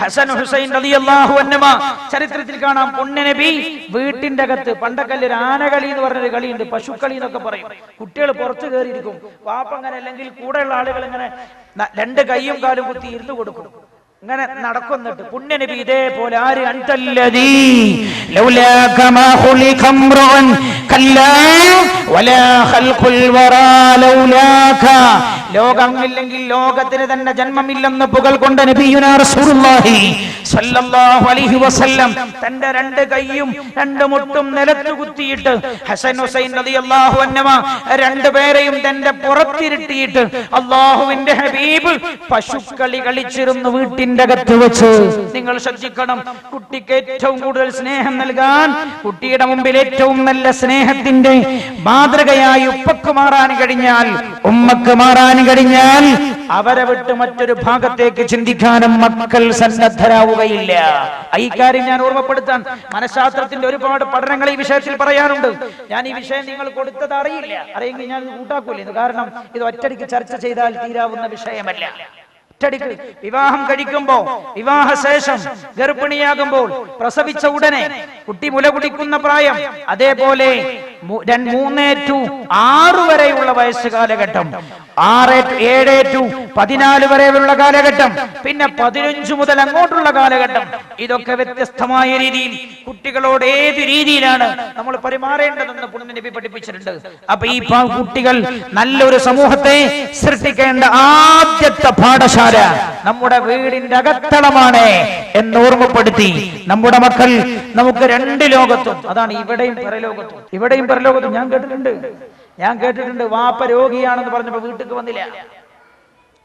ഹസൻ ഹുസൈൻ റളിയല്ലാഹു അൻഹുമ ചരിത്രത്തിൽ കാണാം. പുണ്യ നബി വീട്ടിന്റെ അകത്ത് പണ്ടൊക്കെ ആനകളി എന്ന് പറഞ്ഞൊരു കളിയുണ്ട്, പശുക്കളി എന്നൊക്കെ പറയും. കുട്ടികൾ പുറത്തു കയറിയിരിക്കും. വാപ്പ അങ്ങനെ അല്ലെങ്കിൽ കൂടെയുള്ള ആളുകൾ ഇങ്ങനെ രണ്ട് കൈയും കാലും കുത്തി ഇരുന്ന് കൊടുക്കും. ഇങ്ങനെ നടക്കുന്നിട്ട് പുണ്യ നബി ഇതേപോലെ ആര് അൻതല്ലദീ ലൗലാക മാ ഖുലിഖംറുൻ കല്ലാ വലാ ഖൽഖുൽ വറാ ലൗലാക. ലോകമില്ലെങ്കിൽ ലോകത്തിന് തന്നെ ജന്മമില്ലെന്ന് പുകഴ്കൊണ്ട നബിയുനാ റസൂലുള്ളാഹി സ്വല്ലല്ലാഹു അലൈഹി വസല്ലം തന്റെ രണ്ട് കൈയും രണ്ട് മുട്ടും നിലത്ത് കുത്തിയിട്ട് ഹസൻ ഹുസൈൻ റളിയല്ലാഹു അൻഹുമ രണ്ടുപേരെയും തന്റെ പുറത്തിരുത്തിയിട്ട് അല്ലാഹുവിന്റെ ഹബീബ് പശുക്കളി കളിച്ചിരുന്നു വീട്ടിന്റെ അകത്ത് വെച്ച്. നിങ്ങൾ ശ്രദ്ധിക്കണം, കുട്ടിക്ക് ഏറ്റവും കൂടുതൽ സ്നേഹം നൽകാൻ, കുട്ടിയുടെ മുമ്പിൽ ഏറ്റവും നല്ല സ്നേഹത്തിന്റെ മാതൃകയായി ഉപ്പക്ക് മാറാൻ കഴിഞ്ഞാൽ, ഉമ്മക്ക് മാറാൻ കഴിഞ്ഞാൽ, അവരെ വിട്ട് മറ്റൊരു ഭാഗത്തേക്ക് ചിന്തിക്കാനും മക്കൾ സന്നദ്ധരാവുകയില്ല. ഈ കാര്യം ഞാൻ ഓർമ്മപ്പെടുത്താൻ, മനഃശാസ്ത്രത്തിന്റെ ഒരുപാട് പഠനങ്ങൾ ഈ വിഷയത്തിൽ പറയാനുണ്ട്. ഞാൻ ഈ വിഷയം നിങ്ങൾ കൊടുത്തത് അറിയെങ്കിൽ ഞാൻ കൂട്ടാക്കൂല. കാരണം ഇത് ഒറ്റടിക്ക് ചർച്ച ചെയ്താൽ തീരാവുന്ന വിഷയമല്ല. വിവാഹം കഴിക്കുമ്പോ, വിവാഹശേഷം, ഗർഭിണിയാകുമ്പോൾ, പ്രസവിച്ച ഉടനെ, കുട്ടി മുല കുടിക്കുന്ന പ്രായം, അതേപോലെ 3 to 6 വരെയുള്ള വയസ്സ് കാലഘട്ടം, 6 to 7 to 14 വരെയുള്ള കാലഘട്ടം, പിന്നെ 15 മുതൽ അങ്ങോട്ടുള്ള കാലഘട്ടം. ഇതൊക്കെ വ്യത്യസ്തമായ രീതിയിൽ കുട്ടികളോട് ഏത് രീതിയിലാണ് നമ്മൾ പെരുമാറേണ്ടതെന്ന് പുണ്യ നബി പഠിപ്പിച്ചിട്ടുണ്ട്. അപ്പൊ ഈ കുട്ടികൾ നല്ലൊരു സമൂഹത്തെ സൃഷ്ടിക്കേണ്ട ആദ്യത്തെ പാഠശാല നമ്മുടെ വീടിന്റെ അകത്തളമാണ് എന്ന് ഓർമ്മപ്പെടുത്തി നമ്മുടെ മക്കൾ നമുക്ക് 2 ലോകത്തും, അതാണ് ഇവിടെയും പരലോകത്തും. ഞാൻ കേട്ടിട്ടുണ്ട് വാപ്പ രോഗിയാണെന്ന് പറഞ്ഞപ്പോ വീട്ടിലേക്ക് വന്നില്ല,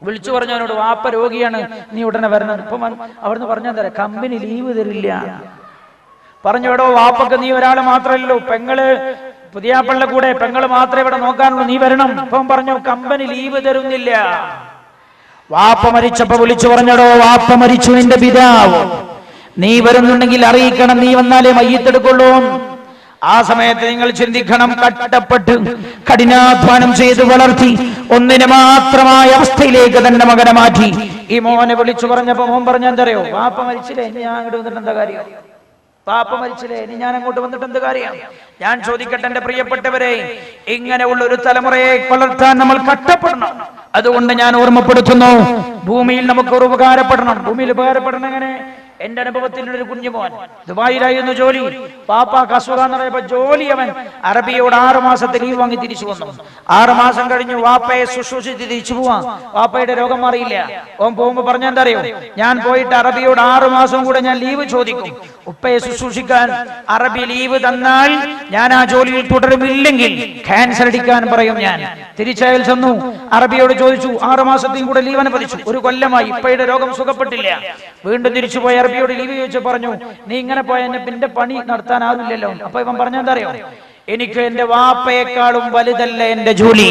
വിളിച്ചു പറഞ്ഞവനോട് വാപ്പ രോഗിയാണ്, നീ ഉടനെ വരണം. ഇപ്പം അവിടുന്ന് പറഞ്ഞാൽ തരാം, കമ്പനി ലീവ് തരില്ല. പറഞ്ഞോടോ വാപ്പക്ക് നീ ഒരാള് മാത്രമല്ലോ, പെങ്ങള് പുതിയാപ്പള്ള കൂടെ പെങ്ങള് മാത്രമേ ഇവിടെ നോക്കാനുള്ളൂ, നീ വരണം. ഇപ്പം പറഞ്ഞു കമ്പനി ലീവ് തരുന്നില്ല. വാപ്പ മരിച്ചപ്പോ വിളിച്ചു പറഞ്ഞടോ വാപ്പ മരിച്ചു, നിന്റെ പിതാവ്, നീ വരുന്നുണ്ടെങ്കിൽ അറിയിക്കണം, നീ വന്നാലേ മയ്യത്തെടുക്കുള്ളൂ. ആ സമയത്ത് നിങ്ങൾ ചിന്തിക്കണം, കഷ്ടപ്പെട്ട് കഠിനാധ്വാനം ചെയ്ത് വളർത്തി ഒന്നിന് മാത്രമായ അവസ്ഥയിലേക്ക് തന്നെ മകനെ മാറ്റി. ഈ മോനെ വിളിച്ചു പറഞ്ഞപ്പോ മോൻ പറഞ്ഞെന്തറിയോ, വാപ്പ മരിച്ചില്ലേ, ഇനി ഞാൻ അങ്ങോട്ട് വന്നിട്ട് എന്താ കാര്യം? പാപ്പ മരിച്ചില്ലേ, ഇനി ഞാൻ അങ്ങോട്ട് വന്നിട്ട് എന്ത് കാര്യം? ഞാൻ ചോദിക്കട്ടെ എന്റെ പ്രിയപ്പെട്ടവരെ, ഇങ്ങനെയുള്ള ഒരു തലമുറയെ വളർത്താൻ നമ്മൾ കഷ്ടപ്പെടണം. അതുകൊണ്ട് ഞാൻ ഓർമ്മപ്പെടുത്തുന്നു, ഭൂമിയിൽ നമുക്ക് ഒരു ഉപകാരപ്പെടണം. ഭൂമിയിൽ ഉപകാരപ്പെടണം എങ്ങനെ? എന്റെ അനുഭവത്തിൽ ഒരു കുഞ്ഞുമോൻ ദുബായിലായിരുന്നു ജോലി. പാപ്പാക്ക് അസുഖം എന്ന് പറയുമ്പോ ജോലി അവൻ അറബിയോട് 6 മാസത്തെ ലീവ് വാങ്ങി തിരിച്ചു വന്നു. 6 മാസം കഴിഞ്ഞു വാപ്പയെ ശുശ്രൂഷിച്ച് തിരിച്ചു പോവാം. വാപ്പയുടെ രോഗം മാറിയില്ല. ഓൻ പോകുമ്പോ പറഞ്ഞെന്താ അറിയോ, ഞാൻ പോയിട്ട് അറബിയോട് 6 മാസം കൂടെ ഞാൻ ലീവ് ചോദിക്കും, ഉപ്പയെ ശുശ്രൂഷിക്കാൻ അറബി ലീവ് തന്നാൽ ഞാൻ ആ ജോലിയിൽ തുടരുമില്ലെങ്കിൽ ക്യാൻസർ അടിക്കാൻ പറയും. ഞാൻ തിരിച്ചയൽ ചെന്നു, അറബിയോട് ചോദിച്ചു, 6 മാസത്തെയും കൂടെ ലീവ് അനുവദിച്ചു. 1 കൊല്ലമായി ഉപ്പയുടെ രോഗം സുഖപ്പെട്ടില്ല. വീണ്ടും തിരിച്ചുപോയി അറബിയോട് ലീവ് ചോദിച്ചു, പറഞ്ഞു നീ ഇങ്ങനെ പോയ എന്റെ പണി നടത്താനാവില്ലല്ലോ. അപ്പൊ ഇവൻ പറഞ്ഞെന്താ അറിയോ, എനിക്ക് എന്റെ വാപ്പയെക്കാളും വലുതല്ല എന്റെ ജോലി,